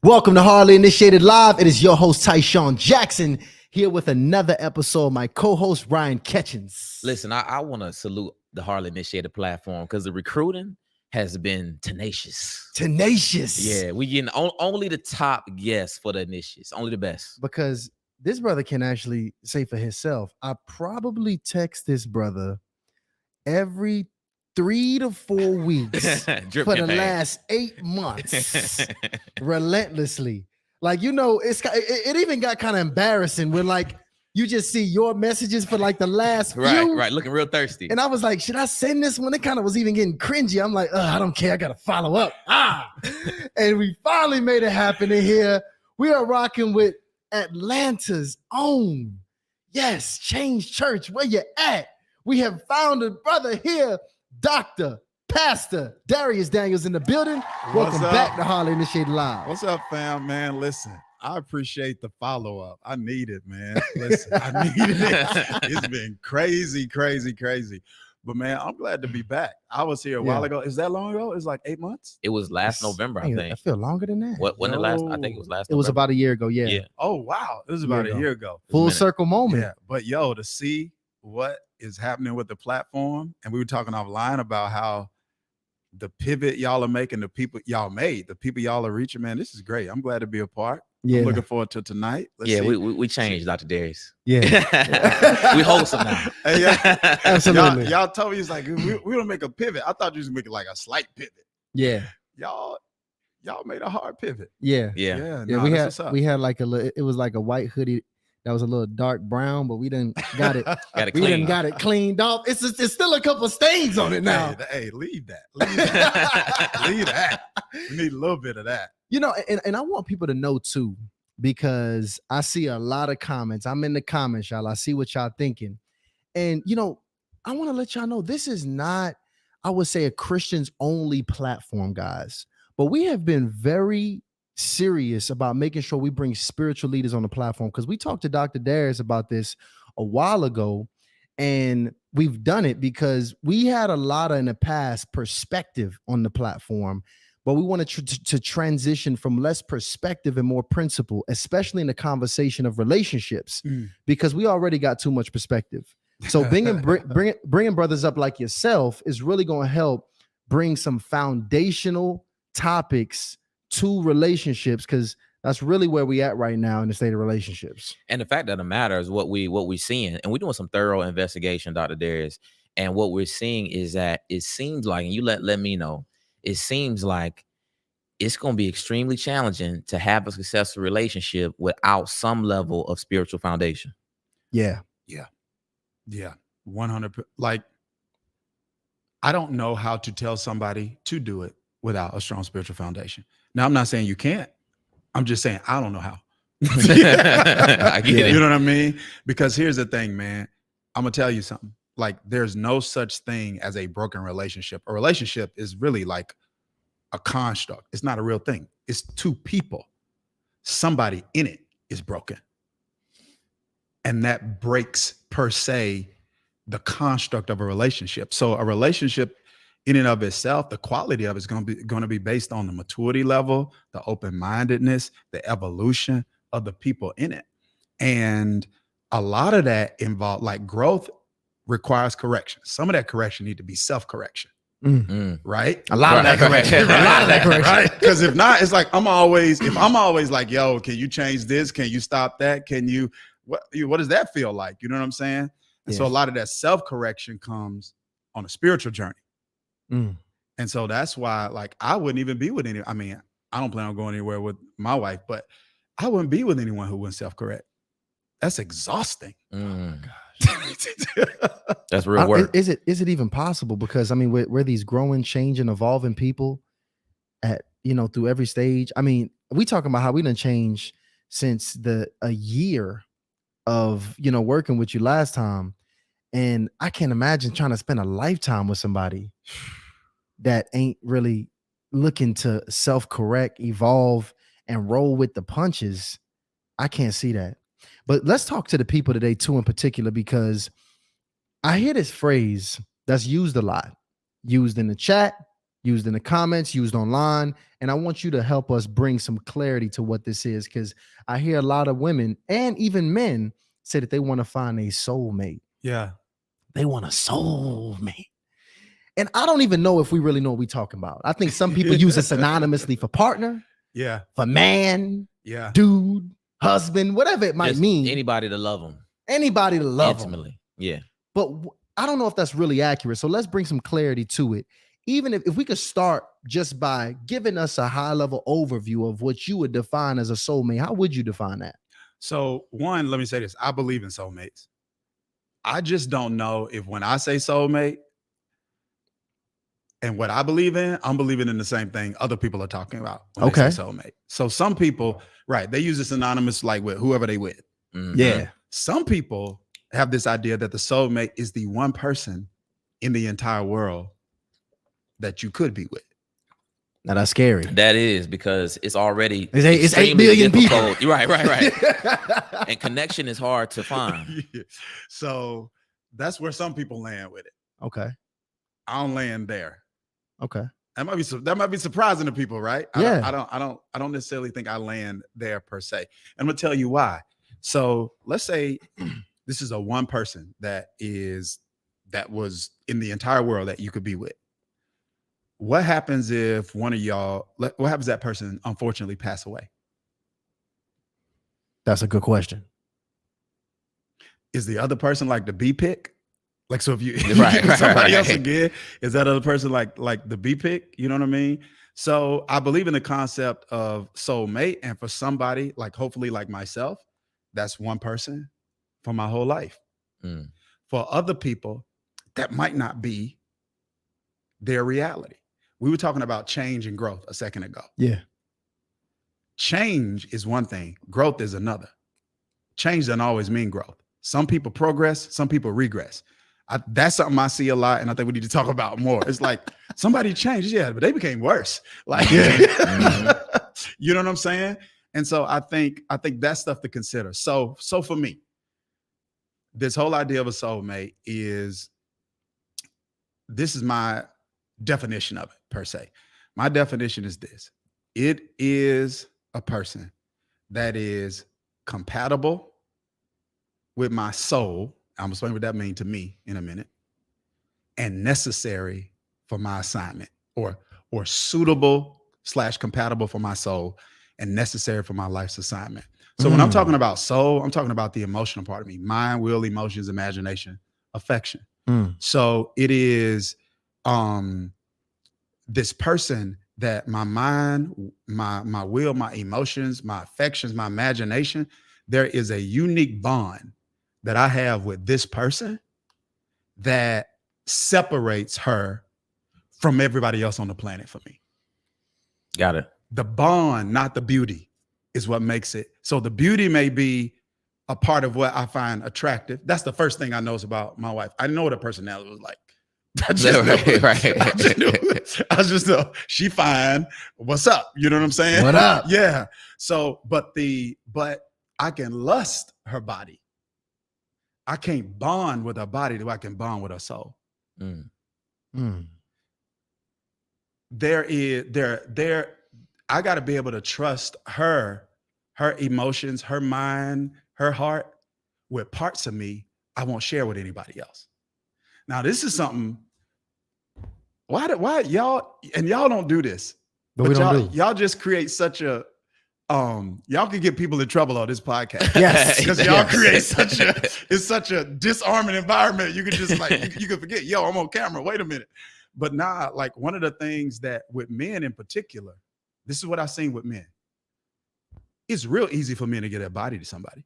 Welcome to Hardly Initiated Live. It is your host, Tyshawn Jackson, here with another episode. My co-host, Ryan Ketchens. Listen, I want to salute the Hardly Initiated platform because the recruiting has been tenacious. Tenacious. Yeah, we getting only the top guests for the initiates, only the best. Because this brother can actually say for himself, I probably text this brother every 3 to 4 weeks for the last 8 months, relentlessly. Like, it even got kind of embarrassing when like you just see your messages for like the last few. Right, looking real thirsty. And I was like, should I send this one? It kind of was even getting cringy. I'm like, I don't care. I got to follow up. And we finally made it happen in here. We are rocking with Atlanta's own, yes, Change Church. Where you at? We have found a brother here, Dr. Pastor Dharius Daniels in the building. Welcome back to Hardly Initiated Live. What's up, fam, man? Listen, I appreciate the follow-up. I need it, man. Listen, I needed it. It's been crazy. But, man, I'm glad to be back. I was here a while ago. Is that long ago? It's like 8 months? It was last November, I think. I feel longer than that. When the last? I think it was last November. It was about a year ago, yeah. Oh, wow. It was about a year ago. Full circle moment. Yeah, but, to see what is happening with the platform, and we were talking offline about how the pivot y'all are making, the people y'all made, the people y'all are reaching, man, this is great. I'm glad to be a part. Yeah. I'm looking forward to tonight. Let's see. We changed, Dr. Darius. Yeah. We wholesome now. Hey, yeah. Absolutely. Y'all told me it's like, we don't make a pivot. I thought you was making like a slight pivot. Yeah. Y'all made a hard pivot. Yeah. No, we had like it was like a white hoodie that was a little dark brown, but we didn't got it. Got it cleaned off. It's still a couple stains on it now. Hey, leave that. Leave that. We need a little bit of that. And I want people to know too, because I see a lot of comments. I'm in the comments, y'all. I see what y'all thinking. And I want to let y'all know this is not, I would say, a Christians only platform, guys. But we have been very serious about making sure we bring spiritual leaders on the platform, because we talked to Dr. Dharius about this a while ago, and we've done it because we had a lot of in the past perspective on the platform, but we wanted to transition from less perspective and more principle, especially in the conversation of relationships, because we already got too much perspective. So bringing brothers up like yourself is really going to help bring some foundational topics to relationships, because that's really where we at right now in the state of relationships. And the fact of the matter is what we're seeing, and we're doing some thorough investigation, Dr. Dharius, and what we're seeing is that it seems like, and you let me know, it seems like it's going to be extremely challenging to have a successful relationship without some level of spiritual foundation. Yeah. 100%. Like, I don't know how to tell somebody to do it without a strong spiritual foundation. Now, I'm not saying you can't. I'm just saying I don't know how. I get it. You know what I mean? Because here's the thing, man. I'm going to tell you something. Like, there's no such thing as a broken relationship. A relationship is really like a construct. It's not a real thing. It's two people. Somebody in it is broken. And that breaks, per se, the construct of a relationship. So a relationship in and of itself, the quality of it is going to be based on the maturity level, the open-mindedness, the evolution of the people in it. And a lot of that involved, like, growth requires correction. Some of that correction need to be self-correction, right? A lot of that correction. Right? Because if not, it's like I'm always like, yo, can you change this? Can you stop that? Can you, what does that feel like? You know what I'm saying? And so a lot of that self-correction comes on a spiritual journey. And so that's why, like, I wouldn't even be with I mean, I don't plan on going anywhere with my wife, but I wouldn't be with anyone who wouldn't self-correct. That's exhausting. Oh my gosh. That's real work. Is it even possible? Because I mean, we're these growing, changing, evolving people at, through every stage. I mean, we talking about how we done changed since a year of, working with you last time. And I can't imagine trying to spend a lifetime with somebody that ain't really looking to self-correct, evolve, and roll with the punches. I can't see that. But let's talk to the people today too, in particular, because I hear this phrase that's used a lot, used in the chat, used in the comments, used online. And I want you to help us bring some clarity to what this is, because I hear a lot of women and even men say that they want to find a soulmate. Yeah. They want a soulmate. And I don't even know if we really know what we're talking about. I think some people use it synonymously for partner, Yeah. for man, Yeah. dude, husband, whatever it might Just mean. anybody to love them Anybody to love 'em. intimately. Yeah. But I don't know if that's really accurate. So let's bring some clarity to it. Even if we could start just by giving us a high level overview of what you would define as a soulmate, how would you define that? So one, let me say this. I believe in soulmates. I just don't know if when I say soulmate and what I believe in, I'm believing in the same thing other people are talking about when they say soulmate. So some people, right, they use it synonymous like with whoever they with. Mhm. Yeah. Some people have this idea that the soulmate is the one person in the entire world that you could be with. Now that's scary. That is, because it's already It's 8 extremely billion people. difficult. Right. And connection is hard to find. Yeah. So that's where some people land with it. Okay. I don't land there. Okay. That might be surprising to people, right? Yeah. I don't necessarily think I land there per se. I'm gonna tell you why. So let's say this is a one person that was in the entire world that you could be with. What happens if what happens if that person unfortunately pass away? That's a good question. Is the other person like the B pick? Like, so if you Right, somebody else right. again, is that other person like the B pick? You know what I mean? So I believe in the concept of soulmate, and for somebody like hopefully like myself, that's one person for my whole life. Mm. For other people, that might not be their reality. We were talking about change and growth a second ago. Yeah. Change is one thing, growth is another. Change doesn't always mean growth. Some people progress, some people regress. That's something I see a lot, and I think we need to talk about more. It's like somebody changed, yeah, but they became worse. Like, you know what I'm saying? And so I think that's stuff to consider. So for me, this whole idea of a soulmate this is my definition of it per se. My definition is this: it is a person that is compatible with my soul. I'm gonna explain what that means to me in a minute, and necessary for my assignment, or suitable / compatible for my soul and necessary for my life's assignment. So when I'm talking about soul, I'm talking about the emotional part of me: mind, will, emotions, imagination, affection. So it is this person that my mind, my will, my emotions, my affections, my imagination, there is a unique bond that I have with this person that separates her from everybody else on the planet for me. Got it. The bond, not the beauty, is what makes it. So the beauty may be a part of what I find attractive. That's the first thing I notice about my wife. I know what her personality was like. I just know she fine. What's up? You know what I'm saying? What up? Yeah. So, but I can lust her body. I can't bond with her body the way I can bond with her soul. I got to be able to trust her emotions, her mind, her heart with parts of me I won't share with anybody else. Now, this is something. Why y'all don't do this? But we don't do. Y'all just create such a y'all can get people in trouble on this podcast. Yes, because y'all create such a disarming environment. You can just like you can forget, yo, I'm on camera. Wait a minute. But nah, like one of the things that with men in particular, this is what I've seen with men. It's real easy for men to get a body to somebody.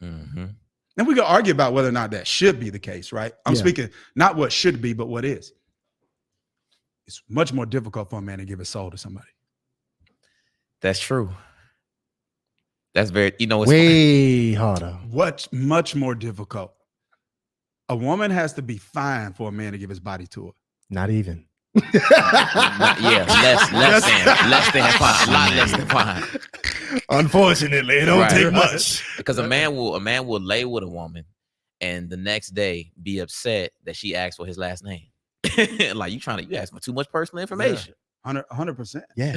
And we can argue about whether or not that should be the case, right? I'm speaking not what should be, but what is. It's much more difficult for a man to give his soul to somebody. That's true. That's very, it's way harder. Much more difficult. A woman has to be fine for a man to give his body to her. Not even. less than fine. A lot less than fine. Unfortunately, it don't take much. Because a man will lay with a woman and the next day be upset that she asked for his last name. Like you ask for too much personal information. 100%. Yeah.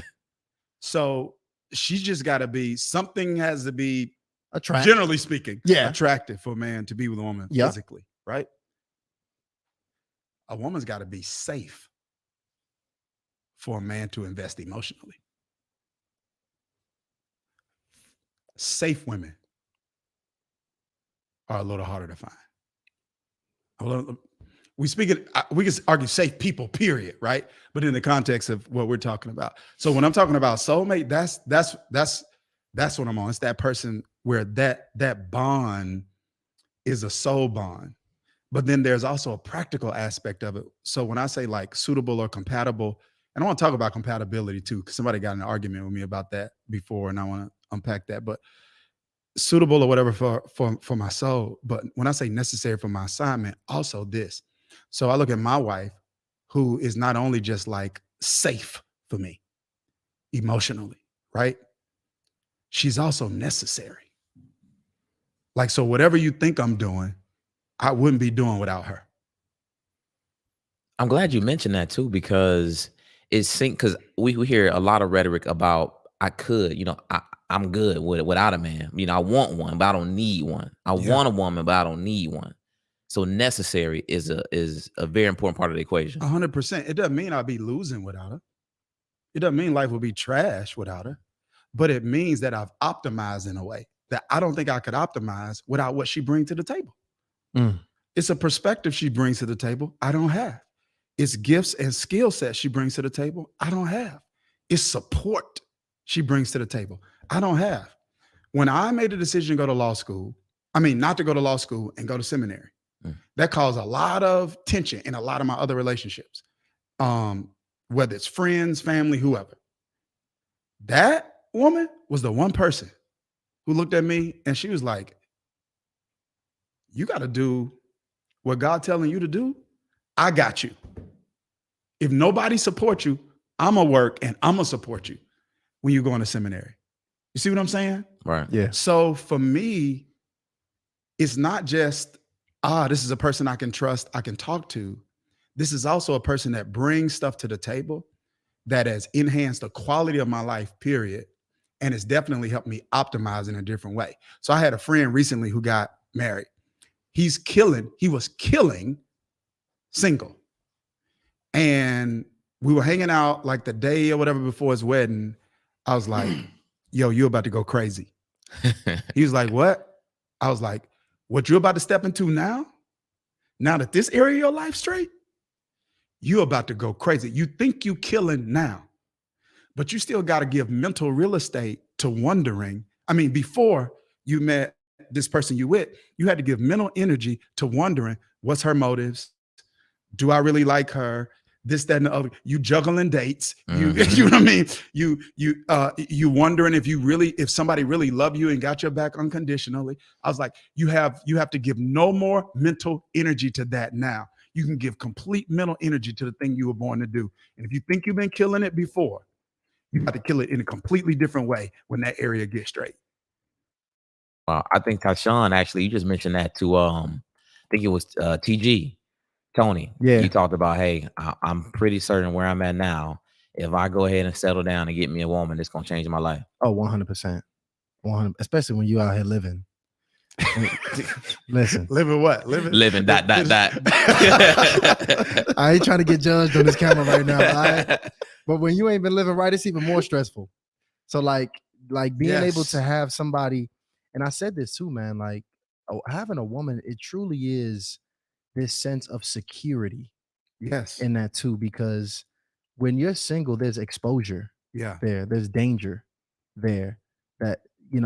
So she's just got to be, something has to be, Attract. generally speaking, Yeah. attractive for a man to be with a woman Yep. physically, right? A woman's got to be safe for a man to invest emotionally. Safe women are a little harder to find. We can argue safe people, period, right? But in the context of what we're talking about. So when I'm talking about soulmate, that's what I'm on. It's that person where that bond is a soul bond. But then there's also a practical aspect of it. So when I say like suitable or compatible, and I want to talk about compatibility too, because somebody got in an argument with me about that before, and I want to unpack that. But suitable or whatever for my soul. But when I say necessary for my assignment, also this. So I look at my wife, who is not only just like safe for me emotionally, right? She's also necessary. Like, so whatever you think I'm doing, I wouldn't be doing without her. I'm glad you mentioned that too, because because we hear a lot of rhetoric about I'm good without a man. I want one, but I don't need one. I want a woman, but I don't need one. So necessary is a very important part of the equation. 100%. It doesn't mean I'll be losing without her. It doesn't mean life will be trash without her, but it means that I've optimized in a way that I don't think I could optimize without what she brings to the table. It's a perspective she brings to the table I don't have. It's gifts and skill sets she brings to the table I don't have. It's support she brings to the table I don't have. When I made the decision to go to law school, not to go to law school and go to seminary, that caused a lot of tension in a lot of my other relationships, whether it's friends, family, whoever. That woman was the one person who looked at me and she was like, you got to do what God telling you to do. I got you. If nobody supports you, I'm going to work and I'm going to support you when you go into seminary. You see what I'm saying? Right. Yeah. So for me, it's not just, this is a person I can trust, I can talk to. This is also a person that brings stuff to the table that has enhanced the quality of my life, period. And it's definitely helped me optimize in a different way. So I had a friend recently who got married. He was killing single. And we were hanging out like the day or whatever before his wedding. I was like, yo, you're about to go crazy. He was like, what? I was like, what you're about to step into now that this area of your life straight, you're about to go crazy. You think you killing now, but you still got to give mental real estate to wondering. Before you met this person you with, you had to give mental energy to wondering, what's her motives? Do I really like her? This, that, and the other. You juggling dates. You know what I mean? You wondering if somebody really love you and got your back unconditionally. I was like, you have to give no more mental energy to that now. You can give complete mental energy to the thing you were born to do. And if you think you've been killing it before, you have to kill it in a completely different way when that area gets straight. I think Tashawn, actually, you just mentioned that to I think it was TG. Tony, Yeah. you talked about, hey, I'm pretty certain where I'm at now. If I go ahead and settle down and get me a woman, it's going to change my life. Oh, 100%. 100%. Especially when you out here living. Listen. Living what? Living dot. I ain't trying to get judged on this camera right now. But when you ain't been living right, it's even more stressful. So like being able to have somebody, and I said this too, man, like having a woman, it truly is this sense of security. Yes. In that too, because when you're single, there's exposure. Yeah. There's danger there that,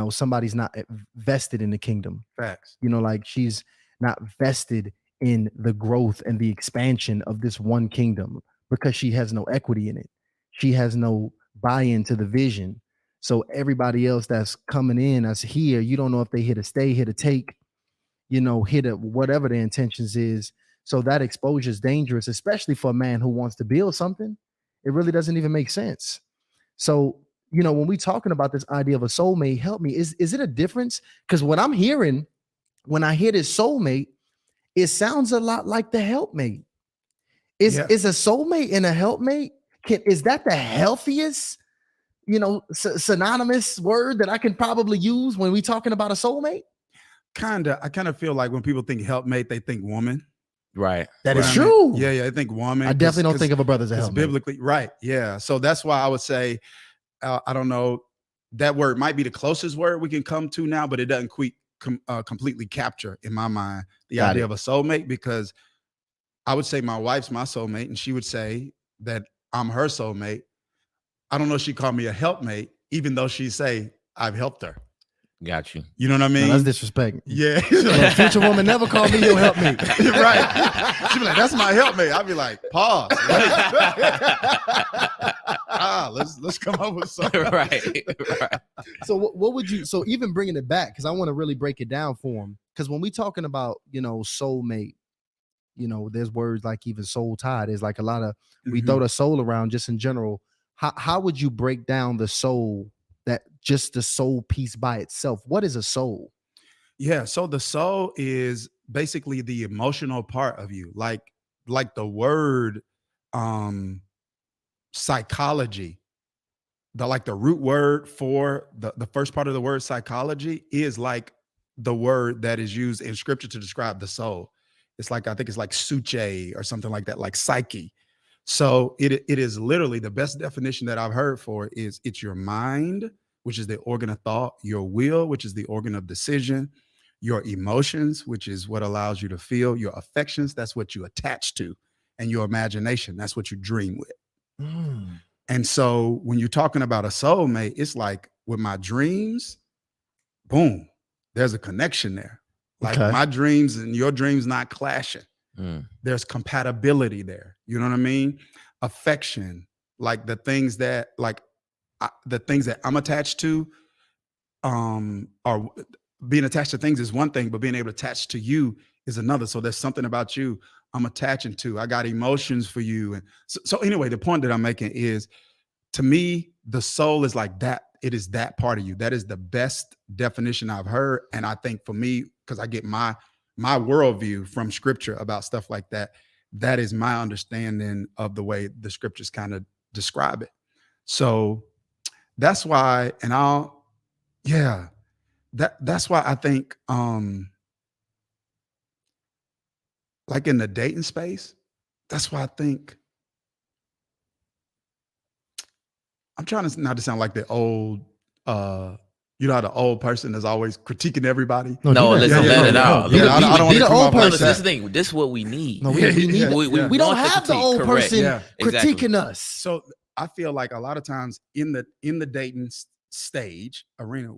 somebody's not vested in the kingdom. Facts. Like she's not vested in the growth and the expansion of this one kingdom because she has no equity in it. She has no buy-in to the vision. So everybody else that's coming in as here, you don't know if they here to stay, here to take, here to whatever their intentions is. So that exposure is dangerous, especially for a man who wants to build something. It really doesn't even make sense. So, when we talking about this idea of a soulmate, help me. Is it a difference? Because what I'm hearing, when I hear this soulmate, it sounds a lot like the helpmate. Is Yeah. is a soulmate and a helpmate? Is that the healthiest, synonymous word that I can probably use when we talking about a soulmate? I kind of feel like when people think helpmate, they think woman. Right. That You is know what I mean? true. Yeah, yeah, I think woman. I definitely don't think of a brother as a because helpmate. biblically, right? Yeah. So that's why I would say, I don't know, that word might be the closest word we can come to now, but it doesn't completely capture in my mind the Got idea it. of a soulmate, because I would say my wife's my soulmate, and she would say that I'm her soulmate. I don't know if she called me a helpmate, even though she say I've helped her. Got you. You know what I mean? No, that's disrespect. Yeah. Look, future woman never called me your helpmate. Right. She'd be like, that's my helpmate. I'd be like, pause. Let's come up with something. Right. So what would you, so even bringing it back, because I want to really break it down for him, because when we talking about, soulmate, there's words like even soul tie. There's like a lot of, we throw the soul around just in general. How would you break down the soul, that just the soul piece by itself? What is a soul? Yeah. So the soul is basically the emotional part of you, like the word psychology. The root word for the first part of the word psychology is like the word that is used in scripture to describe the soul. It's like, I think it's like suche or something like that, like psyche. So it is literally, the best definition that I've heard for it is, it's your mind, which is the organ of thought, your will, which is the organ of decision, your emotions, which is what allows you to feel, your affections, that's what you attach to, and your imagination, that's what you dream with. And so when you're talking about a soulmate, it's like with my dreams, boom, there's a connection there. Like my dreams and your dreams not clashing. There's compatibility there. You know what I mean? Affection, like the things that I'm attached to, are being attached to things is one thing, but being able to attach to you is another. So there's something about you I'm attaching to. I got emotions for you. And so anyway, the point that I'm making is, to me, the soul is like that. It is that part of you. That is the best definition I've heard. And I think for me, because I get my worldview from scripture about stuff like that, that is my understanding of the way the scriptures kind of describe it. So that's why, and that's why I think, like in the dating space, that's why I think, I'm trying to not to sound like the old, how the old person is always critiquing everybody. No, listen, let it out. Be I don't want to the come old off like person. This is the thing. This is what we need. No, we need We we don't want the have the critique, old correct. person Yeah, exactly. critiquing us. So I feel like a lot of times in the dating stage arena,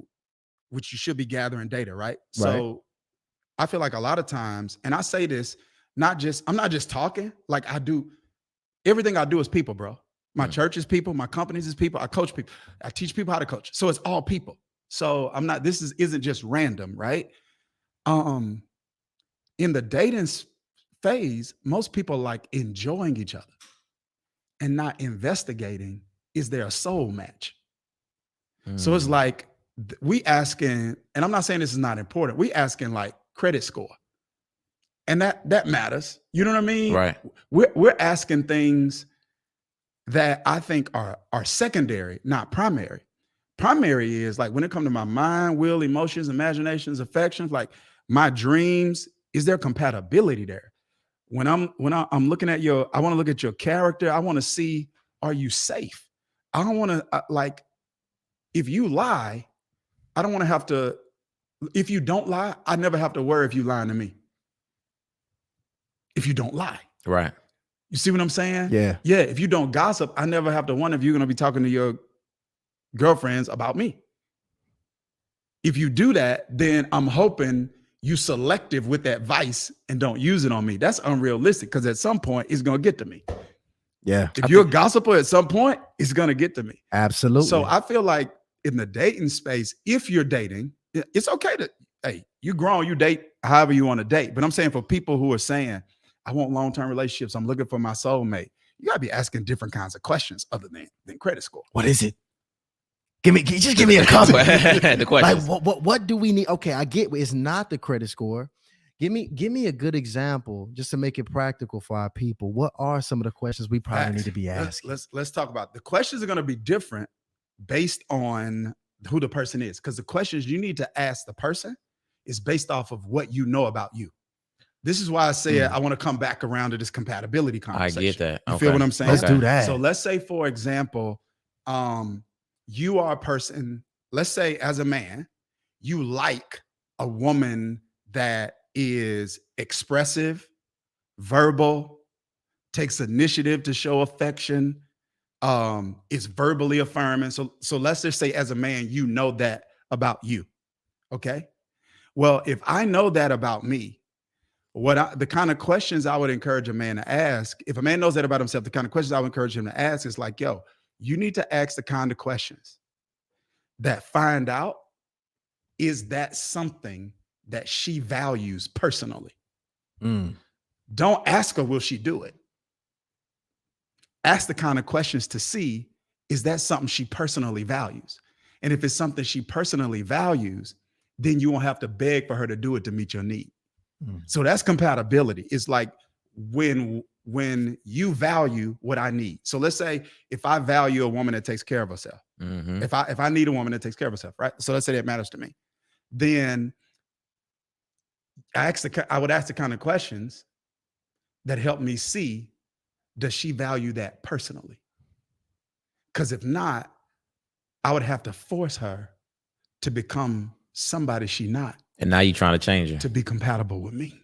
which you should be gathering data, right? So I feel like a lot of times, and I say this, I'm not just talking, like everything I do is people, bro. My church is people, my companies is people, I coach people, I teach people how to coach. So it's all people. So this isn't just random, right? In the dating phase, most people like enjoying each other and not investigating, is there a soul match? So it's like we asking, and I'm not saying this is not important, we asking like credit score. And that matters. You know what I mean? Right. We're asking things that I think are secondary, not primary. Primary is like when it comes to my mind, will, emotions, imaginations, affections, like my dreams, is there compatibility there? When I'm looking at I want to look at your character. I want to see, are you safe? I don't want to if you lie, I don't want to have to, if you don't lie, I never have to worry if you lying to me. If you don't lie. Right. You see what I'm saying? Yeah. Yeah. If you don't gossip, I never have to wonder if you're going to be talking to your girlfriends about me. If you do that, then I'm hoping you selective with that vice and don't use it on me. That's unrealistic, because at some point it's going to get to me. Yeah. If you're a gossiper, at some point it's going to get to me. Absolutely. So I feel like in the dating space, if you're dating, it's okay to, hey, you grown, you date however you want to date. But I'm saying for people who are saying, I want long-term relationships, I'm looking for my soulmate, you got to be asking different kinds of questions other than credit score. What is it? Just give me a comment. The question. Like what do we need? Okay, I get it's not the credit score. Give me a good example just to make it practical for our people. What are some of the questions we probably need to be asking? Let's talk about the questions are going to be different based on who the person is, because the questions you need to ask the person is based off of what you know about you. This is why I say I want to come back around to this compatibility conversation. I get that. You feel what I'm saying? Let's do that. So let's say, for example, you are a person, let's say as a man, you like a woman that is expressive, verbal, takes initiative to show affection, is verbally affirming. So let's just say as a man, you know that about you. Okay. Well, if I know that about me, the kind of questions I would encourage a man to ask, if a man knows that about himself, the kind of questions I would encourage him to ask is like, yo, you need to ask the kind of questions that find out, is that something that she values personally? Don't ask her, will she do it? Ask the kind of questions to see, is that something she personally values? And if it's something she personally values, then you won't have to beg for her to do it to meet your need. So that's compatibility. It's like when you value what I need. So let's say if I value a woman that takes care of herself, if I need a woman that takes care of herself, right? So let's say that matters to me. Then I would ask the kind of questions that help me see, does she value that personally? Because if not, I would have to force her to become somebody she's not. And now you're trying to change her to be compatible with me.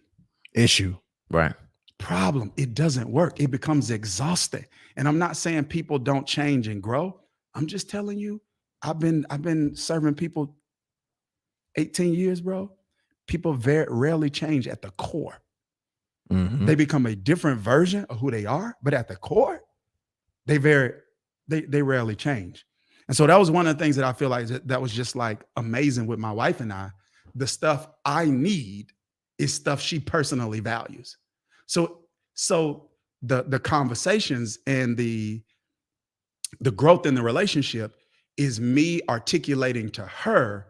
Issue. Right. Problem. It doesn't work. It becomes exhausting. And I'm not saying people don't change and grow. I'm just telling you, I've been serving people 18 years, bro. People very rarely change at the core. They become a different version of who they are, but at the core, they rarely change. And so that was one of the things that I feel like that was just like amazing with my wife and I. The stuff I need is stuff she personally values. So the conversations and the growth in the relationship is me articulating to her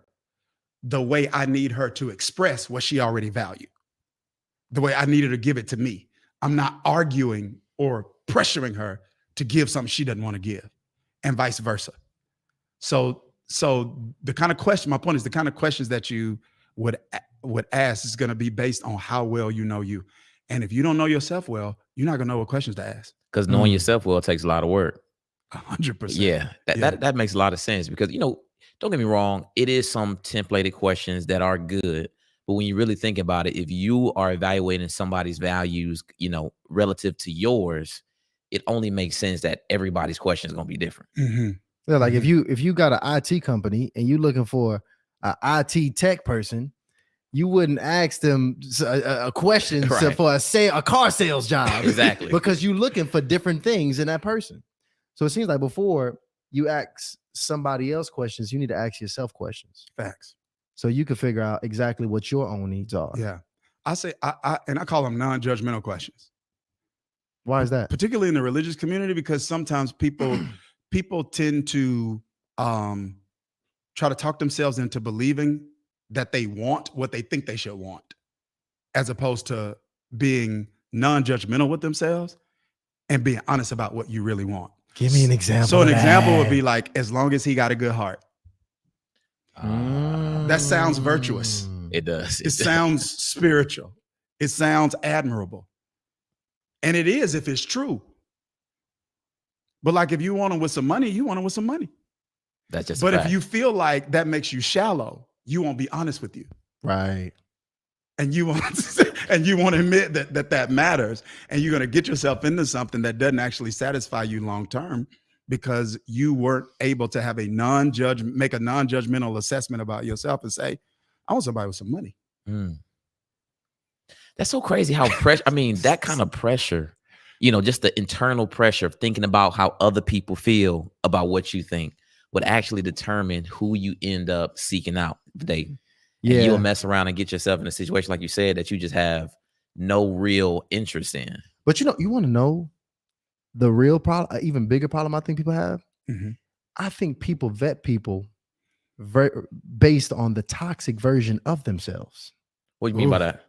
the way I need her to express what she already valued, the way I needed her to give it to me. I'm not arguing or pressuring her to give something she doesn't want to give, and vice versa. So the kind of question, my point is the kind of questions that you would ask is going to be based on how well you know you. And if you don't know yourself well, you're not going to know what questions to ask. Because knowing yourself well takes a lot of work. 100%. Yeah, that makes a lot of sense because, don't get me wrong, it is some templated questions that are good. But when you really think about it, if you are evaluating somebody's values, relative to yours, it only makes sense that everybody's question is going to be different. Yeah, like if you got an IT company and you're looking for an IT tech person, you wouldn't ask them a question for a car sales job. Exactly. Because you're looking for different things in that person. So it seems like before you ask somebody else questions, you need to ask yourself questions. Facts. So you can figure out exactly what your own needs are. Yeah. I say, I call them non-judgmental questions. Why is that? Particularly in the religious community, because sometimes people tend to try to talk themselves into believing that they want what they think they should want, as opposed to being non-judgmental with themselves and being honest about what you really want. Give me an example. So an example would be like, as long as he got a good heart. That sounds virtuous. It does. It sounds spiritual. It sounds admirable. And it is if it's true. But like if you want him with some money, you want him with some money. That's just But if you feel like that makes you shallow, you won't be honest with you. Right. And you won't admit that matters. And you're going to get yourself into something that doesn't actually satisfy you long term because you weren't able to have make a non-judgmental assessment about yourself and say, I want somebody with some money. That's so crazy how pressure, that kind of pressure, just the internal pressure of thinking about how other people feel about what you think would actually determine who you end up seeking out dating. Yeah. And you'll mess around and get yourself in a situation, like you said, that you just have no real interest in. But you want to know the real problem, even bigger problem I think people have? I think people vet people based on the toxic version of themselves. What do you mean by that?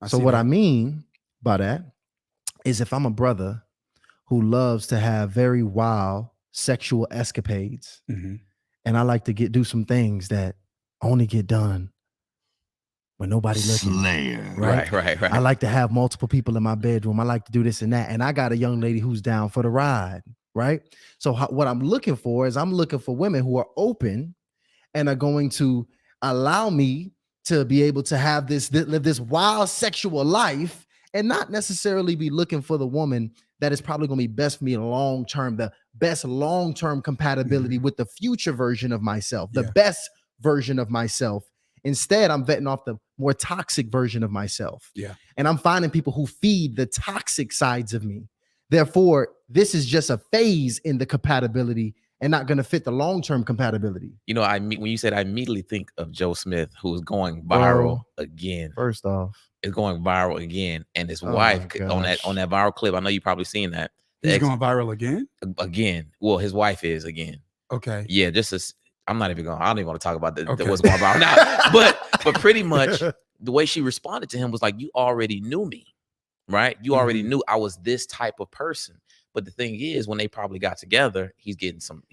So what I mean by that is if I'm a brother who loves to have very wild sexual escapades, Mhm. and I like to do some things that only get done when nobody looking. Slayer. Right? Right. I like to have multiple people in my bedroom. I like to do this and that. And I got a young lady who's down for the ride. Right? So what I'm looking for is I'm looking for women who are open and are going to allow me to be able to have live this wild sexual life and not necessarily be looking for the woman that is probably going to be best for me long term, the best long term compatibility with the future version of myself, the best version of myself. Instead, I'm vetting off the more toxic version of myself. Yeah. And I'm finding people who feed the toxic sides of me. Therefore, this is just a phase in the compatibility and not going to fit the long-term compatibility. You know, when you said, I immediately think of Joe Smith, who's going viral again. First off, is going viral again, and his wife on that viral clip. I know you probably seen that. He's going viral again. Again, well, his wife is again. Okay. Yeah, I'm not even going. I don't even want to talk about what's going viral now. But pretty much the way she responded to him was like, "You already knew me, right? You already knew I was this type of person." But the thing is, when they probably got together, he's getting some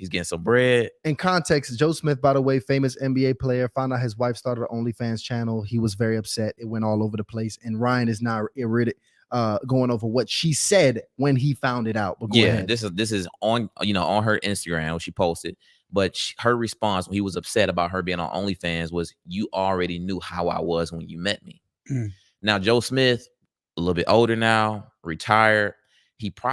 bread. In context, Joe Smith, by the way, famous NBA player, found out his wife started an OnlyFans channel. He was very upset. It went all over the place. And Ryan is now going over what she said when he found it out. But go ahead. This is on on her Instagram, she posted. But her response when he was upset about her being on OnlyFans was, "You already knew how I was when you met me." Now, Joe Smith, a little bit older now, retired.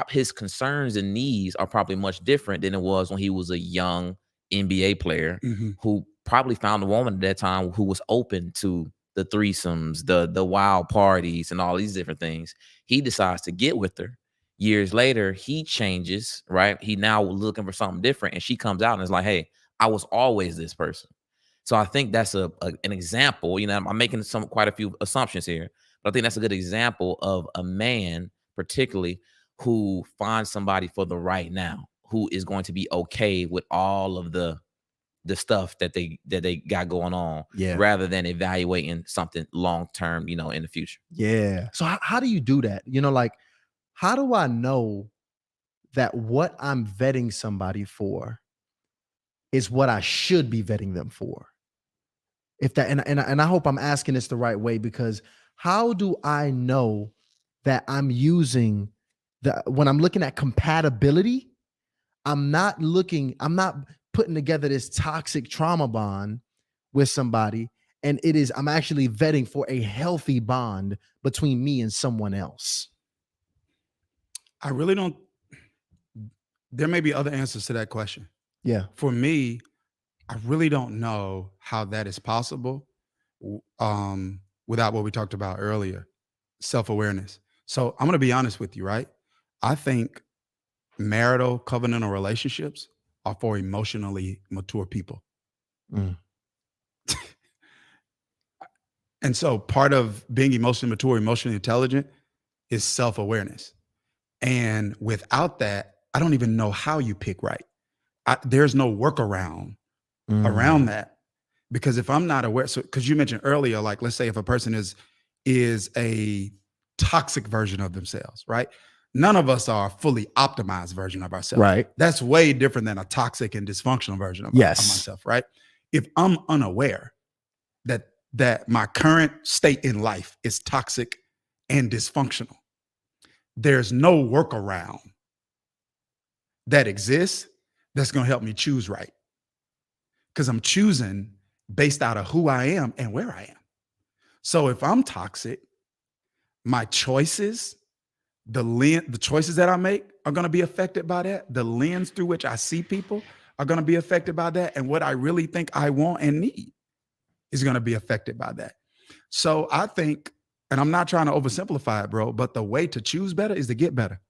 His concerns and needs are probably much different than it was when he was a young NBA player who probably found a woman at that time who was open to the threesomes, the wild parties, and all these different things. He decides to get with her. Years later, he changes, right? He now looking for something different, and she comes out and is like, "Hey, I was always this person." So I think that's an example. You know, I'm making quite a few assumptions here, but I think that's a good example of a man, particularly, who finds somebody for the right now, who is going to be okay with all of the stuff that they got going on, rather than evaluating something long term, in the future. Yeah. So how do you do that? Like, how do I know that what I'm vetting somebody for is what I should be vetting them for? If that, and I hope I'm asking this the right way, because how do I know that I'm using when I'm looking at compatibility, I'm not putting together this toxic trauma bond with somebody, and I'm actually vetting for a healthy bond between me and someone else? I really don't. There may be other answers to that question. Yeah. For me, I really don't know how that is possible without what we talked about earlier, self-awareness. So I'm going to be honest with you, right? I think marital covenantal relationships are for emotionally mature people. And so part of being emotionally mature, emotionally intelligent is self-awareness. And without that, I don't even know how you pick right. There's no workaround around that, because if I'm not aware, so because you mentioned earlier, like, let's say if a person is a toxic version of themselves, right? None of us are a fully optimized version of ourselves. Right. That's way different than a toxic and dysfunctional version of myself, right? If I'm unaware that my current state in life is toxic and dysfunctional, there's no workaround that exists that's going to help me choose right, because I'm choosing based out of who I am and where I am. So if I'm toxic, my choices, the choices that I make are going to be affected by that. The lens through which I see people are going to be affected by that. And what I really think I want and need is going to be affected by that. So I think, and I'm not trying to oversimplify it, bro, but the way to choose better is to get better.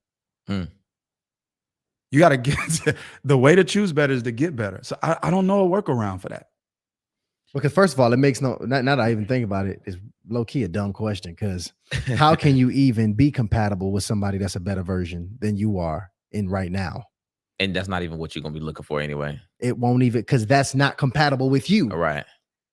You got to get the way to choose better is to get better. So I don't know a workaround for that. Because first of all, it makes now that I even think about it, it's low key a dumb question, because how can you even be compatible with somebody that's a better version than you are in right now? And that's not even what you're going to be looking for anyway. It won't even, because that's not compatible with you. All right.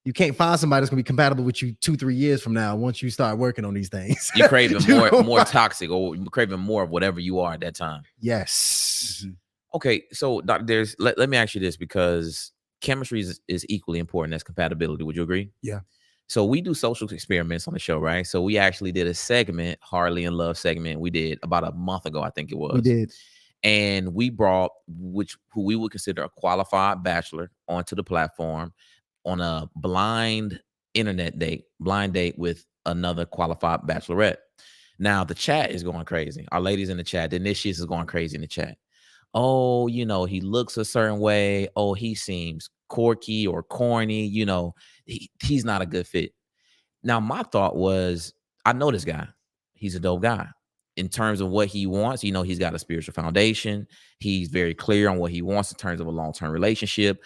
You can't find somebody that's gonna be compatible with you 2-3 years from now once you start working on these things. You're craving You know more what? toxic, or you're craving more of whatever you are at that time. Yes. Mhm. Okay, so Dr. Let me ask you this, because chemistry is equally important as compatibility. Would you agree? Yeah. So we do social experiments on the show, right? So we actually did a segment, Hardly in Love segment. We did about a month ago, I think it was. We did. And we brought who we would consider a qualified bachelor onto the platform on a blind date with another qualified bachelorette. Now the chat is going crazy. Our ladies in the chat, the initiates is going crazy in the chat. Oh, he looks a certain way. Oh, he seems quirky or corny. He's not a good fit. Now, my thought was, I know this guy. He's a dope guy. In terms of what he wants, he's got a spiritual foundation. He's very clear on what he wants in terms of a long-term relationship.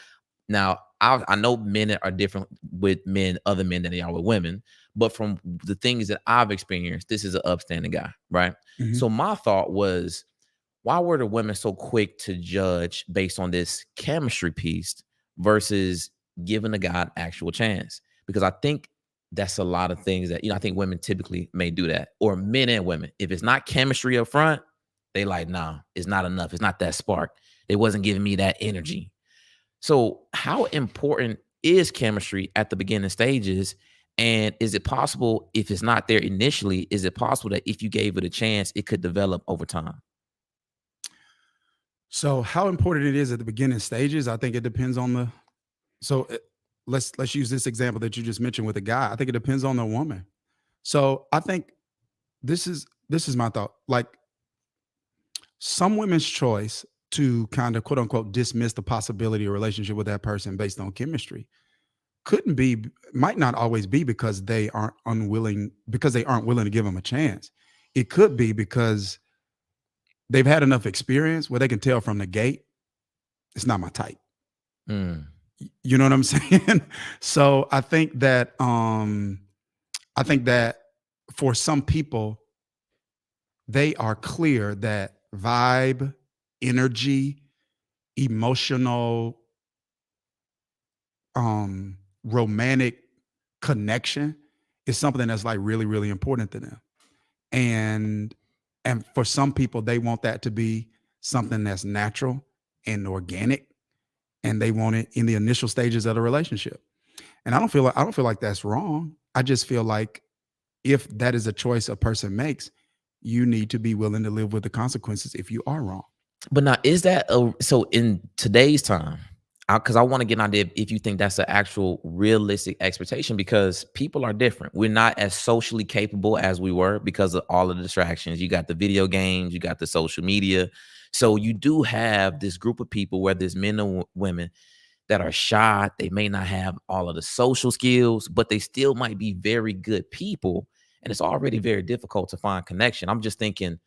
Now, I know men are different with other men than they are with women, but from the things that I've experienced, this is an upstanding guy, right? Mhm. So my thought was, why were the women so quick to judge based on this chemistry piece versus giving the guy an actual chance? Because I think that's a lot of things that, I think women typically may do that, or men and women. If it's not chemistry up front, they like, nah, it's not enough. It's not that spark. It wasn't giving me that energy. So how important is chemistry at the beginning stages? And is it possible, if it's not there initially, is it possible that if you gave it a chance, it could develop over time? So how important it is at the beginning stages, I think it depends on the. So let's use this example that you just mentioned with a guy. I think it depends on the woman. So I think this is my thought. Like, some women's choice to kind of quote unquote dismiss the possibility of a relationship with that person based on chemistry might not always be because they aren't willing to give them a chance. It could be because they've had enough experience where they can tell from the gate, it's not my type. Mm. You know what I'm saying? So I think that for some people, they are clear that vibe, energy, emotional, romantic connection is something that's like really, really important to them. And for some people, they want that to be something that's natural and organic, and they want it in the initial stages of the relationship. And I don't feel like that's wrong. I just feel like if that is a choice a person makes, you need to be willing to live with the consequences if you are wrong. But now, is that so in today's time? Because I want to get an idea if you think that's an actual realistic expectation, because people are different. We're not as socially capable as we were because of all of the distractions. You got the video games, you got the social media. So you do have this group of people, whether it's men or women, that are shy. They may not have all of the social skills, but they still might be very good people. And it's already very difficult to find connection. I'm just thinking,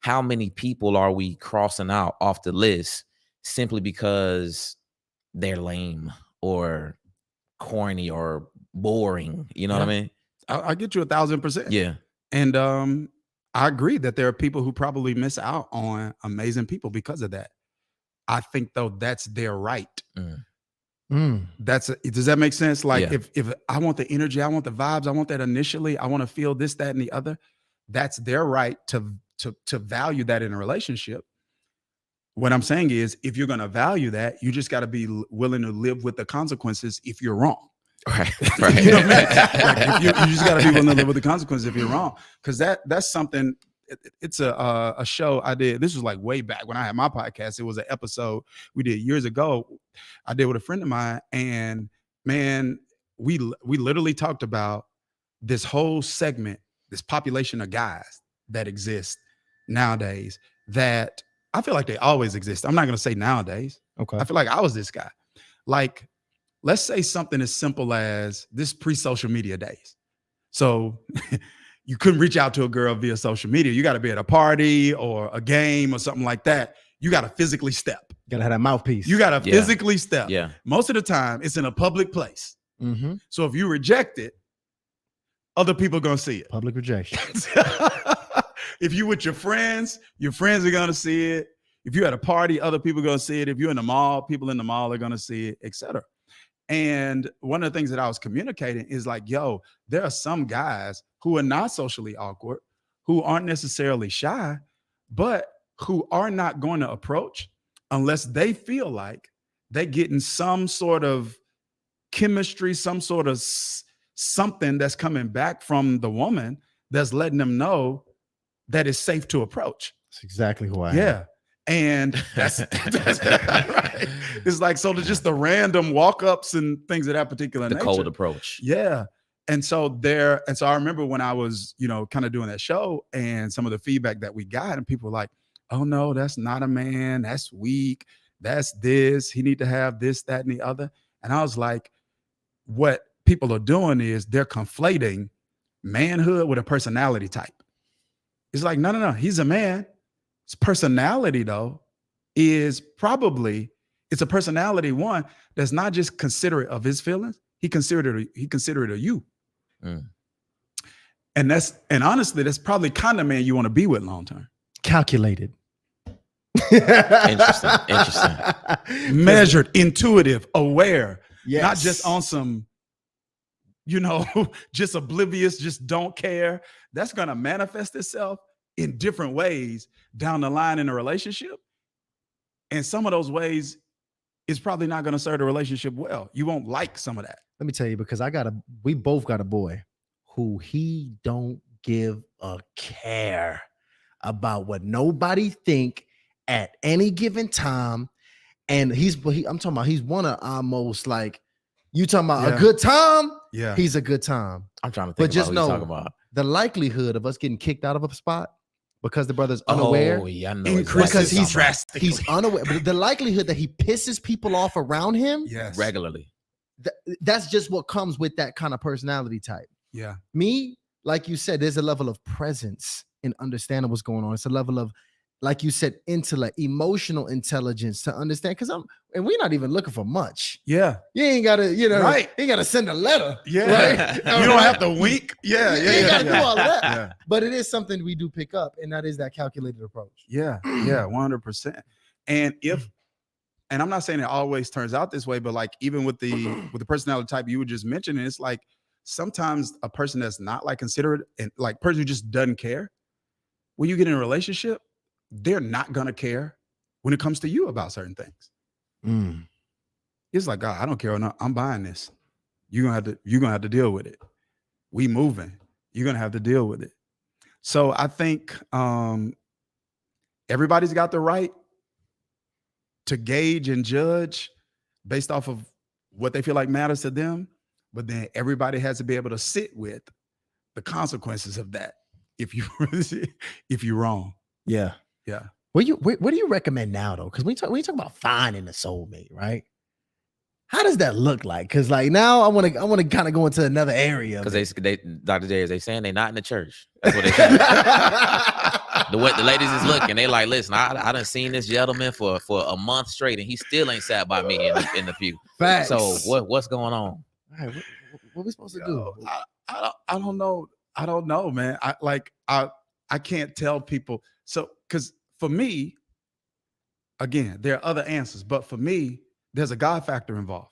how many people are we crossing out off the list simply because they're lame or corny or boring? You know what I mean? I get you 1,000%. Yeah. And I agree that there are people who probably miss out on amazing people because of that. I think though that's their right. Does that make sense? Like, if I want the energy, I want the vibes, I want that initially, I want to feel this, that, and the other. That's their right to value that in a relationship. What I'm saying is, if you're going to value that, you just got to be willing to live with the consequences if you're wrong. Right. You know what I mean? Like, you just got to be willing to live with the consequences if you're wrong. Because that's something. It's a show I did. This was like way back when I had my podcast. It was an episode we did years ago. I did with a friend of mine, and man, we literally talked about this whole segment, this population of guys that exist nowadays that I feel like they always exist. I'm not going to say nowadays. Okay. I feel like I was this guy. Like, let's say something as simple as this pre-social media days. So you couldn't reach out to a girl via social media. You got to be at a party or a game or something like that. You got to physically step. You got to have that mouthpiece. You got to physically step. Yeah. Most of the time, it's in a public place. Mm-hmm. So if you reject it, other people are going to see it. Public rejection. If you with your friends are going to see it. If you're at a party, other people are going to see it. If you're in the mall, people in the mall are going to see it, etc. And one of the things that I was communicating is like, yo, there are some guys who are not socially awkward, who aren't necessarily shy, but who are not going to approach unless they feel like they're getting some sort of chemistry, some sort of something that's coming back from the woman that's letting them know that it's safe to approach. That's exactly who I am. Yeah. And that's right. It's like, so there's just the random walk-ups and things of that particular nature. Cold approach. Yeah. And so I remember when I was, kind of doing that show and some of the feedback that we got, and people were like, oh no, that's not a man. That's weak. That's this. He need to have this, that, and the other. And I was like, what people are doing is they're conflating manhood with a personality type. It's like, no. He's a man. His personality, though, is probably, it's a personality, one, that's not just considerate of his feelings. He considerate of you. Mm. And honestly, that's probably kind of man you want to be with long term. Calculated. Interesting. Measured, intuitive, aware. Yes. Not just on some, just oblivious, just don't care. That's going to manifest itself in different ways down the line in a relationship. And some of those ways is probably not going to serve the relationship well. You won't like some of that. Let me tell you, because we both got a boy who he don't give a care about what nobody think at any given time. And I'm talking about, he's one of our most, like, you talking about a good time? Yeah. He's a good time. I'm trying to think but about just what know you're talking about. The likelihood of us getting kicked out of a spot because the brother's unaware. Oh, yeah, I know Because exactly. he's unaware. But the likelihood that he pisses people off around him regularly. That's just what comes with that kind of personality type. Yeah. Me, like you said, there's a level of presence in understanding what's going on. It's a level of, like you said, intellect, emotional intelligence to understand. And we're not even looking for much. Yeah. You ain't gotta, right. You ain't gotta send a letter. Yeah. Right? You don't have to wink. Yeah. You ain't gotta do all that. Yeah. But it is something we do pick up, and that is that calculated approach. Yeah. Yeah. 100%. And I'm not saying it always turns out this way, but like even with the personality type you were just mentioning, it's like sometimes a person that's not like considerate and like person who just doesn't care, when you get in a relationship, they're not gonna care when it comes to you about certain things. It's like, God, I don't care enough. I'm buying this. You're gonna have to deal with it. We moving. You're gonna have to deal with it. So I think everybody's got the right to gauge and judge based off of what they feel like matters to them, but then everybody has to be able to sit with the consequences of that if you're wrong. Yeah. Yeah. What do you recommend now though? Because we talk about finding a soulmate, right? How does that look like? Because like now I want to kind of go into another area. Because they Dr. Dharius, they saying they not in the church. That's what they saying. the ladies is looking. They like, listen, I done seen this gentleman for a month straight, and he still ain't sat by me in the pew. Facts. So what's going on? All right, what we supposed to do? I don't know. I don't know, man. I can't tell people. So because for me, again, there are other answers, but for me, there's a God factor involved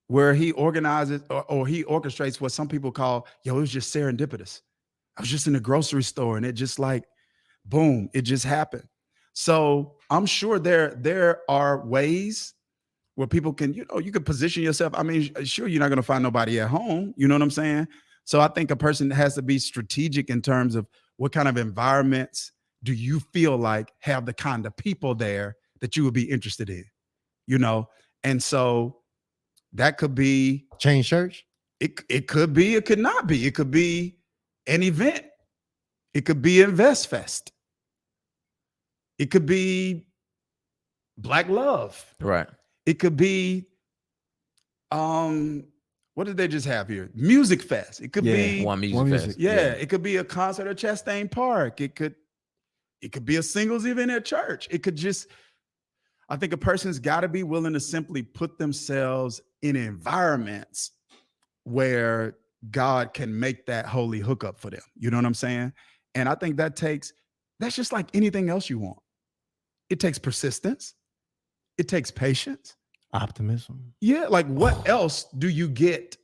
where he organizes or he orchestrates what some people call, it was just serendipitous. I was just in the grocery store and it just like, boom, it just happened. So I'm sure there are ways where people can, you can position yourself. I mean, sure, you're not going to find nobody at home. You know what I'm saying? So I think a person has to be strategic in terms of what kind of environments do you feel like have the kind of people there that you would be interested in, And so that could be Change church. It could be, it could not be. It could be an event. It could be Invest Fest. It could be Black Love. Right. It could be what did they just have here? Music Fest. It could be one music fest. Yeah, it could be a concert at Chastain Park. It could be a singles event at church. It could just, I think a person's got to be willing to simply put themselves in environments where God can make that holy hookup for them. You know what I'm saying? And I think that's just like anything else you want. It takes persistence. It takes patience. Optimism. Yeah, like what else do you get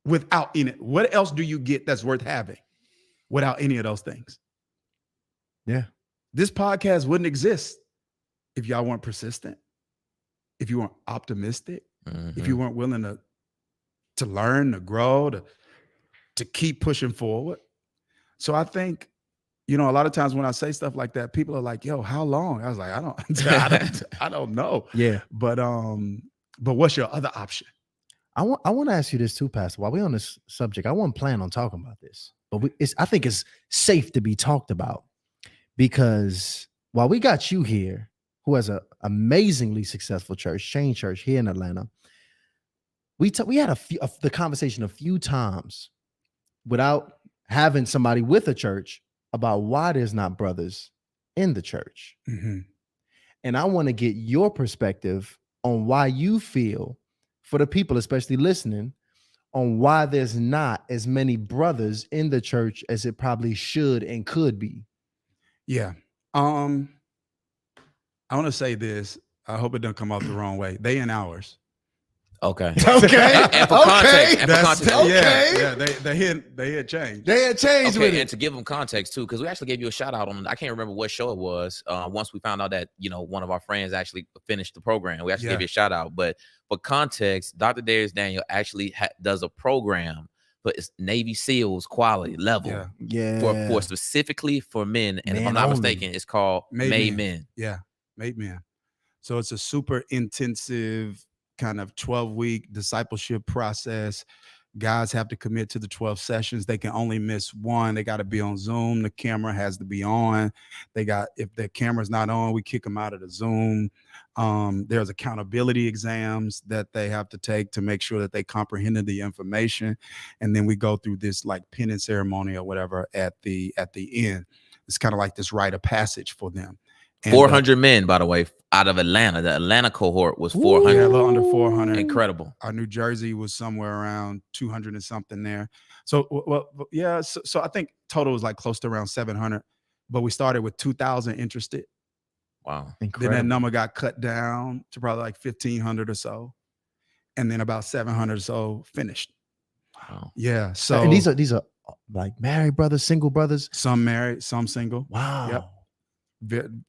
without in it? What else do you get that's worth having without any of those things? Yeah. This podcast wouldn't exist if y'all weren't persistent, if you weren't optimistic, if you weren't willing to learn, to grow, to keep pushing forward. So I think, a lot of times when I say stuff like that, people are like, "Yo, how long?" I was like, I don't know. Yeah. But what's your other option? I want to ask you this too, Pastor. While we're on this subject, I wasn't planning on talking about this, but I think it's safe to be talked about, because while we got you here, who has an amazingly successful church, Chain Church here in Atlanta, we had the conversation a few times without having somebody with a church about why there's not brothers in the church. Mm-hmm. And I want to get your perspective on why you feel, for the people especially listening, on why there's not as many brothers in the church as it probably should and could be. Yeah. I want to say this. I hope it doesn't come off the wrong way. They in ours. Okay. Okay. And for context, Yeah. They had changed. They had changed with and it. to give them context too, because we actually gave you a shout out on, I can't remember what show it was. Once we found out that one of our friends actually finished the program, we actually gave you a shout out. But for context, Dr. Dharius Daniel actually does a program, but it's Navy SEALs quality level. Yeah. For specifically for men, and if Men I'm not only. mistaken, it's called Made Men. Yeah, Made Men. So it's a super intensive kind of 12-week discipleship process. Guys have to commit to the 12 sessions. They can only miss one. They got to be on Zoom. The camera has to be on. If the camera's not on, we kick them out of the Zoom. There's accountability exams that they have to take to make sure that they comprehended the information. And then we go through this like penance ceremony or whatever at the end. It's kind of like this rite of passage for them. And, 400 men, by the way, out of Atlanta. The Atlanta cohort was 400. Yeah, a little under 400. Incredible. Our New Jersey was somewhere around 200 and something there. So, yeah. So I think total was like close to around 700, but we started with 2,000 interested. Wow. Incredible. Then that number got cut down to probably like 1,500 or so. And then about 700 or so finished. Wow. Yeah. So and these are like married brothers, single brothers. Some married, some single. Wow. Yep.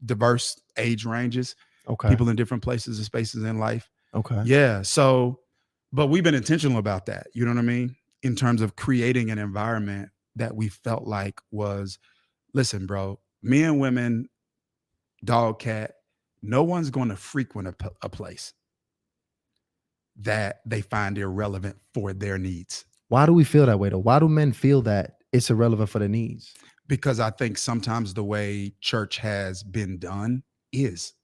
Diverse age ranges. Okay. People in different places and spaces in life. Okay. Yeah. So, but we've been intentional about that. You know what I mean? In terms of creating an environment that we felt like was, listen, bro, men, women, dog, cat, no one's going to frequent a place that they find irrelevant for their needs. Why do we feel that way though? Why do men feel that it's irrelevant for their needs? Because I think sometimes the way church has been done is.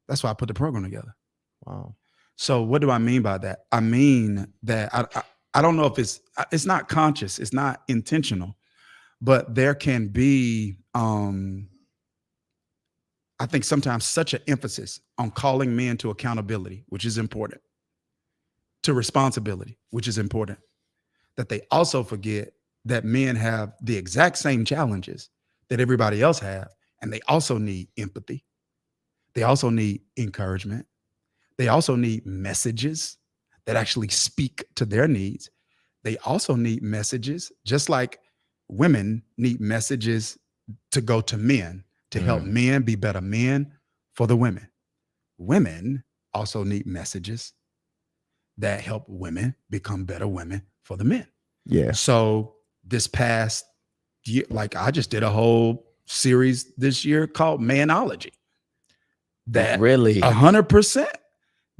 That's why I put the program together. Wow. So what do I mean by that? I mean that I don't know if it's not conscious, it's not intentional, but there can be, I think sometimes such an emphasis on calling men to accountability, which is important, to responsibility, which is important, that they also forget that men have the exact same challenges that everybody else have, and they also need empathy. They also need encouragement. They also need messages that actually speak to their needs. They also need messages, just like women need messages to go to men, to help men be better men for the women. Women also need messages that help women become better women for the men. Yeah. So this past year, like I just did a whole series this year called Manology. That really 100%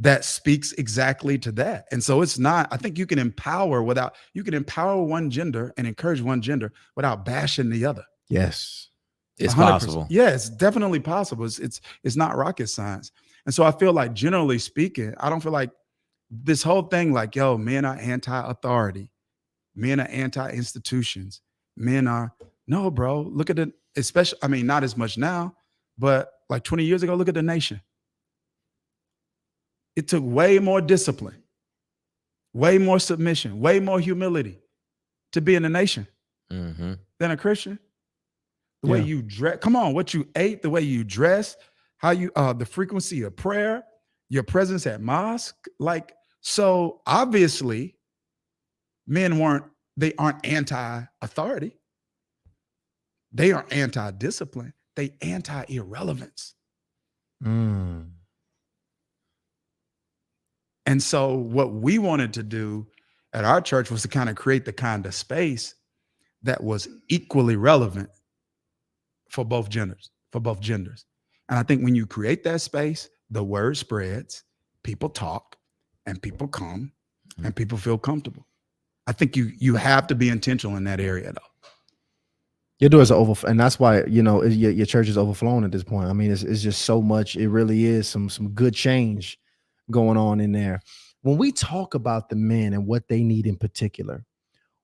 that speaks exactly to that. And so it's not, I think you can empower one gender and encourage one gender without bashing the other. Yes. It's 100%. possible. Yeah, it's definitely possible. It's not rocket science. And so I feel like, generally speaking, I don't feel like this whole thing like, yo, men are anti-authority. Men are anti-institutions. Men are, no, bro, look at it, especially, I mean, not as much now, but like 20 years ago, look at the nation. It took way more discipline, way more submission, way more humility to be in a nation than a Christian. The way you dress, come on, what you ate, the way you dress, how you, the frequency of prayer, your presence at mosque. Like, so obviously men aren't anti-authority. They are anti-discipline. They anti-irrelevance. Mm. And so what we wanted to do at our church was to kind of create the kind of space that was equally relevant for both genders. And I think when you create that space, the word spreads, people talk, and people come, and people feel comfortable. I think you have to be intentional in that area, though. Your doors are over, and that's why your church is overflowing at this point. I mean, it's just so much. It really is some good change going on in there. When we talk about the men and what they need in particular,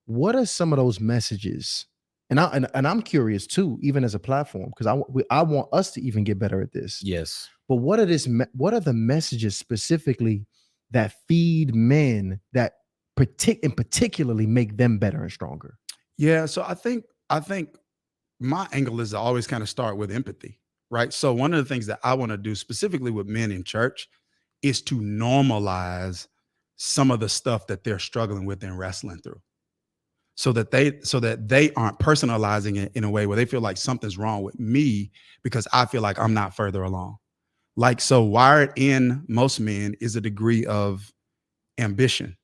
what are some of those messages? And I'm curious too, even as a platform, because I want us to even get better at this. Yes. But what are the messages specifically that feed men that particularly make them better and stronger? Yeah, so I think my angle is to always kind of start with empathy, right? So one of the things that I want to do specifically with men in church is to normalize some of the stuff that they're struggling with and wrestling through, so that they aren't personalizing it in a way where they feel like something's wrong with me because I feel like I'm not further along. Like, so wired in most men is a degree of ambition,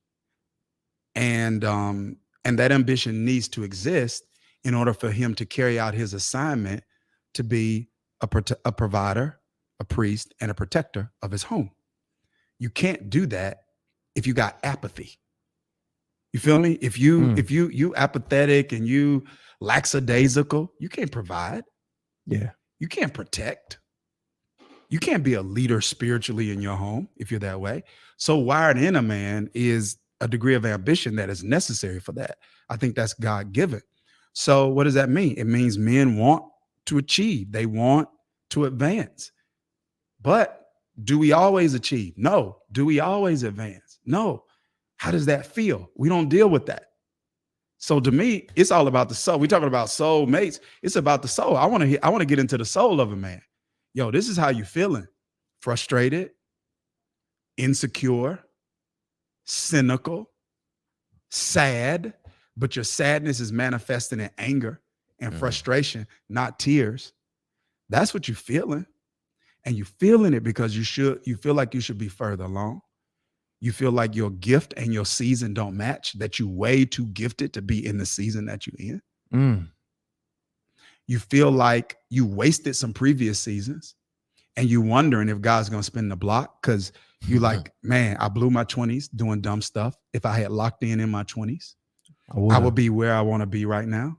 and that ambition needs to exist in order for him to carry out his assignment to be a provider, a priest, and a protector of his home. You can't do that if you got apathy. You feel me? If you apathetic and you lackadaisical, you can't provide. Yeah. You can't protect. You can't be a leader spiritually in your home if you're that way. So wired in a man is a degree of ambition that is necessary for that. I think that's God-given. So what does that mean? It means men want to achieve. They want to advance. But do we always achieve? No. Do we always advance? No. How does that feel? We don't deal with that. So to me, it's all about the soul. We're talking about soulmates. It's about the soul. I want to get into the soul of a man. Yo, this is how you feeling. Frustrated, insecure, cynical, sad, but your sadness is manifesting in anger and frustration, not tears. That's what you're feeling. And you're feeling it because you feel like you should be further along. You feel like your gift and your season don't match, that you're way too gifted to be in the season that you're in. You feel like you wasted some previous seasons and you wondering if God's going to spin the block because you like, man, I blew my 20s doing dumb stuff. If I had locked in my 20s, I would be where I want to be right now.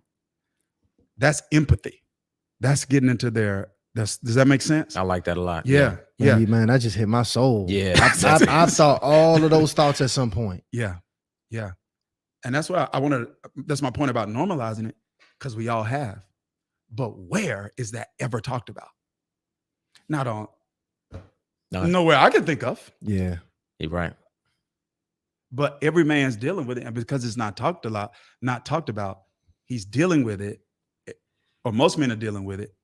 That's empathy. That's getting into does that make sense? I like that a lot. Yeah. Man, that just hit my soul. Yeah. I've thought all of those thoughts at some point. Yeah. And that's what that's my point about normalizing it, because we all have. But where is that ever talked about? Nowhere I can think of. Yeah. You're right. But every man's dealing with it. And because it's not talked about, he's dealing with it, or most men are dealing with it,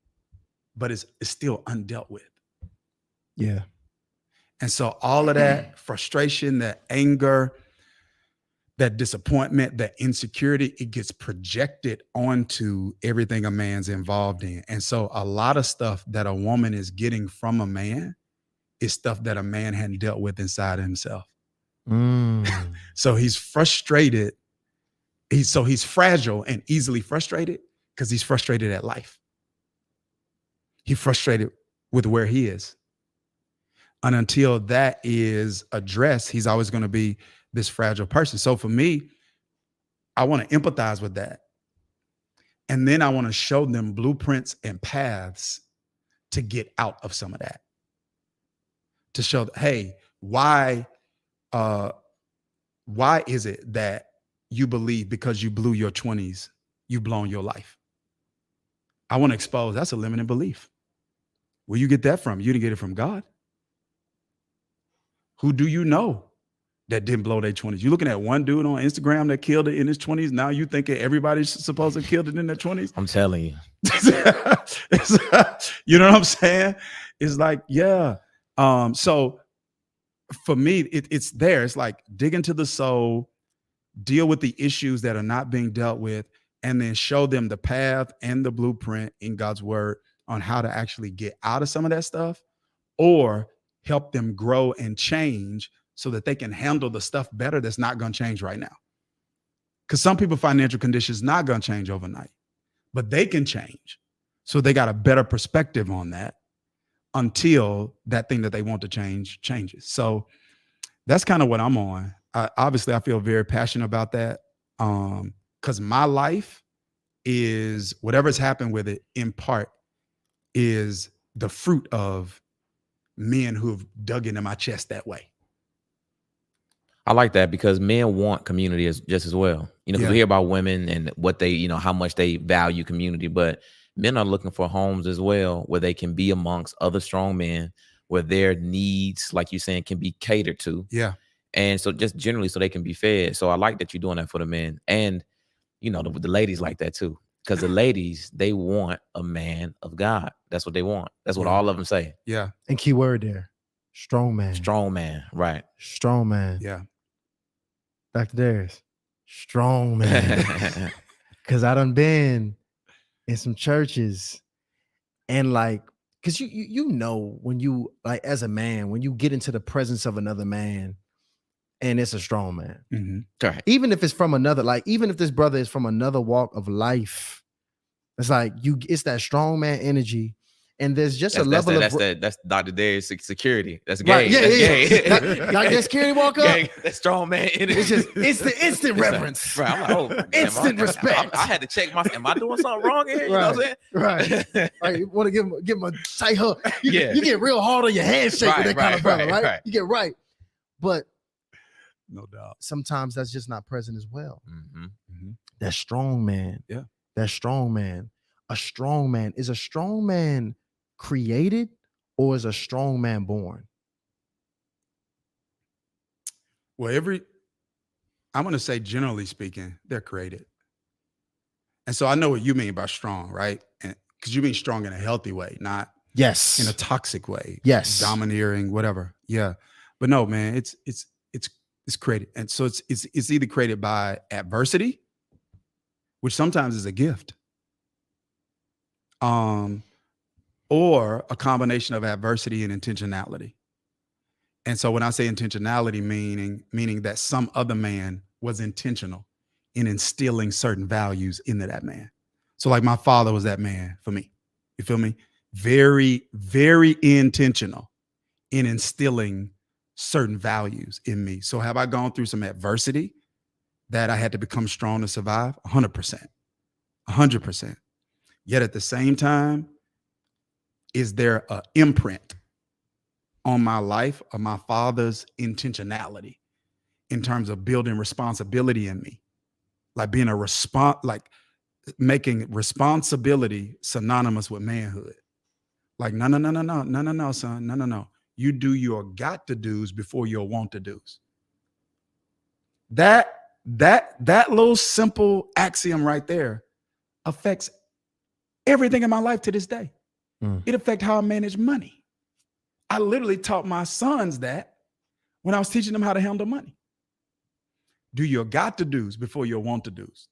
but it's still undealt with. Yeah. And so all of that frustration, that anger, that disappointment, that insecurity, it gets projected onto everything a man's involved in. And so a lot of stuff that a woman is getting from a man is stuff that a man hadn't dealt with inside himself. So he's frustrated. He's fragile and easily frustrated because he's frustrated at life. He's frustrated with where he is. And until that is addressed, he's always going to be this fragile person. So for me, I want to empathize with that. And then I want to show them blueprints and paths to get out of some of that. To show, hey, why is it that you believe because you blew your 20s, you've blown your life? I want to expose that's a limited belief. Where you get that from? You didn't get it from God. Who do you know that didn't blow their 20s? You're looking at one dude on Instagram that killed it in his 20s. Now you thinking everybody's supposed to have killed it in their 20s? I'm telling you. You know what I'm saying? It's like, yeah. So for me, it's there. It's like dig into the soul, deal with the issues that are not being dealt with, and then show them the path and the blueprint in God's word on how to actually get out of some of that stuff, or help them grow and change so that they can handle the stuff better that's not going to change right now. Because some people financial conditions not going to change overnight, but they can change. So they got a better perspective on that until that thing that they want to change changes. So that's kind of what I'm on. Obviously, I feel very passionate about that because my life is whatever's happened with it in part is the fruit of men who've dug into my chest that way. I like that because men want community just as well. You know, 'cause we hear about women and what they, you know, how much they value community, but men are looking for homes as well where they can be amongst other strong men, where their needs, like you're saying, can be catered to. Yeah. And so just generally so they can be fed. So I like that you're doing that for the men. And, you know, the ladies like that too. Because the ladies, they want a man of God. That's what they want. That's what all of them say. Yeah. And key word there, strong man. Strong man, right. Strong man. Yeah. Dr. Dharius, strong man. Because I done been in some churches and like, because you know when you, like as a man, when you get into the presence of another man and it's a strong man. Mm-hmm. Right. Even if it's from another, like even if this brother is from another walk of life, it's like it's that strong man energy. And there's just a level of that's Dr. Darius security. That's right, gay. Like that security walk up. Gang, that strong man energy. It's just instant reverence. Right. I'm like, oh, instant respect. I had to check am I doing something wrong here? You know what I'm saying? Right. Right. You want to give him a tight hug. You get real hard on your handshake with that kind of brother, right? You get right. But no doubt. Sometimes that's just not present as well. Mm-hmm. Mm-hmm. That strong man. Yeah. That strong man. A strong man. Is a strong man created or is a strong man born? Well, I'm going to say generally speaking, they're created. And so I know what you mean by strong, right? And because you mean strong in a healthy way, not yes in a toxic way. Yes. Domineering, whatever. Yeah. But no, man, it's created. And so it's either created by adversity, which sometimes is a gift. Or a combination of adversity and intentionality. And so when I say intentionality, meaning that some other man was intentional in instilling certain values into that man. So like my father was that man for me. You feel me? Very, very intentional in instilling certain values in me. So have I gone through some adversity that I had to become strong to survive? 100%. 100%. Yet at the same time, is there an imprint on my life of my father's intentionality in terms of building responsibility in me? Like being like making responsibility synonymous with manhood. Like, no, son. No. You do your got to do's before your want to do's. That little simple axiom right there affects everything in my life to this day. It affects how I manage money. I literally taught my sons that when I was teaching them how to handle money. Do your got to do's before your want to do's.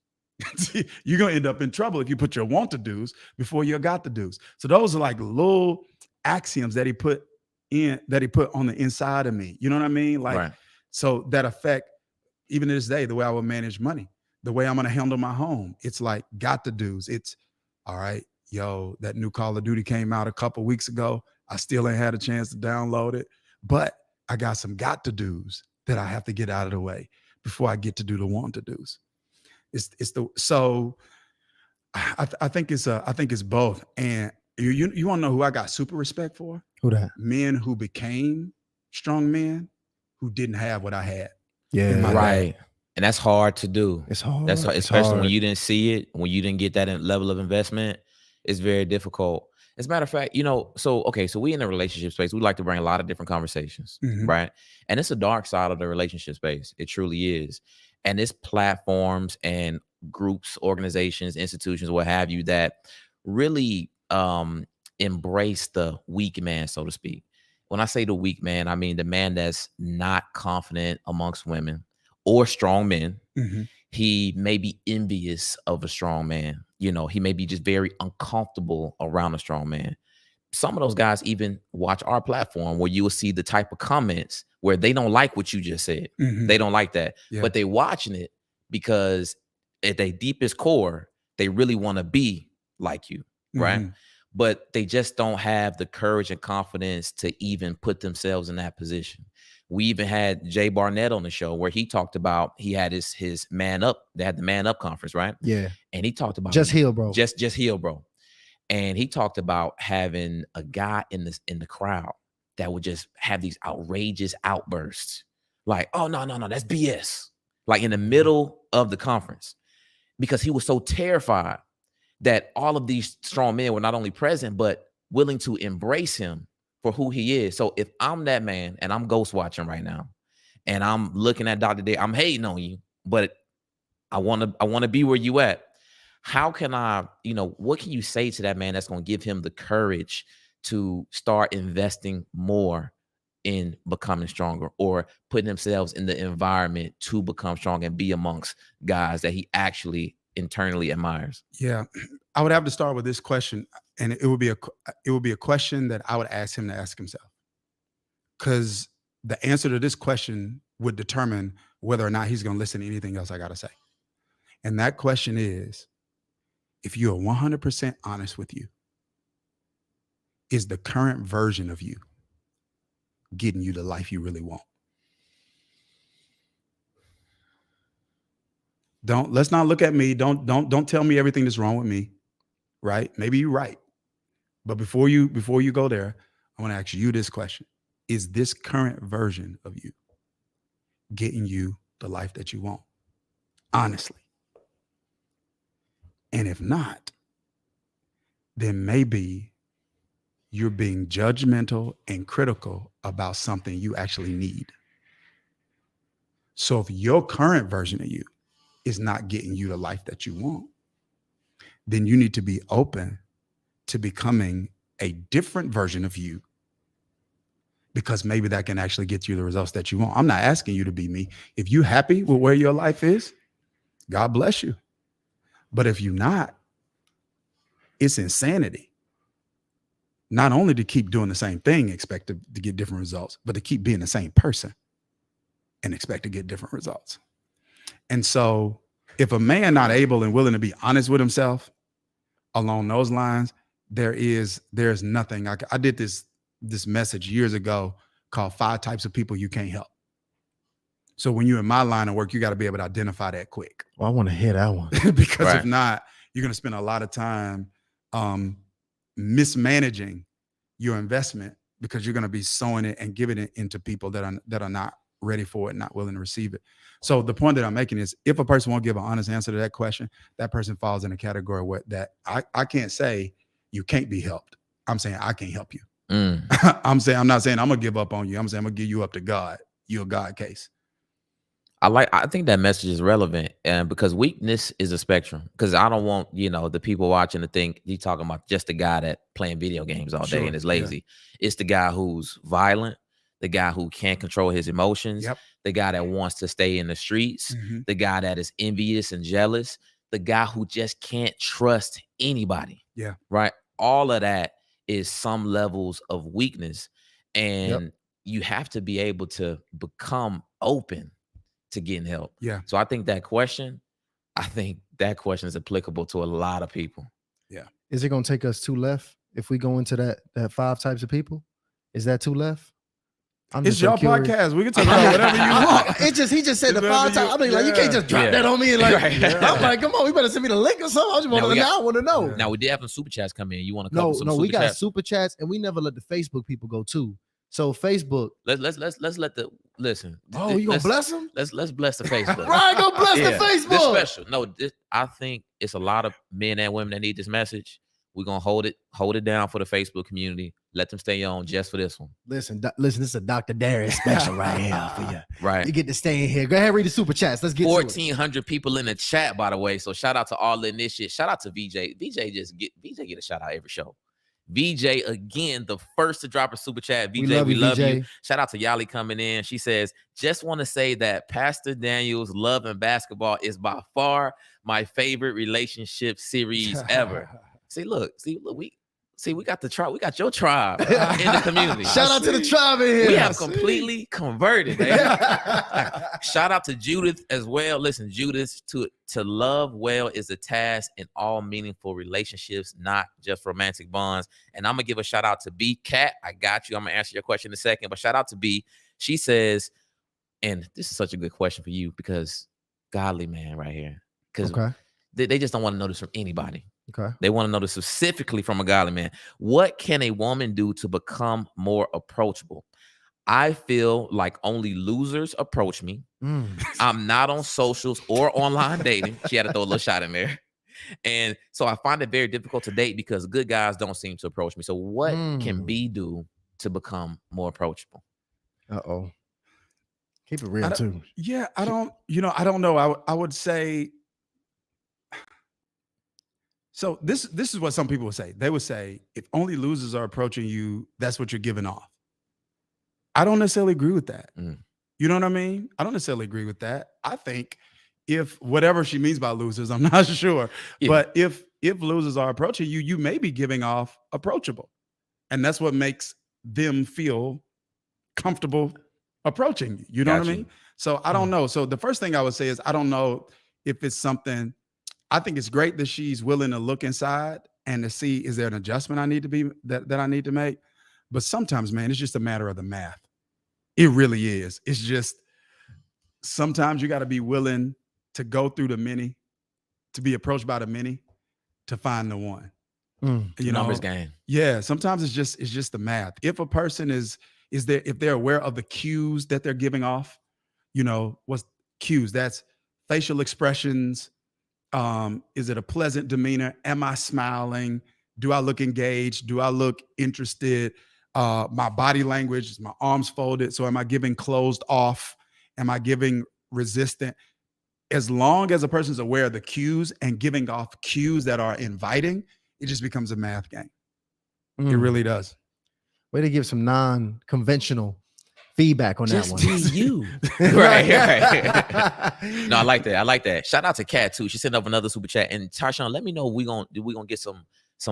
You're going to end up in trouble if you put your want to do's before your got to do's. So those are like little axioms that he put on the inside of me. You know what I mean? Like, right. So that affect even to this day, the way I would manage money, the way I'm going to handle my home. It's like got to do's. It's all right. Yo, that new Call of Duty came out a couple weeks ago. I still ain't had a chance to download it, but I got some got to do's that I have to get out of the way before I get to do the want to do's. So I think it's both. And you want to know who I got super respect for? Who that? Men who became strong men who didn't have what I had. Yeah, right. And that's hard to do. It's hard. That's especially when you didn't see it, when you didn't get that level of investment. It's very difficult. As a matter of fact, you know, so we in a relationship space, we like to bring a lot of different conversations, right? And it's a dark side of the relationship space. It truly is. And it's platforms and groups, organizations, institutions, what have you, that really embrace the weak man, so to speak. when I say the weak man, I mean the man that's not confident amongst women or strong men. Mhm. He may be envious of a strong man. You know, he may be just very uncomfortable around a strong man. Some of those guys even watch our platform where you will see the type of comments where they don't like what you just said. Mhm. They don't like that, Yeah. but they watching it because at their deepest core, they really want to be like you, right? Mhm. But they just don't have the courage and confidence to even put themselves in that position. We even had Jay Barnett on the show where he talked about he had his man up. They had the man up conference, right? Yeah. And he talked about Just heal, bro. Just heal, bro. And he talked about having a guy in the crowd that would just have these outrageous outbursts, like, "Oh no, that's BS!" Like in the middle of the conference, because he was so terrified that all of these strong men were not only present but willing to embrace him for who he is. So if I'm that man and I'm ghost watching right now, and I'm looking at Dr. Day, I'm hating on you, but I want to be where you at. How can I, what can you say to that man that's going to give him the courage to start investing more in becoming stronger or putting themselves in the environment to become strong and be amongst guys that he actually internally admires? Yeah, I would have to start with this question, and it would be a question that I would ask him to ask himself, because the answer to this question would determine whether or not he's going to listen to anything else I got to say. And that question is, if you are 100% honest with you, is the current version of you getting you the life you really want? Let's not look at me. Don't tell me everything that's wrong with me, right? Maybe you're right. But before you go there, I want to ask you this question. Is this current version of you getting you the life that you want? Honestly. And if not, then maybe you're being judgmental and critical about something you actually need. So if your current version of you is not getting you the life that you want, then you need to be open to becoming a different version of you, because maybe that can actually get you the results that you want. I'm not asking you to be me. If you're happy with where your life is, God bless you. But if you're not, it's insanity. Not only to keep doing the same thing, expect to get different results, but to keep being the same person and expect to get different results. And so if a man not able and willing to be honest with himself along those lines, there's nothing. I did this message years ago called 5 Types of People You Can't Help. So when you're in my line of work, you got to be able to identify that quick. Well, I want to hear that one. Because Right. If not, you're going to spend a lot of time mismanaging your investment, because you're going to be sowing it and giving it into people that are not ready for it, not willing to receive it. So the point that I'm making is, if a person won't give an honest answer to that question, that person falls in a category where that I can't say you can't be helped. I'm saying I can't help you. I'm not saying I'm gonna give up on you. I'm saying I'm gonna give you up to God. You're a God case. I think that message is relevant, and because weakness is a spectrum. Because I don't want the people watching to think you talking about just the guy that playing video games all day Sure, and is lazy. Yeah. It's the guy who's violent, the guy who can't control his emotions, Yep. the guy that wants to stay in the streets, the guy that is envious and jealous, the guy who just can't trust anybody. Yeah. Right. All of that is some levels of weakness, and you have to be able to become open to getting help. Yeah. So I think that question is applicable to a lot of people. Yeah. Is it going to take us 2 left if we go into that 5 types of people? Is that 2 left? It's your podcast. We can talk about whatever you want. He just said the 5 types. I mean, like, you can't just drop that on me. And like, I'm like, come on, we better send me the link or something. I just want to know. Now we did have some super chats come in. You want to cover some? No, we got chats? super chats, and we never let the Facebook people go too. So Facebook, let's let the listen. Oh, you gonna bless them? Let's bless the Facebook. Right, go bless the Facebook. This special. No, I think it's a lot of men and women that need this message. We're gonna hold it down for the Facebook community. Let them stay on just for this one. Listen, this is a Dr. Dharius special right here for you. Right. You get to stay in here. Go ahead, read the super chats. Let's get 1,400 people in the chat, by the way. So shout out to all in this shit. Shout out to VJ. VJ get a shout out every show. VJ again, the first to drop a super chat. VJ, We love you, you. VJ. Shout out to Yali coming in. She says, just want to say that Pastor Daniel's Love and Basketball is by far my favorite relationship series ever. Look, we got the tribe. We got your tribe in the community. Shout out to the tribe in here. We have completely converted. Shout out to Judith as well. Listen, Judith, to love well is a task in all meaningful relationships, not just romantic bonds. And I'm gonna give a shout out to B Cat. I got you. I'm gonna answer your question in a second, but shout out to B. She says, and this is such a good question for you because godly man right here. Because they just don't want to know this from anybody. Okay. They want to know this specifically from a godly man. What can a woman do to become more approachable? I feel like only losers approach me. I'm not on socials or online dating. She had to throw a little shot in there. And so I find it very difficult to date because good guys don't seem to approach me. So what can B do to become more approachable? Uh-oh. Keep it real too. Yeah, I don't know. I would say, so this is what some people would say. They would say, if only losers are approaching you, that's what you're giving off. I don't necessarily agree with that. You know what I mean? I don't necessarily agree with that. I think if whatever she means by losers, I'm not sure. Yeah. But if losers are approaching you, you may be giving off approachable. And that's what makes them feel comfortable approaching you. You know what I mean? So I don't know. So the first thing I would say is, I don't know if it's something. I think it's great that she's willing to look inside and to see, is there an adjustment I need to be that I need to make? But sometimes, man, it's just a matter of the math. It really is. It's just sometimes you got to be willing to go through the many, to be approached by the many, to find the one. You numbers game. Yeah. Sometimes it's just the math. If a person is there, if they're aware of the cues that they're giving off, what's cues? That's facial expressions. Is it a pleasant demeanor? Am I smiling? Do I look engaged? Do I look interested? My body language, is my arms folded? So am I giving closed off? Am I giving resistant? As long as a person's aware of the cues and giving off cues that are inviting, it just becomes a math game. It really does. Way to give some non-conventional feedback on that one. Just be you. Right. No, I like that. Shout out to Kat too. She sent up another super chat. And Tarshawn, let me know we gonna get some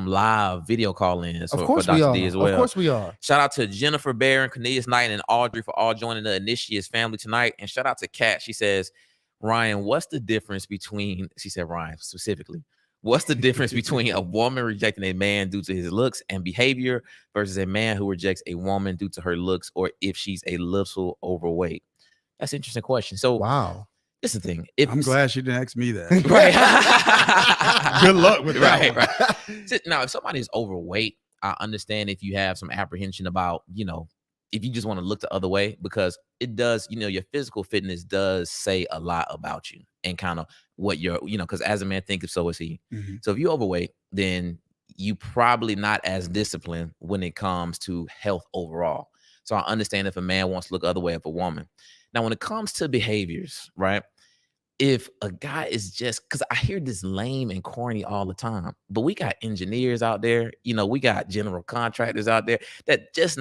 live video call-ins for Dr. D as well. Of course we are. Shout out to Jennifer Barron, Cornelius Knight, and Audrey for all joining the Initiates family tonight. And shout out to Kat. She says, Ryan, what's the difference between, she said Ryan specifically, what's the difference between a woman rejecting a man due to his looks and behavior versus a man who rejects a woman due to her looks or if she's a little overweight? That's an interesting question. So, wow. This is the thing. I'm glad she didn't ask me that. Right. Good luck with that. Right. Now, if somebody is overweight, I understand if you have some apprehension about, if you just want to look the other way, because it does, your physical fitness does say a lot about you and kind of what you're, because as a man thinketh, so is he. Mm-hmm. So if you're overweight, then you probably not as disciplined when it comes to health overall. So I understand if a man wants to look the other way of a woman. Now, when it comes to behaviors, right? If a guy is just, because I hear this lame and corny all the time, but we got engineers out there, we got general contractors out there that just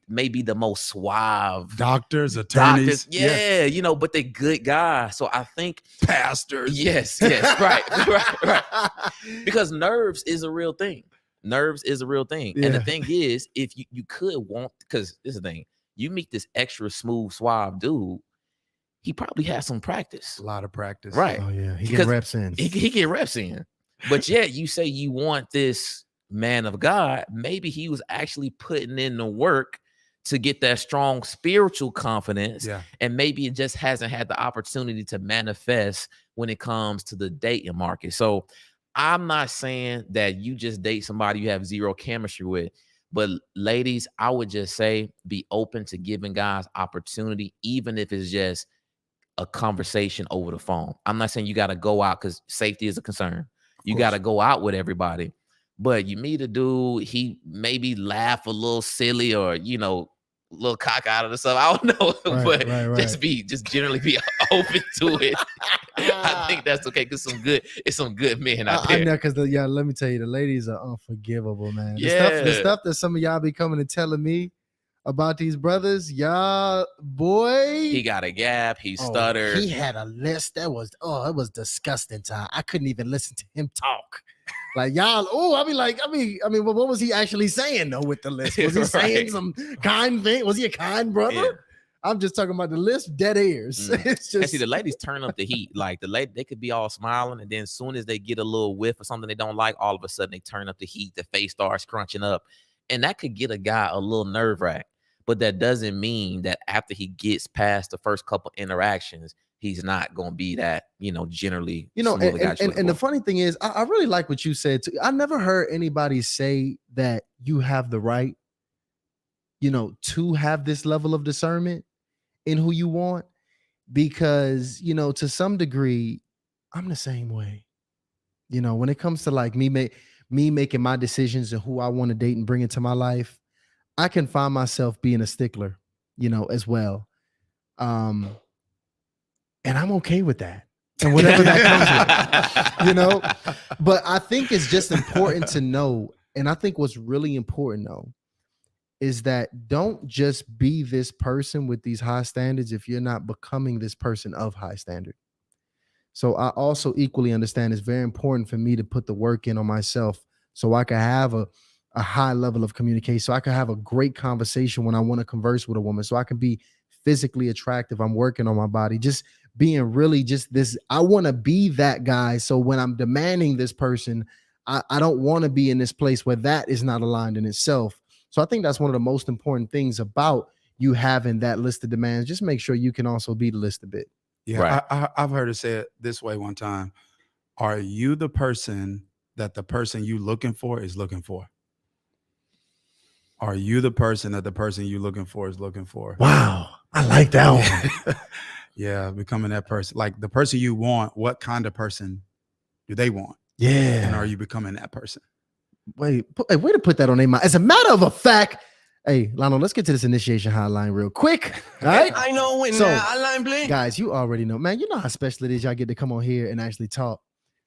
maybe the most suave. Doctors, attorneys. Yeah, but they good guys. So I think pastors. Yes, right. Because nerves is a real thing. Yeah. And the thing is, if you could want, because this is the thing, you meet this extra smooth, suave dude, he probably has some practice. A lot of practice. Right. Oh, yeah. He get reps in. He get reps in. But yet you say you want this man of God. Maybe he was actually putting in the work to get that strong spiritual confidence. Yeah. And maybe it just hasn't had the opportunity to manifest when it comes to the dating market. So I'm not saying that you just date somebody you have zero chemistry with. But ladies, I would just say be open to giving guys opportunity, even if it's just a conversation over the phone. I'm not saying you got to go out because safety is a concern. You got to go out with everybody. But you meet a dude, he maybe laugh a little silly or, little cock out of the stuff. I don't know, Right, but right, right. just generally be open to it. I think that's okay because it's some good men out I there. know, because let me tell you, the ladies are unforgivable, man. The Yeah. stuff that some of y'all be coming and telling me about these brothers, y'all, boy. He got a gap. He Oh, stuttered. he had a list that was it was disgusting. Time I couldn't even listen to him talk. Like y'all, what was he actually saying though with the list? Was he saying Right. some kind thing? Was he a kind brother? Yeah. I'm just talking about the list, dead ears. It's And just see, the ladies turn up the heat. Like the lady, they could be all smiling, and then as soon as they get a little whiff or something they don't like, all of a sudden they turn up the heat. The face starts crunching up, and that could get a guy a little nerve wracked. But that doesn't mean that after he gets past the first couple interactions, he's not going to be that, generally. Smooth guy and the funny thing is, I really like what you said too. I never heard anybody say that you have the right, to have this level of discernment in who you want, because to some degree I'm the same way. When it comes to like me making my decisions and who I want to date and bring into my life, I can find myself being a stickler, as well. And I'm okay with that. And whatever that comes with, But I think it's just important to know, and I think what's really important though is that don't just be this person with these high standards if you're not becoming this person of high standard. So I also equally understand it's very important for me to put the work in on myself so I can have a high level of communication, so I can have a great conversation when I want to converse with a woman, so I can be physically attractive. I'm working on my body, just being really just this. I want to be that guy. So when I'm demanding this person, I don't want to be in this place where that is not aligned in itself. So I think that's one of the most important things about you having that list of demands. Just make sure you can also be the list a bit. Yeah, right. I've heard it said this way one time. Are you the person that the person you looking for is looking for? Are you the person that the person you looking for is looking for? Wow, I like that one. Yeah, becoming that person. Like the person you want, what kind of person do they want? Yeah. And are you becoming that person? Way to put that on their mind. As a matter of a fact, hey, Lionel, let's get to this initiation hotline real quick. All right. I know when So, hotline blink. Guys, you already know, man. You know how special it is y'all get to come on here and actually talk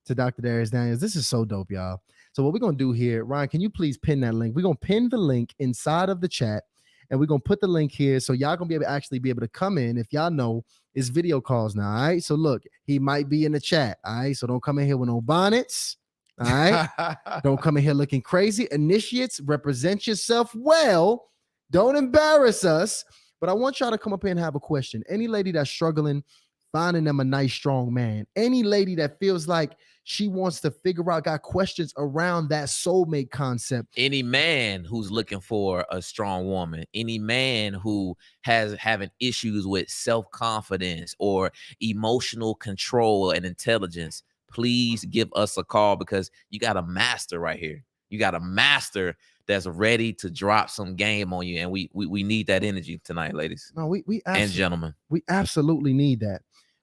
to Dr. Dharius Daniels. This is so dope, y'all. So what we're gonna do here, Ryan, can you please pin that link? We're gonna pin the link inside of the chat, and we're gonna put the link here so y'all gonna be able to come in. If y'all know, it's video calls now. All right. So look, he might be in the chat. All right. So don't come in here with no bonnets. All right. Don't come in here looking crazy. Initiates, represent yourself well. Don't embarrass us. But I want y'all to come up here and have a question. Any lady that's struggling finding them a nice, strong man. Any lady that feels like she wants to figure out, got questions around that soulmate concept. Any man who's looking for a strong woman, any man who having issues with self-confidence or emotional control and intelligence, please give us a call, because you got a master right here. You got a master that's ready to drop some game on you, and we need that energy tonight, ladies. No, we and gentlemen, we absolutely need that.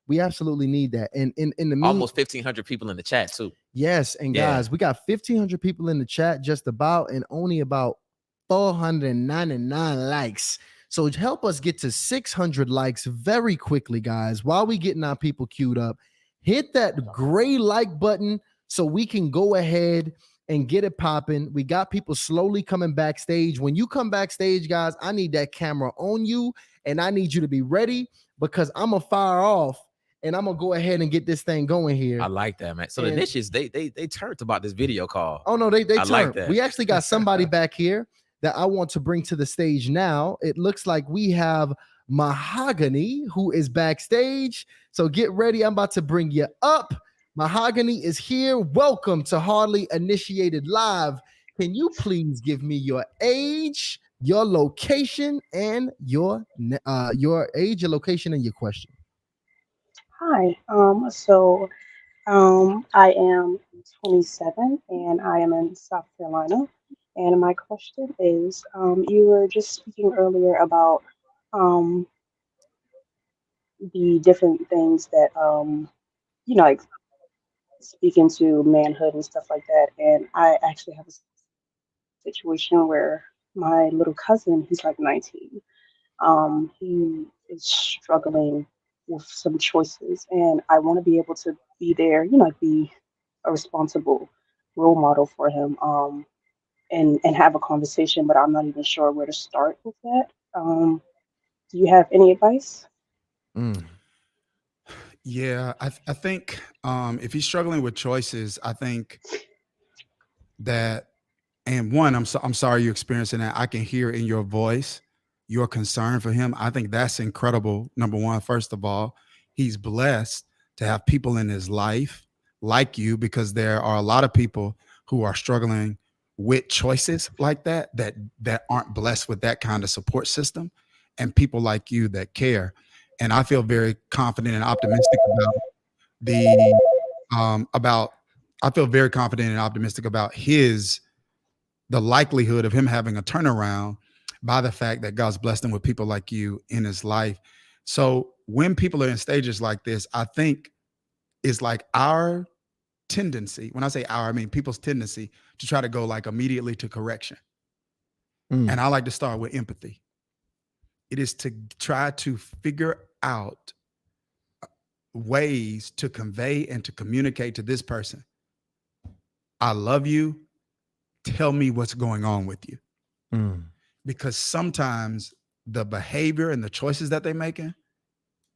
We absolutely need that. And in the almost 1,500 people in the chat too. Yes, and guys, we got 1,500 people in the chat just about, and only about 499 likes. So help us get to 600 likes very quickly, guys. While we getting our people queued up, hit that gray like button so we can go ahead and get it popping. We got people slowly coming backstage. When you come backstage, guys, I need that camera on you, and I need you to be ready, because I'm gonna fire off and I'm gonna go ahead and get this thing going here. I like that, man. So the initiates, they turned about this video call. Oh no, they turned. Like that. We actually got somebody back here that I want to bring to the stage now. It looks like we have Mahogany, who is backstage. So get ready. I'm about to bring you up. Mahogany is here. Welcome to Hardly Initiated Live. Can you please give me your age, your location, and your age, your location, and your question? Hi. I am 27 and I am in South Carolina. And my question is, you were just speaking earlier about the different things that like speaking to manhood and stuff like that. And I actually have a situation where my little cousin, he's like 19, He is struggling with some choices, and I want to be able to be there, like be a responsible role model for him, and have a conversation. But I'm not even sure where to start with that. Do you have any advice? Mm. Yeah, I think if he's struggling with choices, I think that, and one, I'm sorry you're experiencing that. I can hear in your voice your concern for him. I think that's incredible. Number one, first of all, he's blessed to have people in his life like you, because there are a lot of people who are struggling with choices like that aren't blessed with that kind of support system, and people like you that care. And I feel very confident and optimistic about the about I feel very confident and optimistic about the likelihood of him having a turnaround by the fact that God's blessed him with people like you in his life. So when people are in stages like this, I think it's like our tendency, when I say our, I mean people's tendency to try to go like immediately to correction. Mm. And I like to start with empathy. It is to try to figure out ways to convey and to communicate to this person, I love you. Tell me what's going on with you. Mm. Because sometimes the behavior and the choices that they're making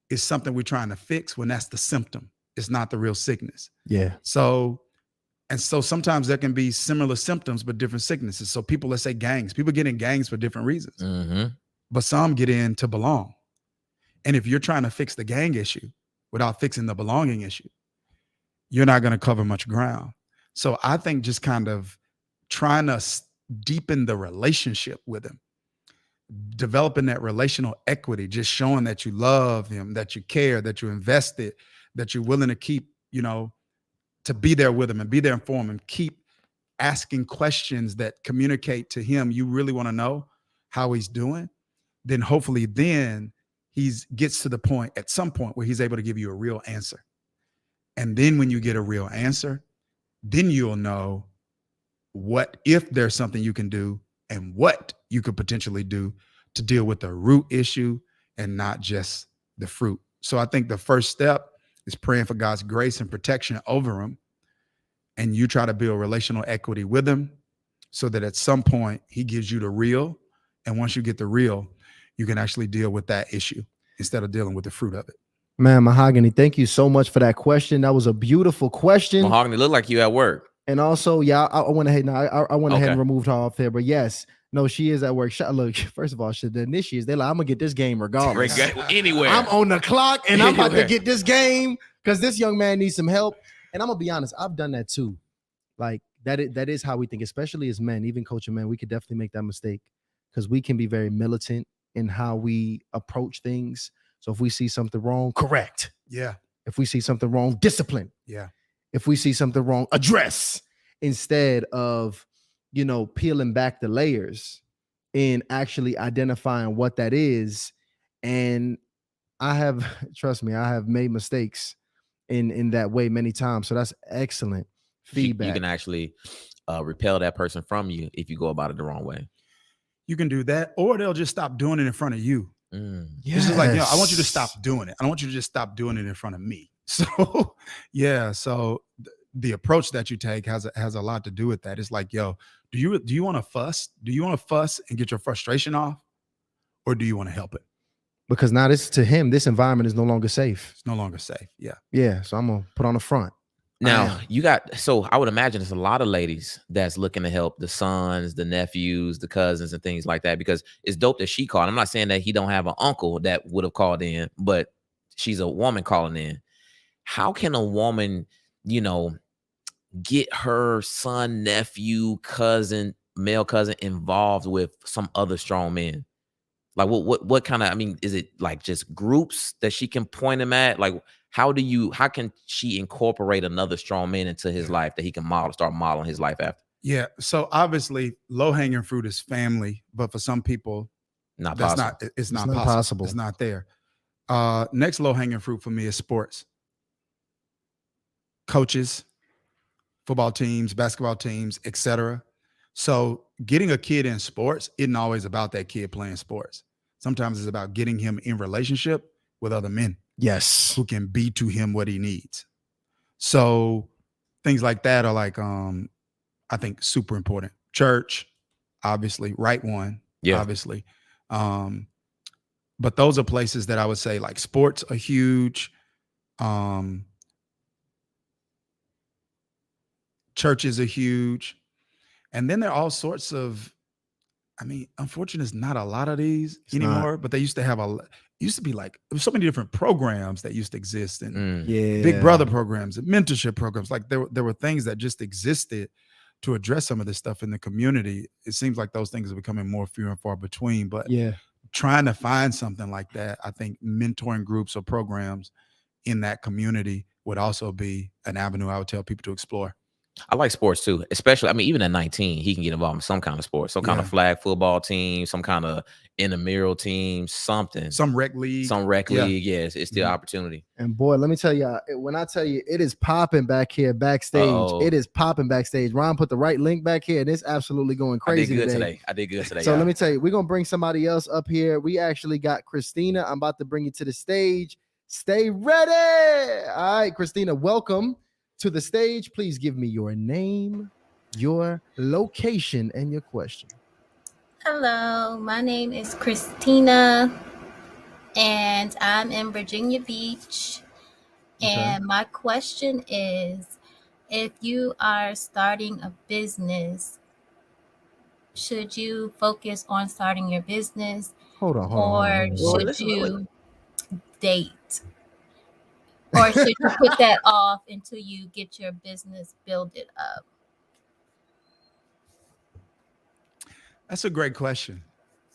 is something we're trying to fix when that's the symptom. It's not the real sickness. Yeah. So sometimes there can be similar symptoms, but different sicknesses. So people, let's say gangs, people get in gangs for different reasons, but some get in to belong. And if you're trying to fix the gang issue without fixing the belonging issue, you're not going to cover much ground. So I think just kind of trying to deepen the relationship with him, developing that relational equity, just showing that you love him, that you care, that you're invested, that you're willing to keep, to be there with him and be there for him, and keep asking questions that communicate to him you really want to know how he's doing. Then hopefully he gets to the point at some point where he's able to give you a real answer. And then when you get a real answer, then you'll know what, if there's something you can do, and what you could potentially do to deal with the root issue and not just the fruit. So I think the first step is praying for God's grace and protection over him. And you try to build relational equity with him so that at some point he gives you the real. And once you get the real, you can actually deal with that issue instead of dealing with the fruit of it. Man, Mahogany, thank you so much for that question. That was a beautiful question. Mahogany, look like you at work. And also, yeah, I went ahead. No, I went ahead Okay. and removed her off there. But yes, no, she is at work. Look, first of all, the initiates, they're like, I'm gonna get this game regardless. Anywhere. I'm on the clock and I'm about to Anywhere. get this game because this young man needs some help. And I'm gonna be honest, I've done that too. Like that is how we think, especially as men, even coaching men, we could definitely make that mistake because we can be very militant in how we approach things. So if we see something wrong, correct. Yeah. If we see something wrong, discipline. Yeah. If we see something wrong, address, instead of, peeling back the layers and actually identifying what that is. And trust me, I have made mistakes in that way many times. So that's excellent feedback. You can actually repel that person from you if you go about it the wrong way. You can do that, or they'll just stop doing it in front of you. Yes. It's just like, I want you to stop doing it. I don't want you to just stop doing it in front of me. So, yeah. So the approach that you take has a lot to do with that. It's like, do you want to fuss? Do you want to fuss and get your frustration off, or do you want to help it? Because now to him, this environment is no longer safe. It's no longer safe. Yeah. Yeah. So I'm gonna put on the front. Now I would imagine there's a lot of ladies that's looking to help the sons, the nephews, the cousins, and things like that, because it's dope that she called. I'm not saying that he don't have an uncle that would have called in, but she's a woman calling in. How can a woman, get her son, nephew, cousin, male cousin involved with some other strong men? Like what kind of, is it like just groups that she can point him at? Like, how can she incorporate another strong man into his life that he can start modeling his life after? Yeah. So obviously low hanging fruit is family, but for some people, it's not possible. It's not there. Next low hanging fruit for me is sports. Coaches, football teams, basketball teams, etc. So getting a kid in sports isn't always about that kid playing sports. Sometimes it's about getting him in relationship with other men Yes. who can be to him what he needs. So things like that are like, I think super important. Church, obviously, right one, obviously. But those are places that I would say like sports are huge. Churches are huge. And then there are all sorts of, I mean, unfortunately, it's not a lot of these anymore, but they used to have used to be like, there were so many different programs that used to exist, and Big Brother programs and mentorship programs. Like there were things that just existed to address some of this stuff in the community. It seems like those things are becoming more few and far between, but trying to find something like that, I think mentoring groups or programs in that community would also be an avenue I would tell people to explore. I like sports too, especially, I mean, even at 19, he can get involved in some kind of sport, some kind of flag football team, some kind of intramural team, something. Some rec league. Yes, it's still opportunity. And boy, let me tell you, when I tell you it is popping back here backstage, it is popping backstage. Ron put the right link back here, and it's absolutely going crazy today. I did good today. So let me tell you, we're going to bring somebody else up here. We actually got Christina. I'm about to bring you to the stage. Stay ready. All right, Christina, welcome to the stage. Please give me your name, your location, and your question. Hello, my name is Christina, and I'm in Virginia Beach. And my question is, if you are starting a business, should you focus on starting your business? Hold on. Should you date? Or should you put that off until you get your business, build it up? That's a great question.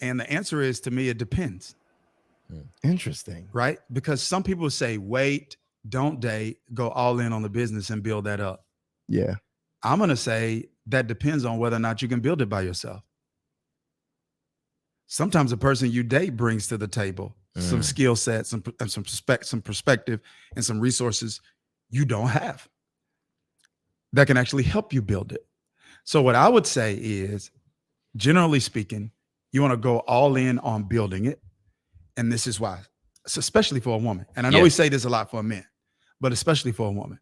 And the answer is, to me, it depends. Interesting. Right? Because some people say, wait, don't date, go all in on the business and build that up. Yeah. I'm going to say that depends on whether or not you can build it by yourself. Sometimes a person you date brings to the table some skill sets, some perspective, and some resources you don't have that can actually help you build it. So what I would say is, generally speaking, you want to go all in on building it. And this is why, so especially for a woman. And I know we say this a lot for men, but especially for a woman,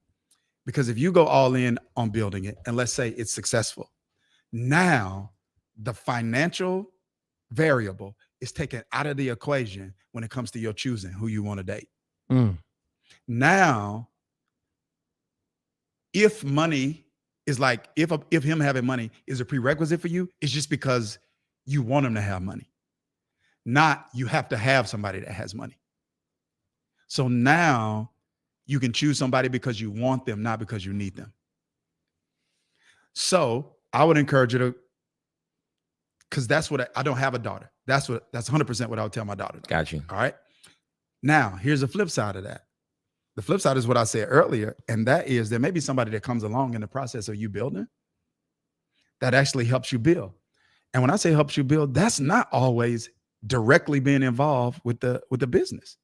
because if you go all in on building it, and let's say it's successful, now the financial variable is taken out of the equation when it comes to your choosing who you want to date. Now, if money is like, if him having money is a prerequisite for you, it's just because you want him to have money, not you have to have somebody that has money. So now you can choose somebody because you want them, not because you need them. So I would encourage you to, because that's what I don't have a daughter. That's 100% what I would tell my daughter. Got you. All right. Now, here's the flip side of that. The flip side is what I said earlier, and that is there may be somebody that comes along in the process of you building that actually helps you build. And when I say helps you build, that's not always directly being involved with the business.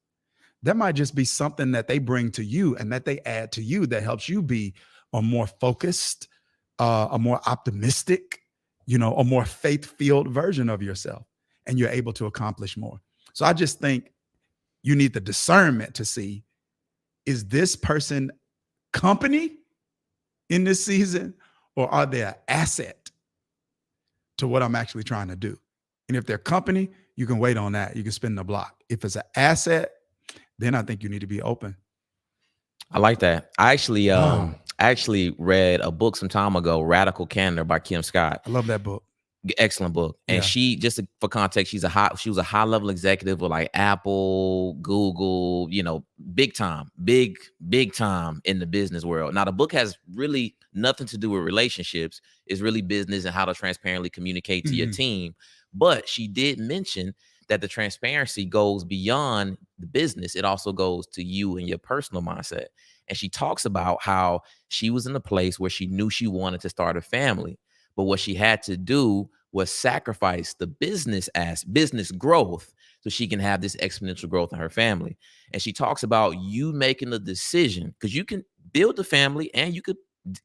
That might just be something that they bring to you and that they add to you that helps you be a more focused, a more optimistic, a more faith-filled version of yourself, and you're able to accomplish more. So I just think you need the discernment to see, is this person company in this season, or are they an asset to what I'm actually trying to do? And if they're company, you can wait on that. You can spin the block. If it's an asset, then I think you need to be open. I like that. I actually read a book some time ago, Radical Candor by Kim Scott. I love that book. Excellent book. And she, just for context, she was a high level executive with like Apple, Google, big time in the business world. Now the book has really nothing to do with relationships. It's really business and how to transparently communicate to your team. But she did mention that the transparency goes beyond the business. It also goes to you and your personal mindset. And she talks about how she was in a place where she knew she wanted to start a family. But what she had to do was sacrifice the business growth so she can have this exponential growth in her family. And she talks about you making the decision, because you can build the family and you could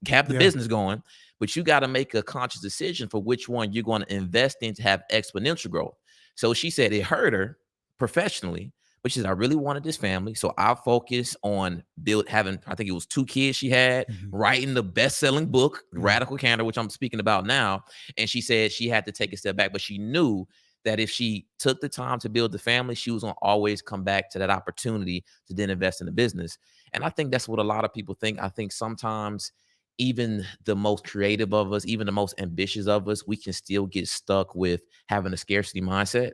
have the business going, but you got to make a conscious decision for which one you're going to invest in to have exponential growth. So she said it hurt her professionally, but she said, I really wanted this family. So I'll focus on having, I think it was 2 kids she had, writing the best-selling book, Radical Candor, which I'm speaking about now. And she said she had to take a step back, but she knew that if she took the time to build the family, she was going to always come back to that opportunity to then invest in the business. And I think that's what a lot of people think. I think sometimes even the most creative of us, even the most ambitious of us, we can still get stuck with having a scarcity mindset.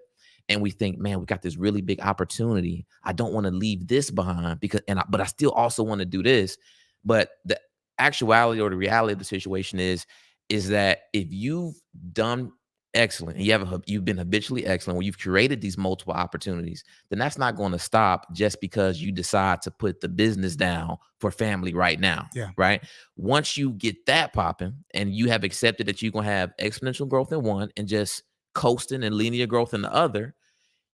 And we think, man, we got this really big opportunity. I don't want to leave this behind but I still also want to do this. But the actuality or the reality of the situation is that if you've done excellent and you've been habitually excellent, where you've created these multiple opportunities, then that's not going to stop just because you decide to put the business down for family right now. Yeah. Right. Once you get that popping and you have accepted that you're going to have exponential growth in one and just coasting and linear growth in the other,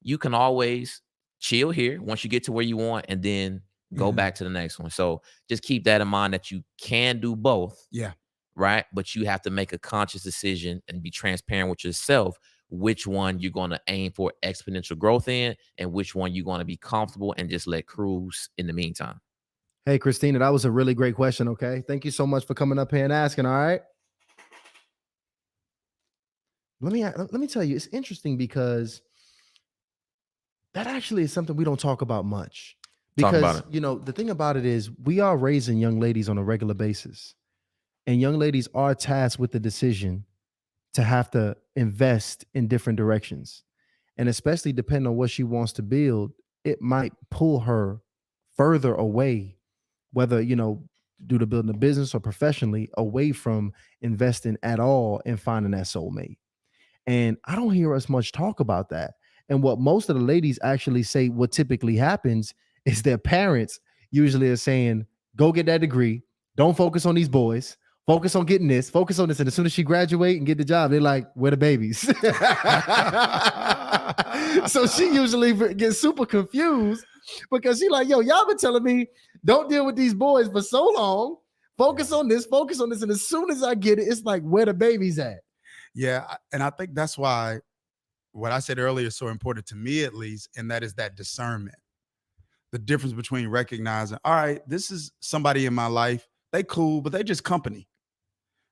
you can always chill here once you get to where you want and then go back to the next one. So just keep that in mind, that you can do both. Yeah. Right. But you have to make a conscious decision and be transparent with yourself, which one you're going to aim for exponential growth in and which one you're going to be comfortable and just let cruise in the meantime. Hey, Christina, that was a really great question. Okay. Thank you so much for coming up here and asking. All right. Let me tell you, it's interesting because that actually is something we don't talk about much. Because, the thing about it is we are raising young ladies on a regular basis, and young ladies are tasked with the decision to have to invest in different directions. And especially depending on what she wants to build, it might pull her further away, whether, due to building a business or professionally, away from investing at all and finding that soulmate. And I don't hear us much talk about that. And what most of the ladies actually say, what typically happens is their parents usually are saying, go get that degree. Don't focus on these boys. Focus on getting this. Focus on this. And as soon as she graduate and get the job, they're like, where the babies? So she usually gets super confused because she's like, yo, y'all been telling me don't deal with these boys for so long. Focus on this. Focus on this. And as soon as I get it, it's like, where the babies at? Yeah. And I think that's why what I said earlier is so important to me, at least, and that is that discernment. The difference between recognizing, all right, this is somebody in my life, they cool, but they just company,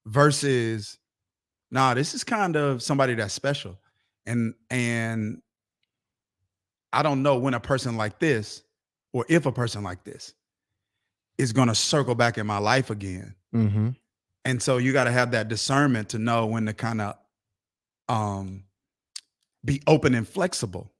versus, nah, this is kind of somebody that's special. And I don't know when a person like this, or if a person like this is going to circle back in my life again. Mm-hmm. And so you got to have that discernment to know when to kind of be open and flexible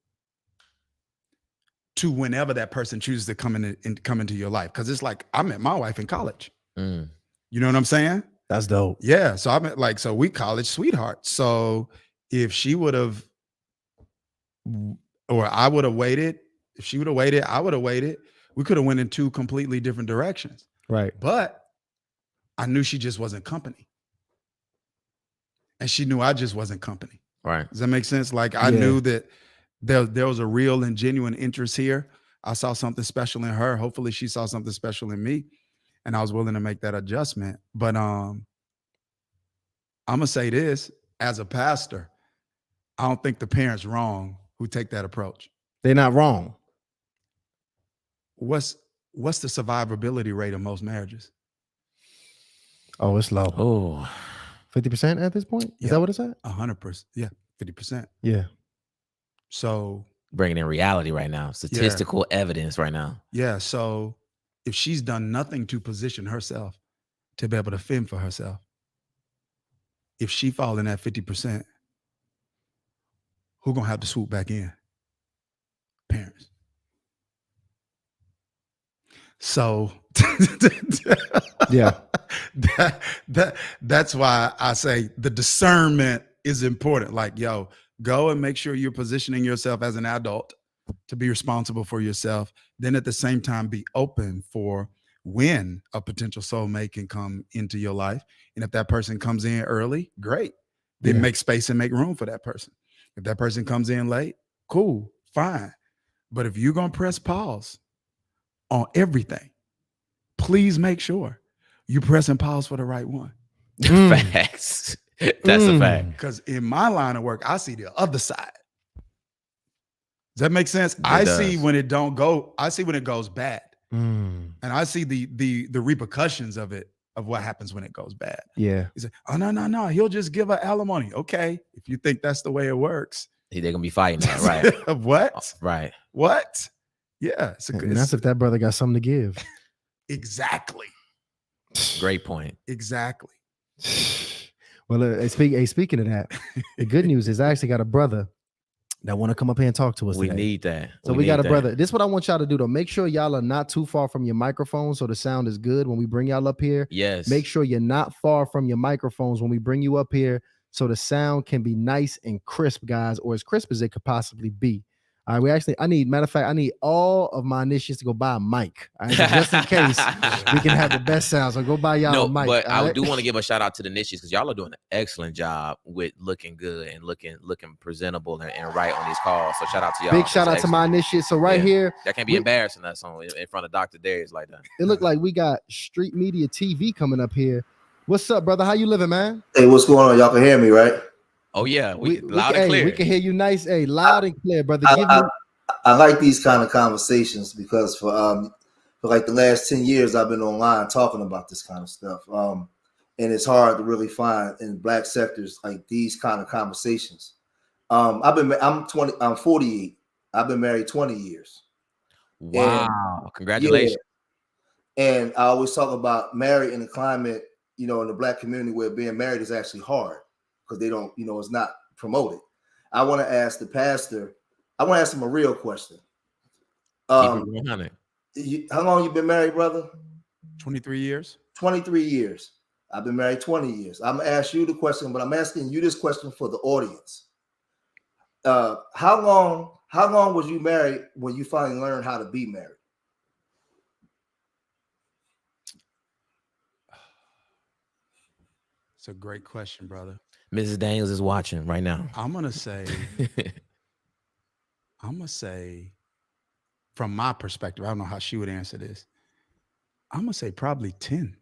to whenever that person chooses to come into your life. Because it's like, I met my wife in college. You know what I'm saying? That's dope. Yeah. So so we college sweethearts. So if she would have, or I would have waited, if she would have waited, I would have waited, we could have went in 2 completely different directions. Right. But I knew she just wasn't company. And she knew I just wasn't company. Right. Does that make sense? Like I knew that there was a real and genuine interest here. I saw something special in her. Hopefully she saw something special in me. And I was willing to make that adjustment. But I'm gonna say this, as a pastor, I don't think the parents wrong who take that approach. They're not wrong. What's the survivability rate of most marriages? Oh, it's low. Oh, 50% at this point? Is that what it's at? 100%. Yeah, 50%. Yeah. So bringing in reality right now, statistical evidence right now. Yeah. So if she's done nothing to position herself to be able to fend for herself, if she fall in that 50%, who gonna have to swoop back in? Parents. So yeah, that's why I say the discernment is important. Like, yo, go and make sure you're positioning yourself as an adult to be responsible for yourself. Then at the same time, be open for when a potential soulmate can come into your life. And if that person comes in early, great. Then make space and make room for that person. If that person comes in late, cool, fine. But if you're going to press pause on everything, please make sure you pressing pause for the right one. Facts. That's a fact. Because in my line of work, I see the other side. Does that make sense? It I does. see when it don't go. I see when it goes bad, Mm. and I see the repercussions of it, of what happens when it goes bad. Yeah. He said, "Oh no, he'll just give her alimony." Okay, if you think that's the way it works, They're gonna be fighting that, right? What? Right. What? Yeah, And that's if that brother got something to give. exactly. Great point. Exactly. Well, speaking of that, the good news is I actually got a brother that want to come up here and talk to us We today. need that. So we got need a that. brother. This is what I want y'all to do, though. Make sure y'all are not too far from your microphone so the sound is good when we bring y'all up here. Yes. Make sure you're not far from your microphones when we bring you up here so the sound can be nice and crisp, guys, or as crisp as it could possibly be. All right, I need all of my initiates to go buy a mic. All right, so just in case we can have the best sound. So go buy y'all a mic. But I do want to give a shout out to the niches because y'all are doing an excellent job with looking good and looking presentable and right on these calls. So shout out to y'all. Big shout out to my initiates. So here, that can't be embarrassing us in front of Dr. Dharius like that. It looked like we got Street Media TV coming up here. What's up, brother? How you living, man? Hey, what's going on? Y'all can hear me, right? Oh yeah, we loud and clear. We can hear you nice, loud and clear, brother. I like these kind of conversations because for like the last 10 years I've been online talking about this kind of stuff. And it's hard to really find in Black sectors like these kind of conversations. I'm 48. I've been married 20 years. Wow. Congratulations. Yeah, and I always talk about married in the climate, in the Black community where being married is actually hard because they don't, it's not promoted. I want to ask the pastor, I want to ask him a real question. How long you been married, brother? 23 years. 23 years. I've been married 20 years. I'm going to ask you the question, but I'm asking you this question for the audience. How long was you married when you finally learned how to be married? It's a great question, brother. Mrs. Daniels is watching right now. I'm gonna say from my perspective, I don't know how she would answer this. I'm gonna say probably 10.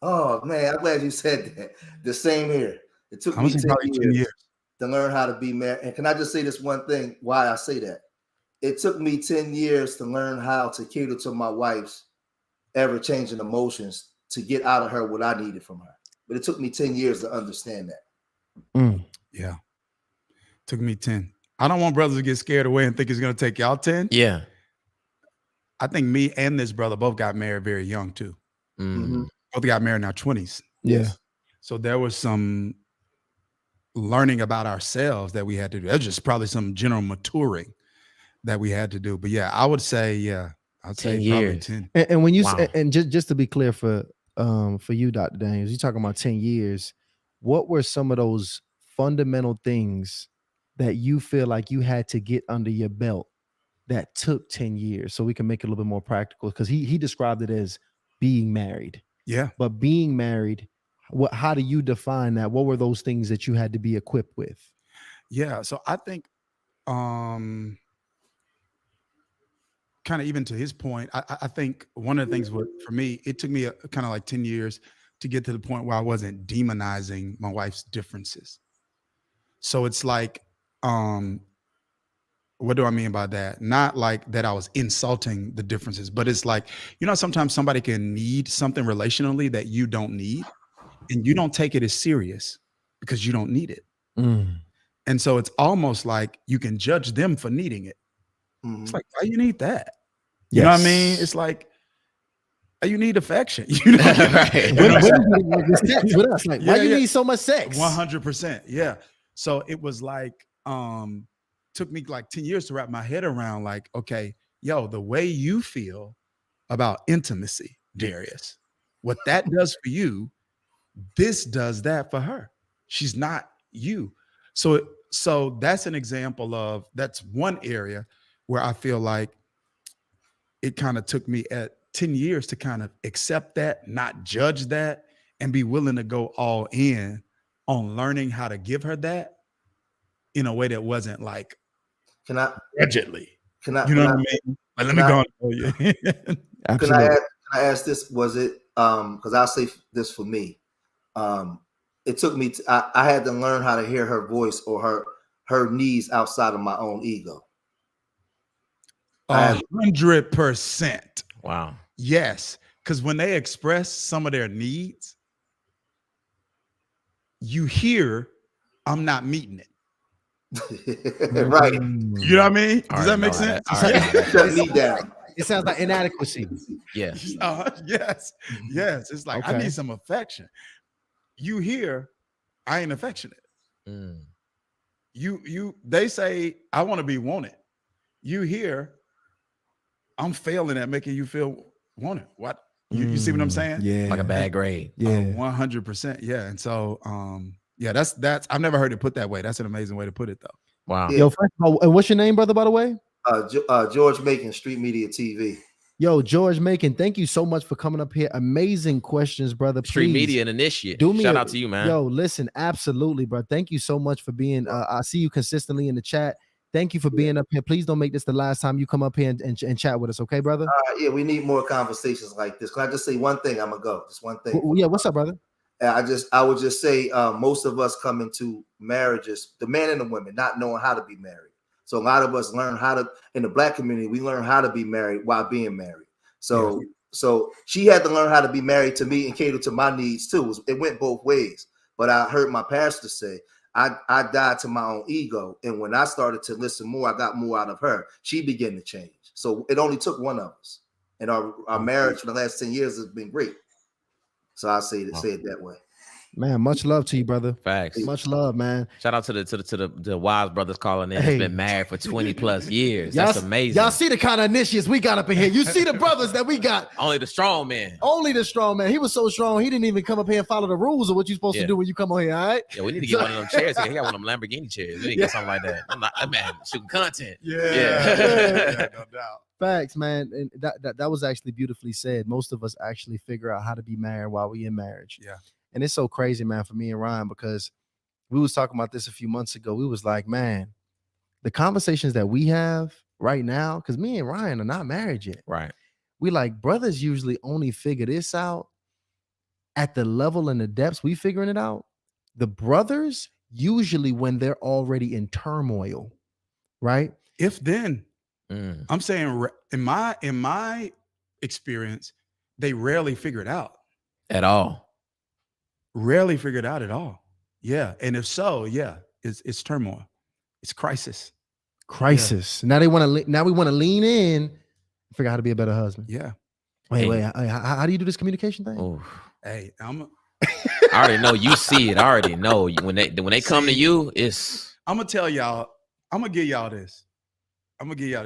Oh man, I'm glad you said that. The same here. It took me 10 years to learn how to be married. And can I just say this one thing? Why I say that? It took me 10 years to learn how to cater to my wife's ever-changing emotions to get out of her what I needed from her. But it took me 10 years to understand that. Yeah. Took me 10. I don't want brothers to get scared away and think it's going to take y'all 10. Yeah. I think me and this brother both got married very young too. Mm-hmm. Both got married in our 20s. Yeah. So there was some learning about ourselves that we had to do. That's just probably some general maturing that we had to do. But yeah, I would say, I'd say probably 10. And when you say, and just to be clear for you, Dr. Daniels, you're talking about 10 years. What were some of those fundamental things that you feel like you had to get under your belt that took 10 years? So we can make it a little bit more practical, because he described it as being married. Yeah. But being married, how do you define that? What were those things that you had to be equipped with? Yeah. So I think kind of even to his point, I think one of the things for me, it took me kind of like 10 years to get to the point where I wasn't demonizing my wife's differences. So it's like, what do I mean by that? Not like that I was insulting the differences, but it's like, sometimes somebody can need something relationally that you don't need, and you don't take it as serious because you don't need it. And so it's almost like you can judge them for needing it. It's like, why you need that? You know what I mean? It's like, you need affection. You know? Right. Why you need so much sex? 100%. Yeah. So it was like, took me like 10 years to wrap my head around, like, okay, the way you feel about intimacy, Dharius, what that does for you, this does that for her. She's not you. So that's an example of, that's one area where I feel like it kind of took me at 10 years to kind of accept that, not judge that, and be willing to go all in on learning how to give her that in a way that wasn't like, allegedly. Can I? You know what I mean? Like, let me go on. Can I ask this? Was it because I'll say this for me. It took me. I had to learn how to hear her voice or her needs outside of my own ego. 100%. Wow. Yes. Because when they express some of their needs, you hear, I'm not meeting it. Right. You know what I mean? Does that make sense? It sounds like inadequacy. Yeah. Yes. Yes. It's like, I need some affection. You hear, I ain't affectionate. They say, I want to be wanted. You hear, I'm failing at making you feel wanted. What? You see what I'm saying? Yeah. Like a bad grade. Yeah. 100%. Yeah. And so, that's I've never heard it put that way. That's an amazing way to put it, though. Wow. Yo, first of all, and what's your name, brother, by the way? George Macon, Street Media TV. Yo, George Macon, thank you so much for coming up here. Amazing questions, brother. Street Media and Initiate. Shout out to you, man. Yo, listen, absolutely, bro. Thank you so much for being. I see you consistently in the chat. Thank you for being up here. Please don't make this the last time you come up here and chat with us, okay, brother? Yeah, we need more conversations like this. Can I just say one thing? I'm gonna go. Just one thing. Yeah, what's up, brother? I would just say most of us come into marriages, the men and the women, not knowing how to be married. So a lot of us learn how to, in the Black community, we learn how to be married while being married. So she had to learn how to be married to me and cater to my needs too. It went both ways. But I heard my pastor say, I died to my own ego. And when I started to listen more, I got more out of her. She began to change. So it only took one of us. And our marriage for the last 10 years has been great. So I say it that way. Man, much love to you, brother. Facts. Much love, man. Shout out to the wise brothers calling in. Hey. Been married for 20 plus years. That's amazing. Y'all see the kind of initiates we got up in here. You see the brothers that we got. Only the strong man. Only the strong man. He was so strong, he didn't even come up here and follow the rules of what you're supposed to do when you come on here, all right? Yeah, we need to get one of them chairs here. He got one of them Lamborghini chairs. We need to get something like that. I'm like, man, shooting content. Yeah, no doubt. Facts, man. And that was actually beautifully said. Most of us actually figure out how to be married while we in marriage. Yeah. And it's so crazy, man, for me and Ryan, because we was talking about this a few months ago. We was like, man, the conversations that we have right now, because me and Ryan are not married yet. Right. We like, brothers usually only figure this out at the level and the depths we figuring it out. The brothers usually when they're already in turmoil, right? If then, I'm saying in my experience, they rarely figure it out. At all. Rarely figured out at all. Yeah. And if so, yeah, it's turmoil. It's crisis. Yeah. Now we want to lean in and figure out how to be a better husband. Yeah. Wait. How do you do this communication thing? Oh. Hey, I already know you see it. I already know when they come to you, it's. I'm gonna tell y'all. I'm gonna give y'all this.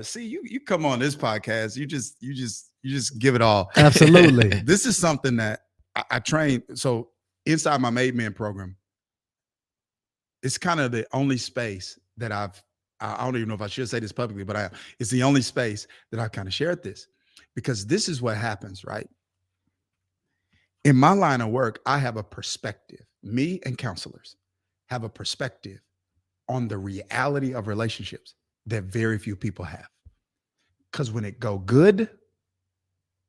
See, you come on this podcast. You just give it all. Absolutely. This is something that I train. So inside my Made Men program, it's kind of the only space that I don't even know if I should say this publicly, but it's the only space that I've kind of shared this, because this is what happens, right? In my line of work, I have a perspective. Me and counselors have a perspective on the reality of relationships that very few people have. Because when it go good,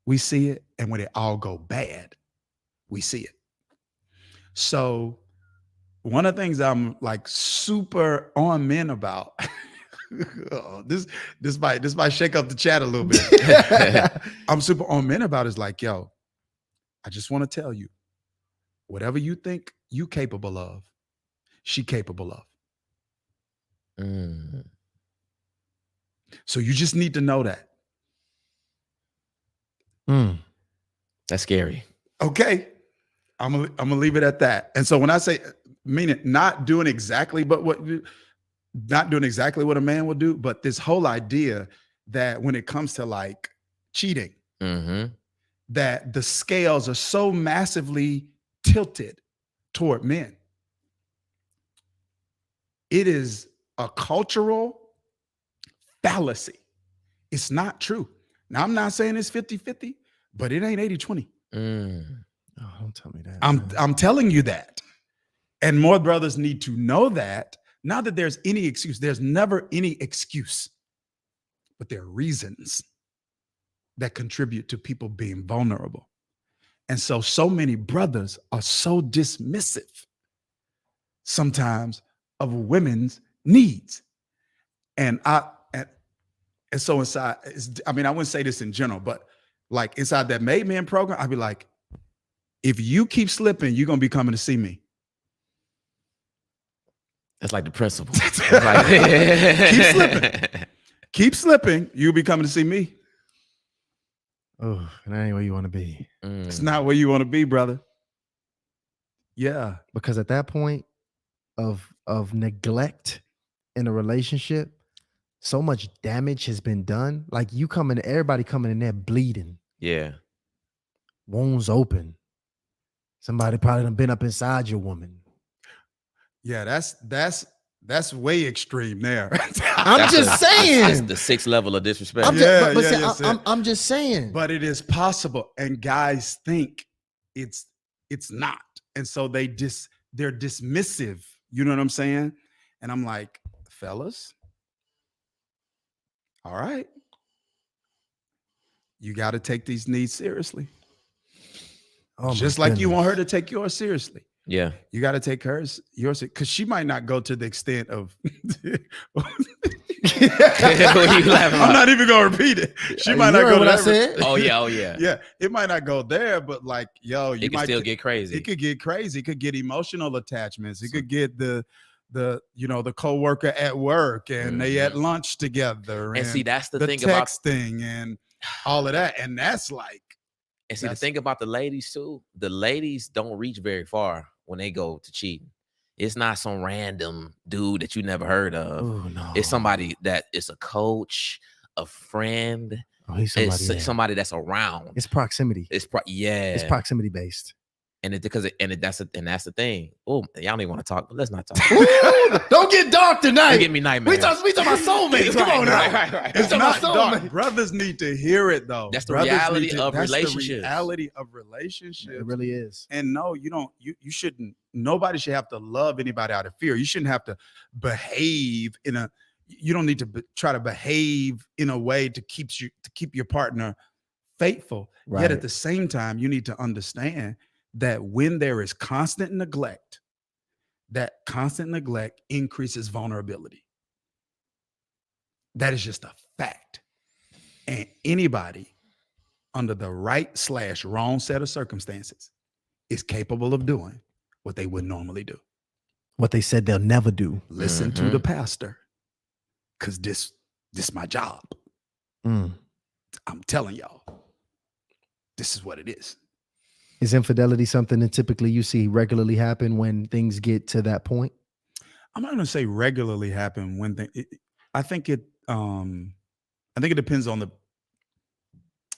we see it. And when it all go bad, we see it. So one of the things I'm like super on men about, this might shake up the chat a little bit. I'm super on men about is like, yo, I just want to tell you, whatever you think you capable of, she capable of. So you just need to know that. That's scary. Okay. I'm gonna leave it at that. And so when I say, meaning not doing exactly what a man will do, but this whole idea that when it comes to like cheating, that the scales are so massively tilted toward men. It is a cultural fallacy. It's not true. Now, I'm not saying it's 50-50, but it ain't 80-20. Oh, don't tell me that. I'm telling you that. And more brothers need to know that. Not that there's any excuse. There's never any excuse. But there are reasons that contribute to people being vulnerable. And so many brothers are so dismissive sometimes of women's needs. And And so inside, I mean, I wouldn't say this in general, but like inside that Made Men program, I'd be like, if you keep slipping, you're going to be coming to see me. That's like the principle. Keep slipping. Keep slipping. You'll be coming to see me. Oh, that ain't where you want to be. It's not where you want to be, brother. Yeah. Because at that point of neglect in a relationship, so much damage has been done. Like everybody coming in there bleeding. Yeah. Wounds open. Somebody probably done been up inside your woman. Yeah, that's way extreme there. I'm just saying. That's the 6th level of disrespect. I'm just saying. But it is possible, and guys think it's not, and so they're dismissive. You know what I'm saying? And I'm like, fellas, all right, you got to take these needs seriously. Oh, just like you want her to take yours seriously. Yeah, you got to take yours because she might not go to the extent of. I'm not even gonna repeat it. She might not go. What I said? Oh yeah. Yeah, it might not go there, but like, yo, it can still get crazy. It could get crazy. It could get emotional attachments. It could get the coworker at work and they at lunch together. And see, that's the thing about texting and all of that, and that's like. And see, the thing about the ladies too, the ladies don't reach very far when they go to cheating. It's not some random dude that you never heard of. Oh, no. It's somebody that is a coach, a friend. Oh, he's somebody, it's somebody that's around. It's proximity. It's proximity based. And that's the thing. Oh, y'all don't even want to talk, but let's not talk. Ooh, don't get dark tonight. You get me nightmares. We talking about soulmates. Come on now. Right. It's not dark. Brothers need to hear it though. That's the reality of relationships. The reality of relationships. It really is. And no, you don't. You shouldn't. Nobody should have to love anybody out of fear. You shouldn't have to behave in a. You don't need to try to behave in a way to keep your partner faithful. Right. Yet at the same time, you need to understand that when there is constant neglect, that constant neglect increases vulnerability. That is just a fact. And anybody under the right/wrong set of circumstances is capable of doing what they would normally do. What they said they'll never do. Listen to the pastor, because this my job. I'm telling y'all, this is what it is. Is infidelity something that typically you see regularly happen when things get to that point? I'm not going to say regularly happen when I think it depends on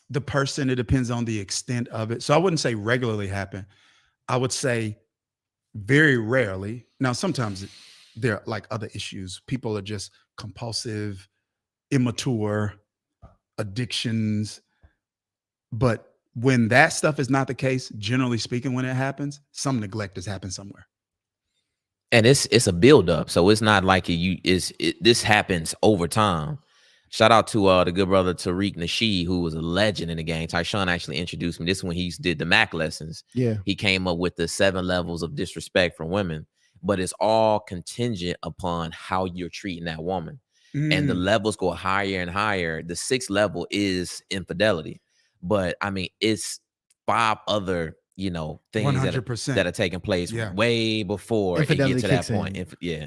the person. It depends on the extent of it. So I wouldn't say regularly happen. I would say very rarely. Now, sometimes there are like other issues. People are just compulsive, immature, addictions. But when that stuff is not the case, generally speaking, when it happens, some neglect has happened somewhere. And it's a buildup. So it's not like this happens over time. Shout out to the good brother Tariq Nasheed, who was a legend in the game. Tyshawn actually introduced me. This is when he did the Mac lessons. Yeah. He came up with the 7 levels of disrespect from women, but it's all contingent upon how you're treating that woman. And the levels go higher and higher. The 6th level is infidelity. But I mean, it's 5 other, things 100%. that are taking place way before infidelity it gets to that point. Yeah.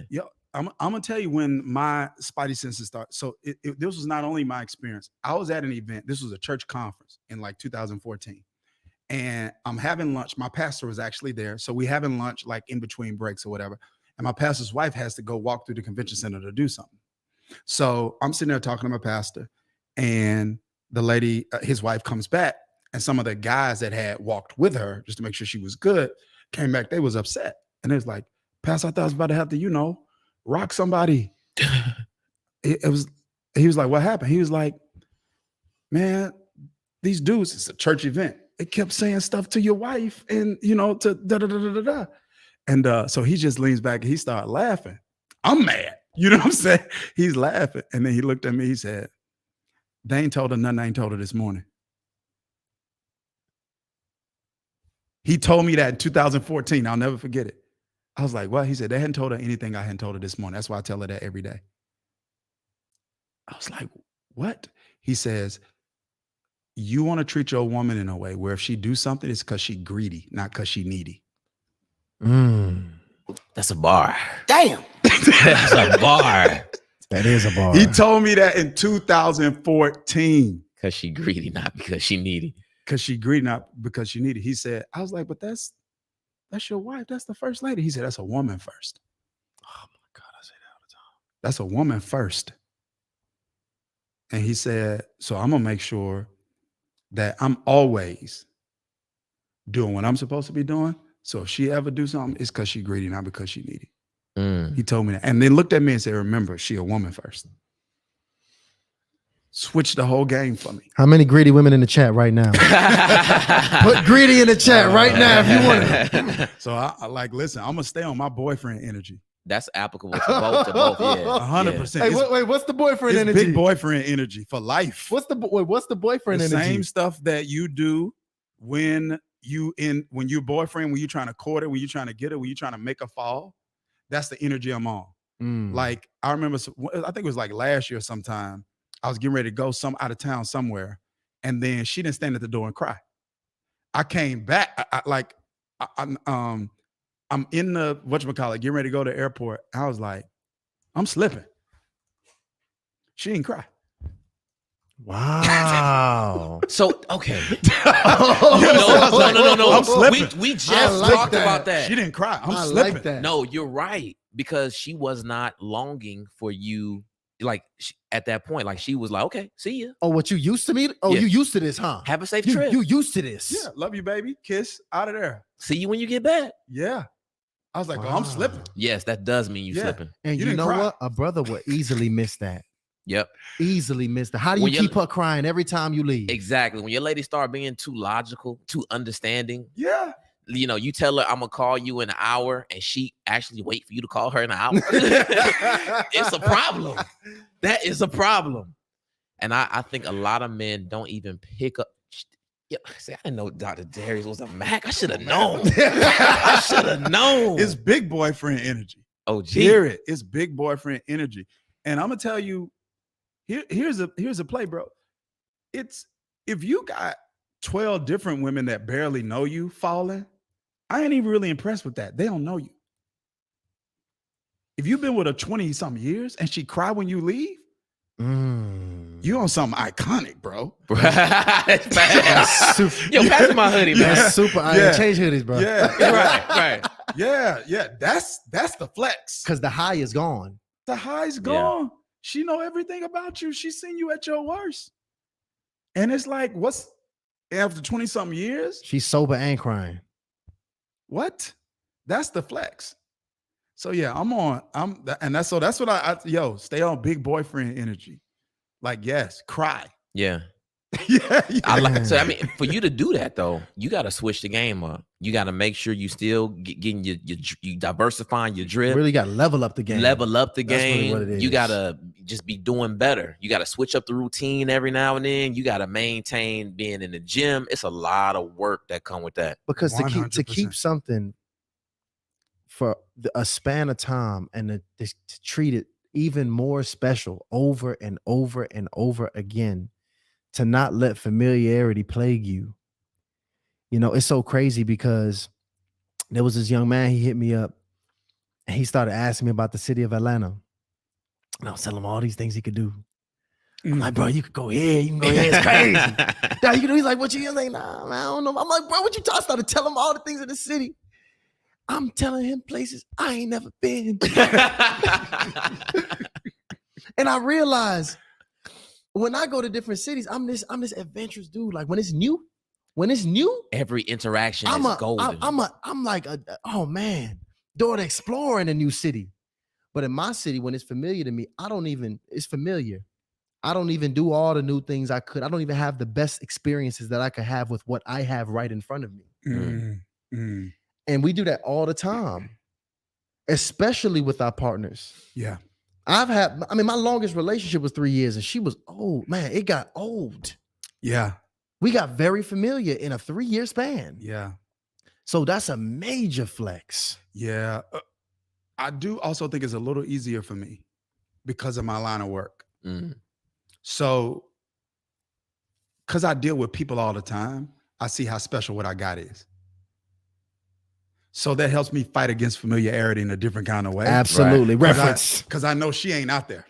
I'm gonna tell you when my spidey senses start. So this was not only my experience. I was at an event. This was a church conference in like 2014, and I'm having lunch. My pastor was actually there, so we having lunch like in between breaks or whatever. And my pastor's wife has to go walk through the convention center to do something. So I'm sitting there talking to my pastor, and the lady, his wife, comes back, and some of the guys that had walked with her just to make sure she was good came back. They was upset, and it was like, "Pastor, I thought I was about to have to, rock somebody." He was like, "What happened?" He was like, "Man, these dudes, it's a church event. They kept saying stuff to your wife and, to da da da da da da." And so he just leans back and he started laughing. I'm mad. You know what I'm saying? He's laughing. And then he looked at me, he said, "They ain't told her nothing I ain't told her this morning." He told me that in 2014. I'll never forget it. I was like, "Well," he said, "They hadn't told her anything I hadn't told her this morning. That's why I tell her that every day." I was like, what? He says, you want to treat your woman in a way where if she do something, it's because she greedy, not because she needy. That's a bar. Damn. That's a bar. That is a bar. He told me that in 2014. Because she greedy, not because she needy. Because she greedy, not because she needy. He said, I was like, but that's your wife. That's the first lady. He said, that's a woman first. Oh my God, I say that all the time. That's a woman first. And he said, so I'm going to make sure that I'm always doing what I'm supposed to be doing. So if she ever do something, it's because she greedy, not because she needy. He told me that. And then looked at me and said, remember, she a woman first. Switch the whole game for me. How many greedy women in the chat right now? Put greedy in the chat right now if you want to. So I like, listen, I'm going to stay on my boyfriend energy. That's applicable to both. Yeah, 100%. Hey, wait, what's the boyfriend energy? Big boyfriend energy for life. What's the boyfriend the energy? Same stuff that you do when you're boyfriend, when you're trying to court it, when you're trying to get it, when you're trying to make a fall. That's the energy I'm on. Like I remember, I think it was like last year sometime. I was getting ready to go out of town somewhere, and then she didn't stand at the door and cry. I came back. I'm in the whatchamacallit, getting ready to go to the airport. I was like, I'm slipping. She didn't cry. Wow. So okay. No. I'm slipping. We just talked about that. She didn't cry. I'm slipping. Like that. No, you're right, because she was not longing for you. Like at that point, like she was like, okay, see ya. Oh, what you used to me? Oh, Yeah. you used to this, huh? Have a safe trip. You used to this. Yeah, love you, baby. Kiss out of there. See you when you get back. Yeah. I was like, oh, I'm slipping. Yes, that does mean you Yeah. slipping. And You you didn't know cry. what? A brother would easily miss that. Yep. Easily miss that. How do you When keep her crying every time you leave? Exactly. When your lady start being too logical, too understanding, Yeah. you know, you tell her I'm gonna call you in an hour, and she actually wait for you to call her in an hour. It's a problem. That is a problem. And I think a lot of men don't even pick up. Yeah, see, I didn't know Dr. Dharius was a Mac. I should have known. I should have known. It's big boyfriend energy. Oh, gee. Hear it. It's big boyfriend energy. And I'm gonna tell you, here's a play, bro. It's if you got 12 different women that barely know you falling, I ain't even really impressed with that. They don't know you. If you've been with her 20-something years and she cry when you leave, you on something iconic, bro. That's fast. Yo, pass me my hoodie, man. That's super. Yeah. Change hoodies, bro. Yeah. Right. Yeah. That's the flex. Because the high is gone. The high's gone. She know everything about you. She's seen you at your worst. And it's like, what's after 20-something years? She's sober and crying. What? That's the flex. So yeah, that's what I stay on big boyfriend energy. Like, yes, cry. Yeah. Yeah. So I mean, for you to do that though, you got to switch the game up. You got to make sure you still getting you diversifying your drip. Really got to level up the game. Level up the That's really game. what it is. You got to just be doing better. You got to switch up the routine every now and then. You got to maintain being in the gym. It's a lot of work that come with that. Because to 100%. keep something for a span of time and to treat it even more special over and over and over again, to not let familiarity plague you. You know, it's so crazy because there was this young man, he hit me up and he started asking me about the city of Atlanta. And I was telling him all these things he could do. I'm like, bro, you could go here, you can go here, it's crazy. Now you can do, he's like, what you? I'm like, nah, man, I don't know. I'm like, bro, what you talking? I started telling him all the things in the city. I'm telling him places I ain't never been. And I realized when I go to different cities, I'm this adventurous dude. Like when it's new, Every interaction is golden. I'm like, oh man, door to explore in a new city. But in my city, when it's familiar to me, it's familiar. I don't even do all the new things I could. I don't even have the best experiences that I could have with what I have right in front of me. And we do that all the time, especially with our partners. Yeah. My longest relationship was 3 years and she was old. Man, it got old. Yeah. We got very familiar in a 3-year span. Yeah. So that's a major flex. Yeah. I do also think it's a little easier for me because of my line of work. So, because I deal with people all the time, I see how special what I got is. So that helps me fight against familiarity in a different kind of way. Absolutely. Right. Reference. Because I know she ain't out there.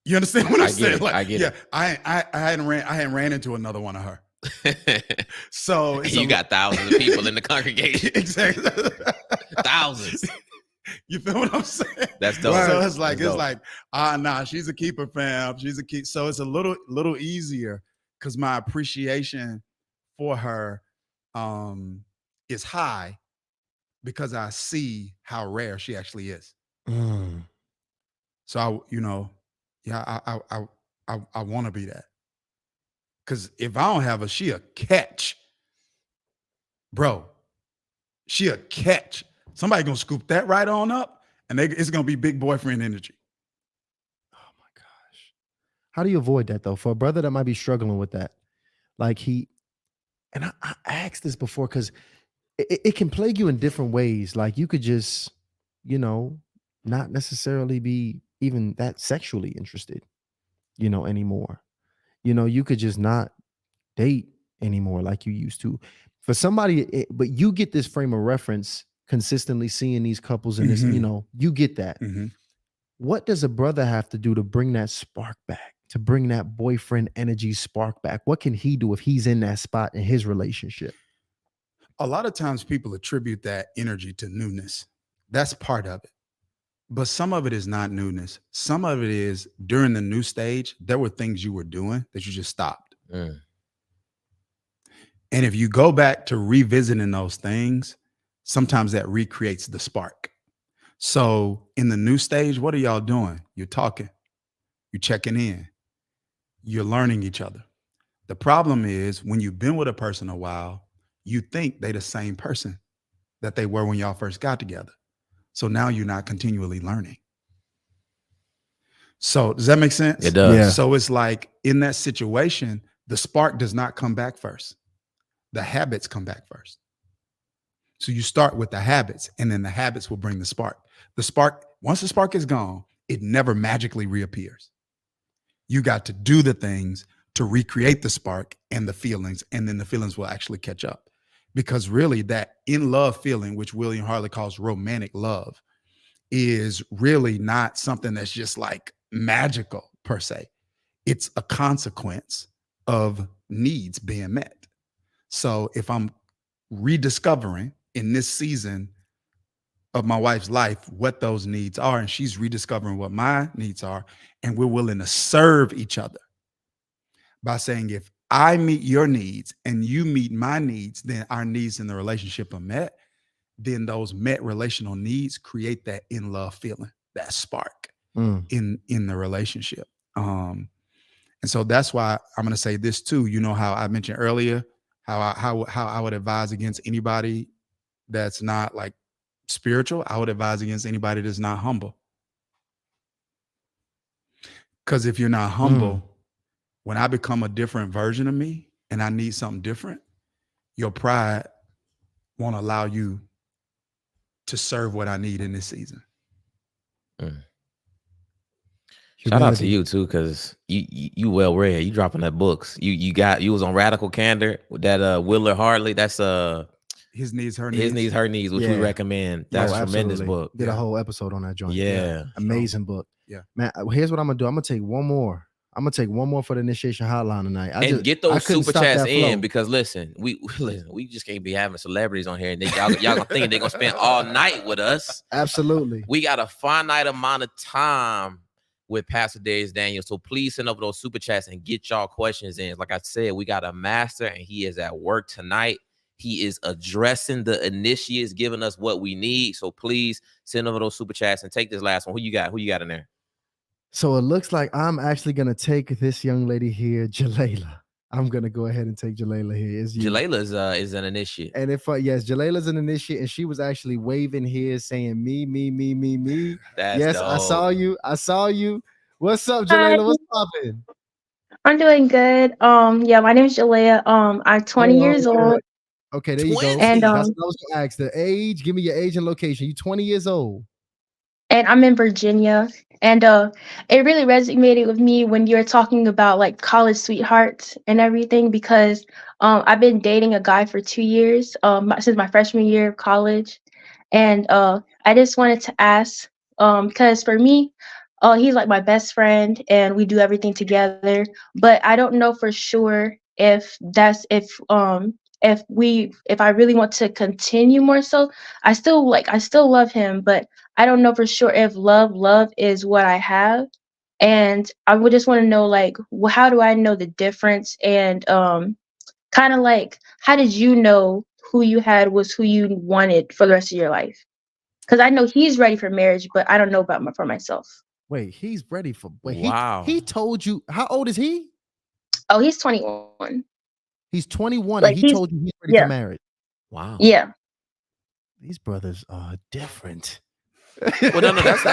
You understand what I'm saying? Like, I get it. I hadn't ran into another one of her. So you got thousands of people in the congregation. Exactly. Thousands. You feel what I'm saying? That's dope. So it's like, nah, she's a keeper, fam. She's a keeper. So it's a little easier because my appreciation for her is high because I see how rare she actually is. So I want to be that. Because if I don't have her, she a catch. Bro, she a catch. Somebody gonna scoop that right on up, and it's gonna be big boyfriend energy. Oh my gosh. How do you avoid that though? For a brother that might be struggling with that. Like and I asked this before because it can plague you in different ways. Like you could just, not necessarily be even that sexually interested, anymore. You could just not date anymore like you used to. For somebody, but you get this frame of reference consistently seeing these couples in this, you get that. Mm-hmm. What does a brother have to do to bring that spark back, to bring that boyfriend energy spark back? What can he do if he's in that spot in his relationship? A lot of times people attribute that energy to newness. That's part of it. But some of it is not newness. Some of it is during the new stage, there were things you were doing that you just stopped. And if you go back to revisiting those things, sometimes that recreates the spark. So in the new stage, what are y'all doing? You're talking, you're checking in, you're learning each other. The problem is when you've been with a person a while, you think they're the same person that they were when y'all first got together. So now you're not continually learning. So does that make sense? It does. Yeah. So it's like in that situation, the spark does not come back first. The habits come back first. So you start with the habits, and then the habits will bring the spark. The spark, once the spark is gone, it never magically reappears. You got to do the things to recreate the spark and the feelings, and then the feelings will actually catch up. Because really that in love feeling, which William Harley calls romantic love, is really not something that's just like magical per se. It's a consequence of needs being met. So if I'm rediscovering in this season of my wife's life what those needs are, and she's rediscovering what my needs are, and we're willing to serve each other by saying, if I meet your needs and you meet my needs, then our needs in the relationship are met. Then those met relational needs create that in love feeling, that spark in the relationship. And so that's why I'm going to say this too. You know how I mentioned earlier how I would advise against anybody that's not like spiritual. I would advise against anybody that's not humble. Because if you're not humble, when I become a different version of me and I need something different, your pride won't allow you to serve what I need in this season. Shout out to you too, because you well read. You dropping that books. You was on Radical Candor with that Willard Hartley. That's His Needs, Her Needs. His Needs, Her Needs, which we recommend. That's a tremendous book. Did a whole episode on that joint. Yeah. Amazing book. Yeah. Man, here's what I'm gonna do. I'm gonna take one more. For the initiation hotline tonight. Get those super chats in, because listen, we just can't be having celebrities on here and y'all gonna think they're gonna spend all night with us. Absolutely. We got a finite amount of time with Pastor Dharius Daniels. So please send over those super chats and get y'all questions in. Like I said, we got a master and he is at work tonight. He is addressing the initiates, giving us what we need. So please send over those super chats and take this last one. Who you got in there? So it looks like I'm actually going to take this young lady here, Jalayla. I'm going to go ahead and take Jalayla here. Jalayla is an initiate. And yes, Jalayla's an initiate, and she was actually waving here saying me. That's yes, dope. I saw you. What's up, Jalayla? What's poppin'? I'm doing good. Yeah, my name is Jalea. I'm 20 years old. Okay, there you go. And that's what I was gonna ask. The age, give me your age and location. You 20 years old. And I'm in Virginia. And it really resonated with me when you're talking about like college sweethearts and everything, because I've been dating a guy for 2 years, since my freshman year of college. And I just wanted to ask, because for me, he's like my best friend and we do everything together. But I don't know for sure if I really want to continue more so. I still love him, but I don't know for sure if love is what I have. And I would just want to know, like, how do I know the difference? And kind of like, how did you know who you had was who you wanted for the rest of your life? Because I know he's ready for marriage, but I don't know about for myself. Wait, he's ready for. Wait, Wow. he told you. How old is he? Oh, he's 21. He's 21, Like and he told you he's ready for marriage. Wow. Yeah. These brothers are different. Well, no, that's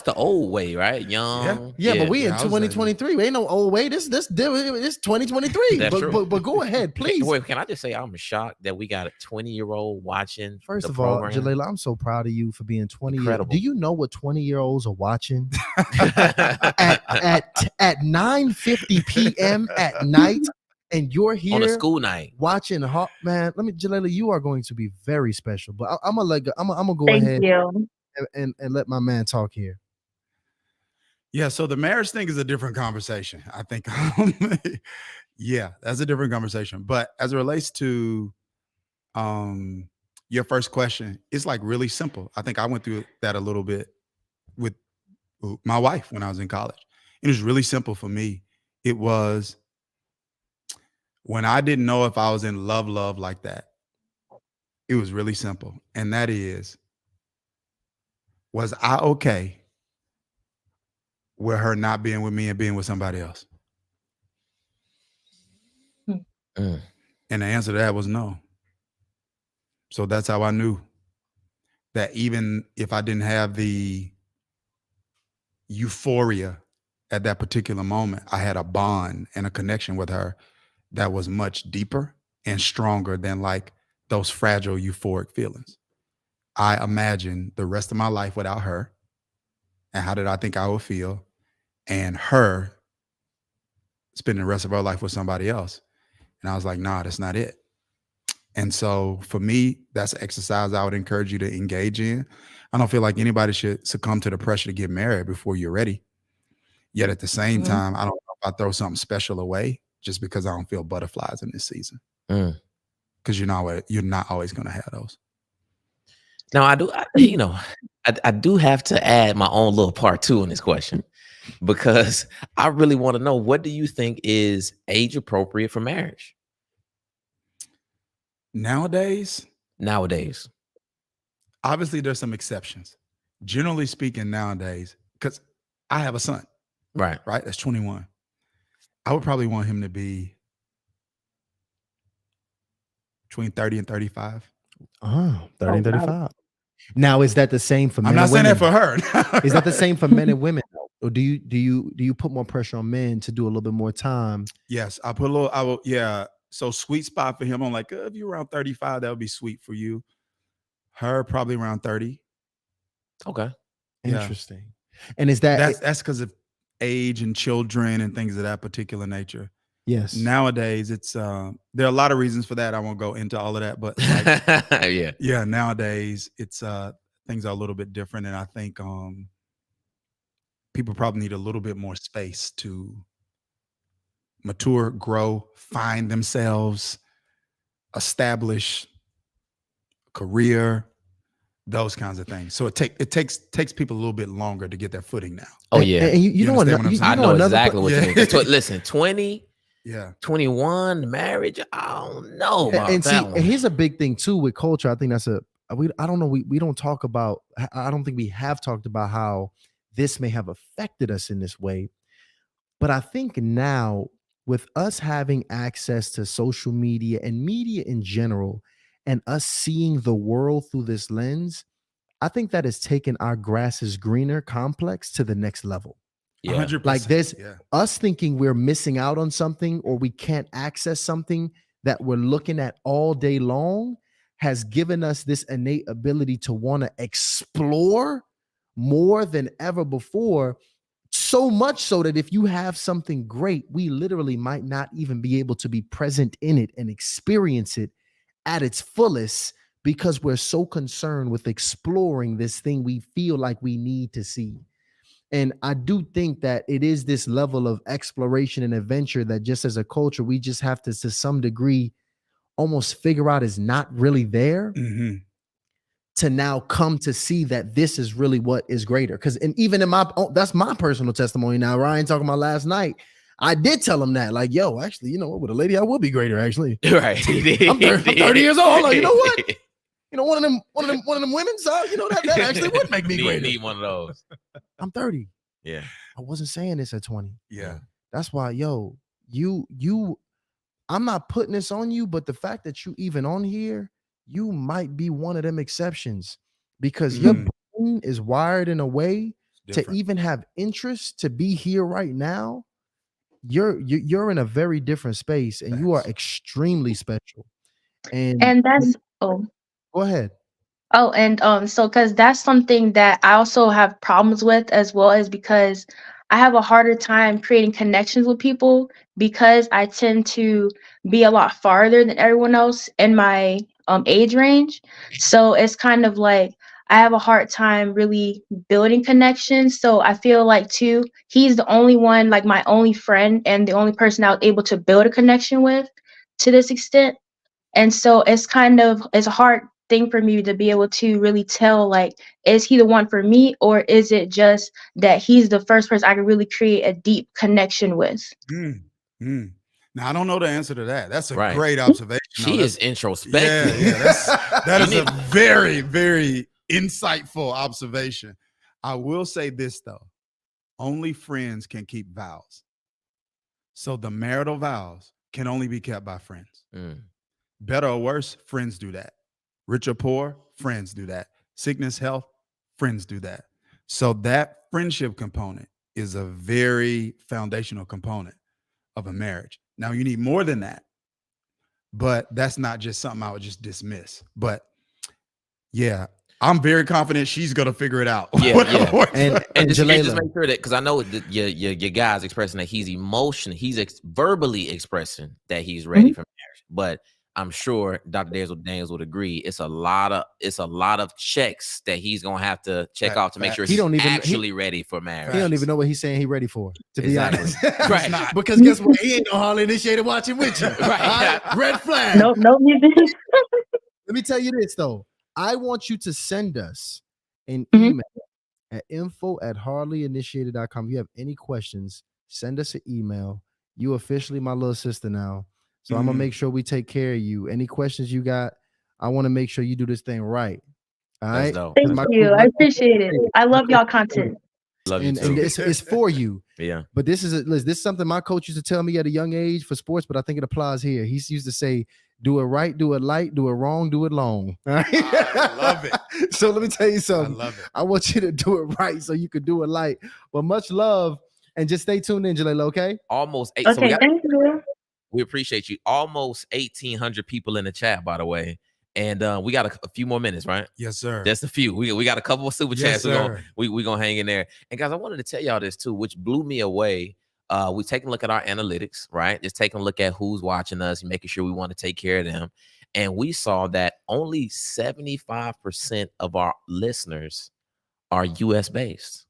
the old way, right? Young. Yeah, but we in 2023. We ain't no old way. This 2023. That's true. But go ahead, please. Wait, can I just say I'm shocked that we got a 20-year-old watching. First the of all, program. Jalela, I'm so proud of you for being 20 years. Incredible. Do you know what 20-year-olds are watching at 9:50 p.m. at night? And you're here on a school night watching man. Jalela, you are going to be very special. But I'm gonna go Thank ahead you. and let my man talk here. Yeah, so the marriage thing is a different conversation. I think yeah, that's a different conversation. But as it relates to your first question, it's like really simple. I think I went through that a little bit with my wife when I was in college. It was really simple for me. It was when I didn't know if I was in love like that. It was really simple. And that is, was I okay with her not being with me and being with somebody else? And the answer to that was no. So that's how I knew that even if I didn't have the euphoria at that particular moment, I had a bond and a connection with her that was much deeper and stronger than like those fragile euphoric feelings. I imagined the rest of my life without her, and how did I think I would feel, and her spending the rest of her life with somebody else. And I was like, nah, that's not it. And so for me, that's an exercise I would encourage you to engage in. I don't feel like anybody should succumb to the pressure to get married before you're ready. Yet at the same time, I don't know if I throw something special away just because I don't feel butterflies in this season. Because you're not always going to have those. Now I do have to add my own little part too in this question, because I really want to know, what do you think is age appropriate for marriage? Nowadays, obviously there's some exceptions. Generally speaking, nowadays, because I have a son, right, that's 21. I would probably want him to be between 30 and 35. 30 and 35. Now, is that the same for men? I'm not saying that for her. Is that the same for men and women? Or do you put more pressure on men to do a little bit more time? Yes, I put a little. Yeah. So sweet spot for him. I'm like, if you're around 35, that would be sweet for you. Her probably around 30. Okay. Interesting. And is that's because of age and children and things of that particular nature? Yes. Nowadays, it's there are a lot of reasons for that. I won't go into all of that, but like, yeah. Nowadays, it's things are a little bit different, and I think people probably need a little bit more space to mature, grow, find themselves, establish a career, those kinds of things. So it takes people a little bit longer to get their footing now. Oh yeah, and you know what I'm saying? I know exactly what you mean. Listen, 20. Yeah, 21 marriage. I don't know about and that see, one. And here's a big thing too with culture. I think that's I don't know. We don't talk about. I don't think we have talked about how this may have affected us in this way. But I think now, with us having access to social media and media in general, and us seeing the world through this lens, I think that has taken our grass is greener complex to the next level. Yeah. 100%. Like there's us thinking we're missing out on something or we can't access something that we're looking at all day long has given us this innate ability to want to explore more than ever before. So much so that if you have something great, we literally might not even be able to be present in it and experience it at its fullest because we're so concerned with exploring this thing we feel like we need to see. And I do think that it is this level of exploration and adventure that just as a culture, we just have to some degree, almost figure out is not really there to now come to see that this is really what is greater. Because, and even in that's my personal testimony now, Ryan talking about last night, I did tell him that, like, yo, actually, you know what, with a lady, I will be greater, actually. Right. I'm 30 years old. Like, you know what? You know, one of them women, so you know that actually would make me greater. Need one of those. I'm 30. Yeah. I wasn't saying this at 20. Yeah. That's why, yo, I'm not putting this on you, but the fact that you even on here, you might be one of them exceptions because your brain is wired in a way to even have interest to be here right now. You're in a very different space and you are extremely special. And that's go ahead. Oh, and so because that's something that I also have problems with as well, as because I have a harder time creating connections with people because I tend to be a lot farther than everyone else in my age range. So it's kind of like I have a hard time really building connections. So I feel like too, he's the only one, like my only friend and the only person I was able to build a connection with to this extent. And so it's a hard thing for me to be able to really tell, like, is he the one for me, or is it just that he's the first person I can really create a deep connection with? Now, I don't know the answer to that. That's a great observation. She is introspective. Yeah, that is a very, very insightful observation. I will say this, though. Only friends can keep vows. So the marital vows can only be kept by friends. Better or worse, friends do that. Rich or poor, friends do that. Sickness, health, friends do that. So that friendship component is a very foundational component of a marriage. Now, you need more than that, but that's not just something I would just dismiss. But yeah, I'm very confident she's gonna figure it out. Yeah. And just make sure that, because I know that your guy's expressing that he's verbally expressing that he's ready for marriage, but I'm sure Dr. Daniels would agree. It's a lot of checks that he's gonna have to check off to make sure he's actually ready for marriage. He don't even know what he's saying he's ready for, to be honest. Right. Because guess what? He ain't no Harley initiated watching with you. Right. Red flag. No, music. Let me tell you this though. I want you to send us an email at info@harleyinitiated.com. If you have any questions, send us an email. You officially my little sister now. So I'm going to make sure we take care of you. Any questions you got, I want to make sure you do this thing right. All right? Thank you. I appreciate it. I love y'all content. Love you too. And it's for you. Yeah. But this is something my coach used to tell me at a young age for sports, but I think it applies here. He used to say, do it right, do it light, do it wrong, do it long. All right? I love it. So let me tell you something. I love it. I want you to do it right so you can do it light. But much love. And just stay tuned in, Jaleel, okay? Almost 8. Okay, so thank you. We appreciate you. Almost 1,800 people in the chat, by the way. And we got a few more minutes, right? Yes, sir. Just a few. We got a couple of super chats. Yes, We're gonna hang in there. And guys, I wanted to tell y'all this too, which blew me away. We taking a look at our analytics, right? Just taking a look at who's watching us, making sure we want to take care of them. And we saw that only 75% of our listeners are US based.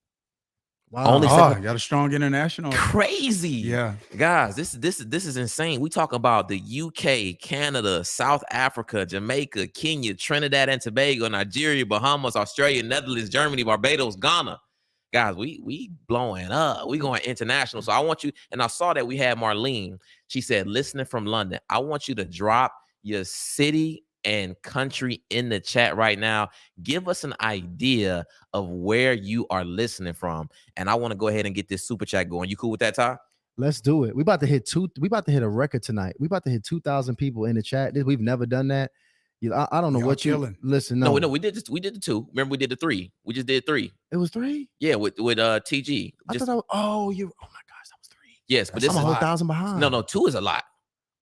Wow. You got a strong international. Crazy. Yeah. Guys, this is insane. We talk about the UK, Canada, South Africa, Jamaica, Kenya, Trinidad and Tobago, Nigeria, Bahamas, Australia, Netherlands, Germany, Barbados, Ghana. Guys, we blowing up. We going international. So I want you, and I saw that we had Marlene. She said, listening from London. I want you to drop your city and country in the chat right now. Give us an idea of where you are listening from. And I want to go ahead and get this super chat going. You cool with that, Ty? Let's do it. We about to hit a record tonight. We about to hit 2,000 people in the chat. We've never done that. I don't know what you're killing. Listen, no, we did this. We did the 2. Remember, we did the 3. We just did 3. It was 3. Yeah, with TG. I thought oh my gosh, that was 3. Yes, but this is a 1,000 behind. No, 2 is a lot.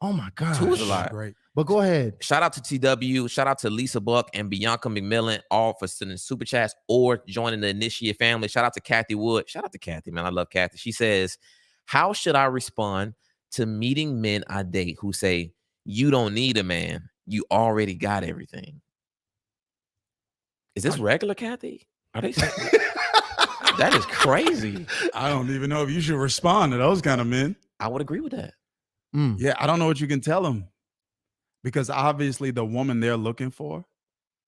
Oh my God. 2 is a lot. Great. But go ahead. Shout out to TW. Shout out to Lisa Buck and Bianca McMillan, all for sending super chats or joining the Initiate family. Shout out to Kathy Wood. Shout out to Kathy, man. I love Kathy. She says, how should I respond to meeting men I date who say, you don't need a man, you already got everything? Is this regular, Kathy? Are they saying that is crazy? I don't even know if you should respond to those kind of men. I would agree with that. Yeah, I don't know what you can tell them, because obviously the woman they're looking for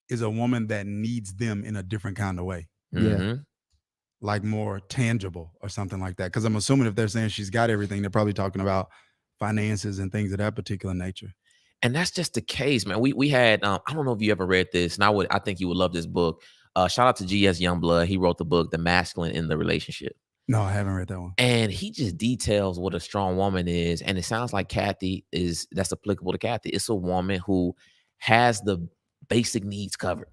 is a woman that needs them in a different kind of way. Yeah. Like more tangible or something like that. Because I'm assuming if they're saying she's got everything, they're probably talking about finances and things of that particular nature. And that's just the case, man. We had I don't know if you ever read this, and I think you would love this book. Shout out to GS Youngblood. He wrote the book The Masculine in the Relationship. No, I haven't read that one. And he just details what a strong woman is. And it sounds like that's applicable to Kathy. It's a woman who has the basic needs covered.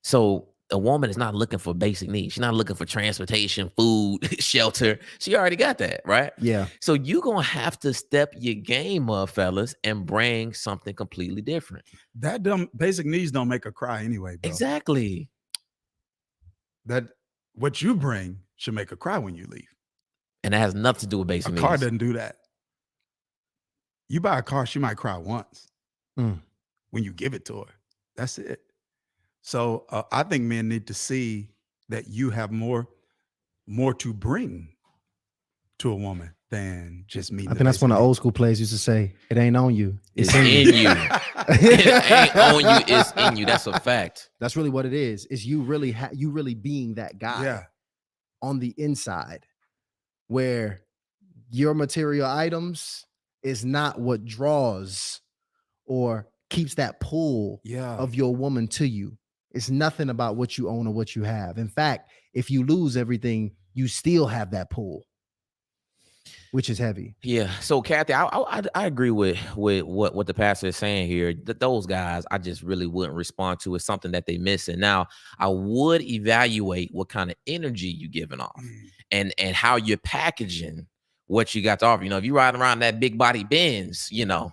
So a woman is not looking for basic needs. She's not looking for transportation, food, shelter. She already got that, right? Yeah. So you're going to have to step your game up, fellas, and bring something completely different. That basic needs don't make her cry anyway, bro. Exactly. That what you bring should make her cry when you leave. And that has nothing to do with basic needs. A car doesn't do that. You buy a car, she might cry once when you give it to her. That's it. So I think men need to see that you have more to bring to a woman than just meeting. I think that's when the old school players used to say, it ain't on you. It's in you. It ain't on you. It's in you. That's a fact. That's really what it is. Is you really being that guy on the inside, where your material items is not what draws or keeps that pull of your woman to you. It's nothing about what you own or what you have. In fact, if you lose everything, you still have that pull, which is heavy. Yeah. So, Kathy, I agree with what the pastor is saying here. Those guys, I just really wouldn't respond to. It's something that they missing. Now, I would evaluate what kind of energy you're giving off and how you're packaging what you got to offer. You know, if you're riding around that big body Benz, you know,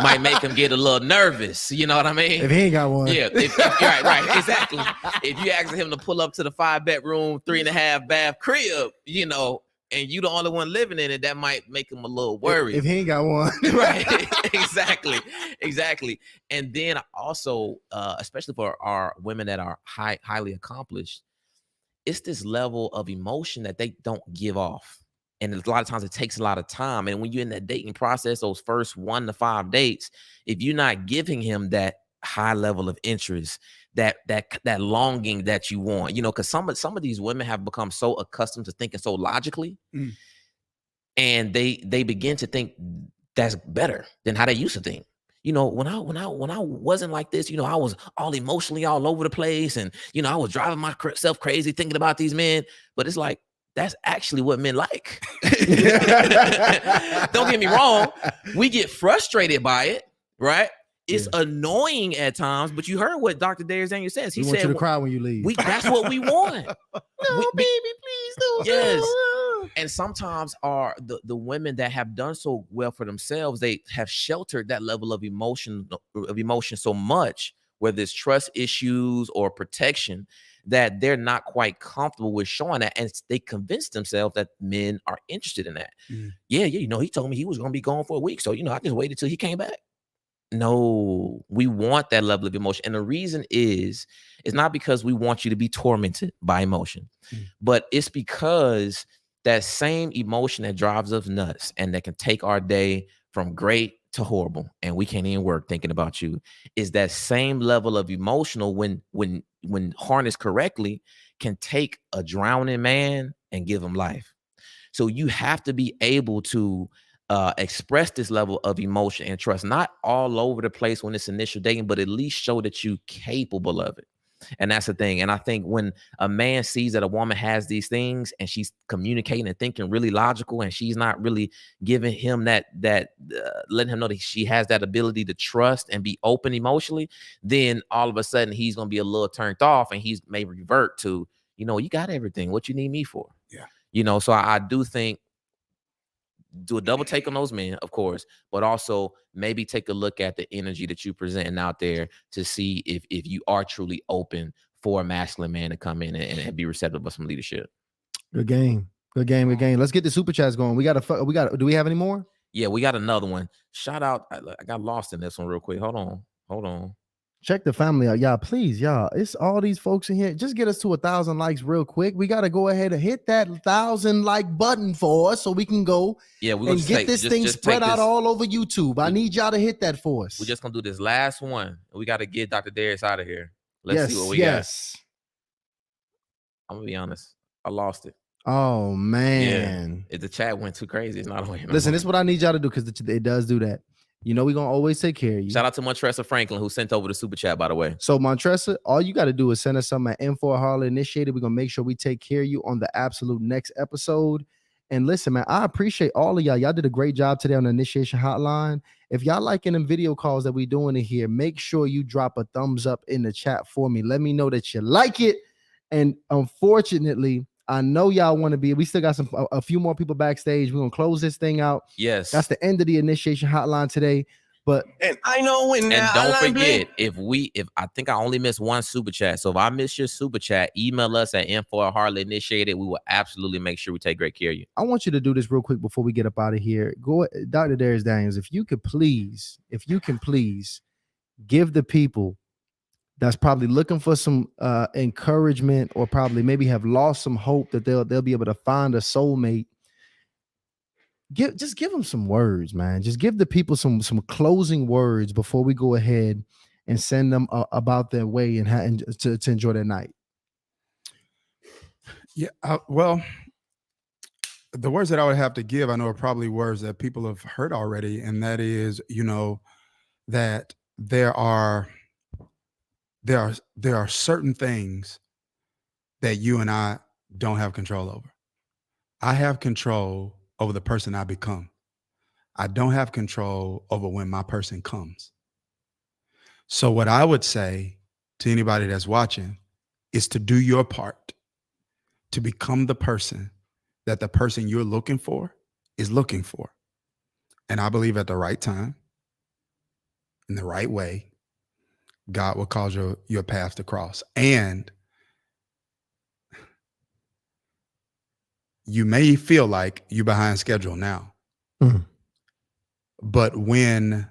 might make him get a little nervous. You know what I mean? If he ain't got one. Yeah. Right. Exactly. If you asking him to pull up to the 5-bedroom, 3.5 bath crib, you know, and you the only one living in it, that might make him a little worried. If he ain't got one. Right. Exactly. And then also, especially for our women that are highly accomplished, it's this level of emotion that they don't give off. And a lot of times it takes a lot of time. And when you're in that dating process, those first 1 to 5 dates, if you're not giving him that high level of interest, that longing that you want, you know, because some of these women have become so accustomed to thinking so logically, and they begin to think that's better than how they used to think. You know, when I wasn't like this, you know, I was all emotionally all over the place, and you know, I was driving myself crazy thinking about these men. But it's like, that's actually what men like. Don't get me wrong. We get frustrated by it, right? It's annoying at times, but you heard what Dr. Dharius says. He said, want you to cry when you leave. That's what we want. No, baby, please don't. Yes. And sometimes the women that have done so well for themselves, they have sheltered that level of emotion so much, whether it's trust issues or protection, that they're not quite comfortable with showing that, and they convince themselves that men are interested in that. Yeah, you know, he told me he was going to be gone for a week, so you know, I just waited till he came back. No, we want that level of emotion, and the reason is not because we want you to be tormented by emotion, but it's because that same emotion that drives us nuts and that can take our day from great to horrible, and we can't even work thinking about you, is that same level of emotional when harnessed correctly can take a drowning man and give him life. So you have to be able to express this level of emotion and trust, not all over the place when it's initial dating, but at least show that you're capable of it. And that's the thing. And I think when a man sees that a woman has these things and she's communicating and thinking really logical, and she's not really giving him that letting him know that she has that ability to trust and be open emotionally, then all of a sudden he's going to be a little turned off, and he's may revert to, you know, you got everything. What you need me for? Yeah. You know, so I do think do a double take on those men, of course, but also maybe take a look at the energy that you're presenting out there to see if you are truly open for a masculine man to come in and be receptive of some leadership. Good game. Good game. Good game. Let's get the super chats going. Do we have any more? Yeah, we got another one. Shout out. I got lost in this one real quick. Hold on. Check the family out. Y'all, please, y'all. It's all these folks in here. Just get us to 1,000 likes real quick. We got to go ahead and hit that 1,000 like button for us so we can go and get this thing spread out all over YouTube. I need y'all to hit that for us. We're just going to do this last one. We got to get Dr. Dharius out of here. Let's see what we got. I'm going to be honest. I lost it. Oh, man. Yeah. The chat went too crazy. It's not on here. Listen, this is what I need y'all to do because it does do that. You know, we're going to always take care of you. Shout out to Montressa Franklin, who sent over the super chat, by the way. So, Montressa, all you got to do is send us something at info@harley initiated. We're going to make sure we take care of you on the absolute next episode. And listen, man, I appreciate all of y'all. Y'all did a great job today on the initiation hotline. If y'all liking them video calls that we doing in here, make sure you drop a thumbs up in the chat for me. Let me know that you like it. And unfortunately, I know y'all want to be. We still got a few more people backstage. We're gonna close this thing out. Yes, that's the end of the initiation hotline today. But and I know when. And don't forget, if I think I only missed one super chat. So if I miss your super chat, email us at info@harley-initiated. We will absolutely make sure we take great care of you. I want you to do this real quick before we get up out of here. Go, Dr. Dharius Daniels, if you can please give the people that's probably looking for some encouragement, or probably maybe have lost some hope that they'll be able to find a soulmate. Give them some words, man. Just give the people some closing words before we go ahead and send them about their way and to enjoy their night. Yeah, well, the words that I would have to give, I know are probably words that people have heard already, and that is, that there are certain things that you and I don't have control over. I have control over the person I become. I don't have control over when my person comes. So what I would say to anybody that's watching is to do your part to become the person that the person you're looking for is looking for. And I believe at the right time, in the right way, God will cause your path to cross. And you may feel like you're behind schedule now. Mm-hmm. But when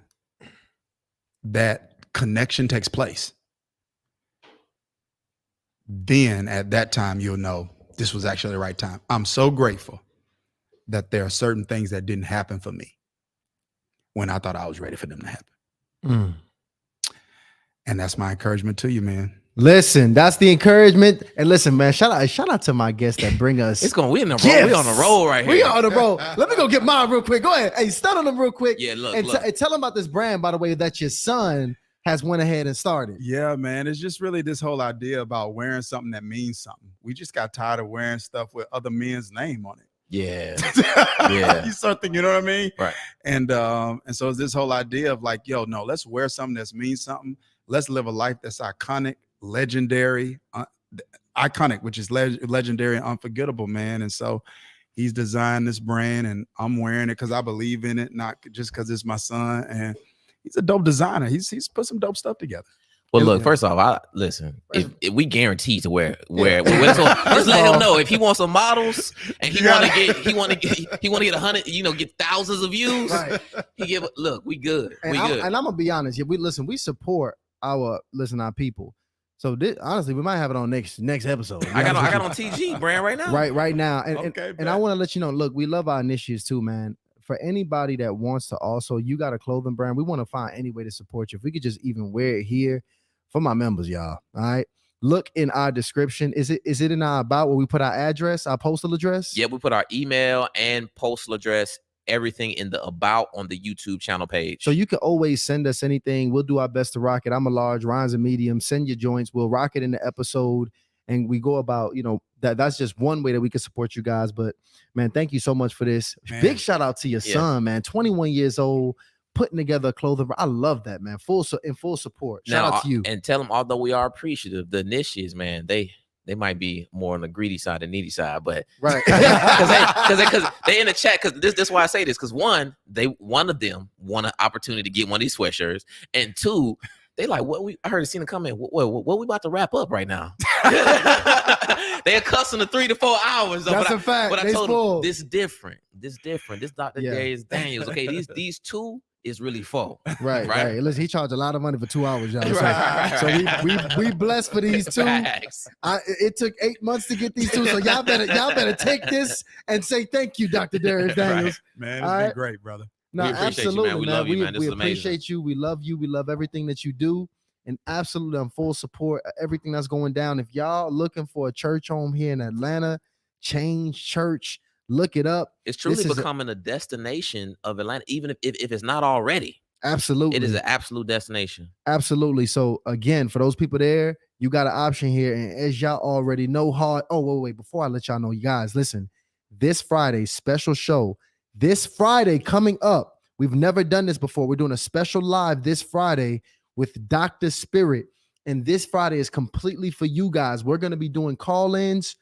that connection takes place, then at that time, you'll know this was actually the right time. I'm so grateful that there are certain things that didn't happen for me when I thought I was ready for them to happen. Mm. And that's my encouragement to you, man. Listen, that's the encouragement. And listen, man, shout out to my guests that bring us. We on the roll right here. We on the roll. Let me go get mine real quick. Go ahead. Hey, start on them real quick. Yeah, look. And tell them about this brand, by the way, that your son has went ahead and started. Yeah, man. It's just really this whole idea about wearing something that means something. We just got tired of wearing stuff with other men's name on it. Yeah. Yeah. You start thinking, you know what I mean? Right. And so it's this whole idea of like, yo, no, let's wear something that means something. Let's live a life that's iconic, legendary, which is legendary and unforgettable, man. And so he's designed this brand, and I'm wearing it because I believe in it, not just because it's my son. And he's a dope designer. He's put some dope stuff together. Well, look, first off, if we guarantee to wear so just let him know if he wants some models and he want to get 100, get thousands of views. Right. We good. And I'm gonna be honest. We support our people. So honestly, we might have it on next episode. I got on TG brand right now. Right now. And I want to let you know, look, we love our initiatives too, man. For anybody that wants to also, you got a clothing brand, we want to find any way to support you. If we could just even wear it here for my members, y'all. All right. Look in our description. Is it in our about where we put our address, our postal address? Yeah, we put our email and postal address, everything in the about on the YouTube channel page. So you can always send us anything. We'll do our best to rock it. I'm a large, Ryan's a medium. Send your joints. We'll rock it in the episode. And we go about, that's just one way that we can support you guys. But man, thank you so much for this. Man. Big shout out to your son, man. 21 years old, putting together a clothing. I love that, man. In full support. Shout out to you. And tell them, although we are appreciative, the initiatives, man, they They might be more on the greedy side, the needy side, but right, because they in the chat. Because this is why I say this. Because one of them want an opportunity to get one of these sweatshirts, and two, they like I heard seen a comment. What we about to wrap up right now? They accustomed to 3 to 4 hours. That's a fact. But I told them this different. This Dr. Dharius Daniels. Okay, these two is really full. Right. Listen, he charged a lot of money for 2 hours, y'all. So we blessed for these two. It took 8 months to get these two. So y'all better take this and say thank you, Dr. Dharius Daniels. Man, it's been great, brother. No, absolutely, you, man. We love you, man. This we is appreciate you. We love you. We love everything that you do. And absolutely, I'm full support of everything that's going down. If y'all looking for a church home here in Atlanta, Change Church, look it up. It's truly becoming a destination of Atlanta, even if it's not already. Absolutely. It is an absolute destination. Absolutely. So again, for those people there, you got an option here. And as y'all already know, wait, before I let y'all know, you guys, listen, this Friday, special show. This Friday coming up. We've never done this before. We're doing a special live this Friday with Dr. Spirit. And this Friday is completely for you guys. We're going to be doing call-ins,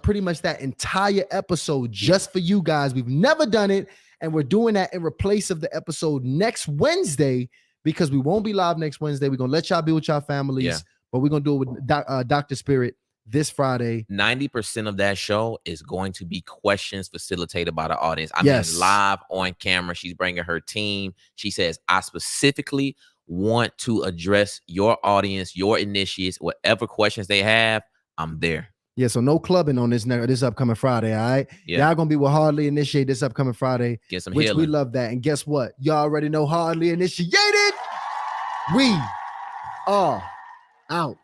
pretty much that entire episode just for you guys. We've never done it. And we're doing that in replace of the episode next Wednesday because we won't be live next Wednesday. We're going to let y'all be with y'all families, but we're going to do it with Dr. Spirit this Friday. 90% of that show is going to be questions facilitated by the audience. I mean, live on camera. She's bringing her team. She says, I specifically want to address your audience, your initiates, whatever questions they have, I'm there. Yeah, so no clubbing on this upcoming Friday, all right? Yeah. Y'all gonna be with Hardly Initiate this upcoming Friday. Get some which healing. We love that. And guess what? Y'all already know Hardly Initiated. We are out.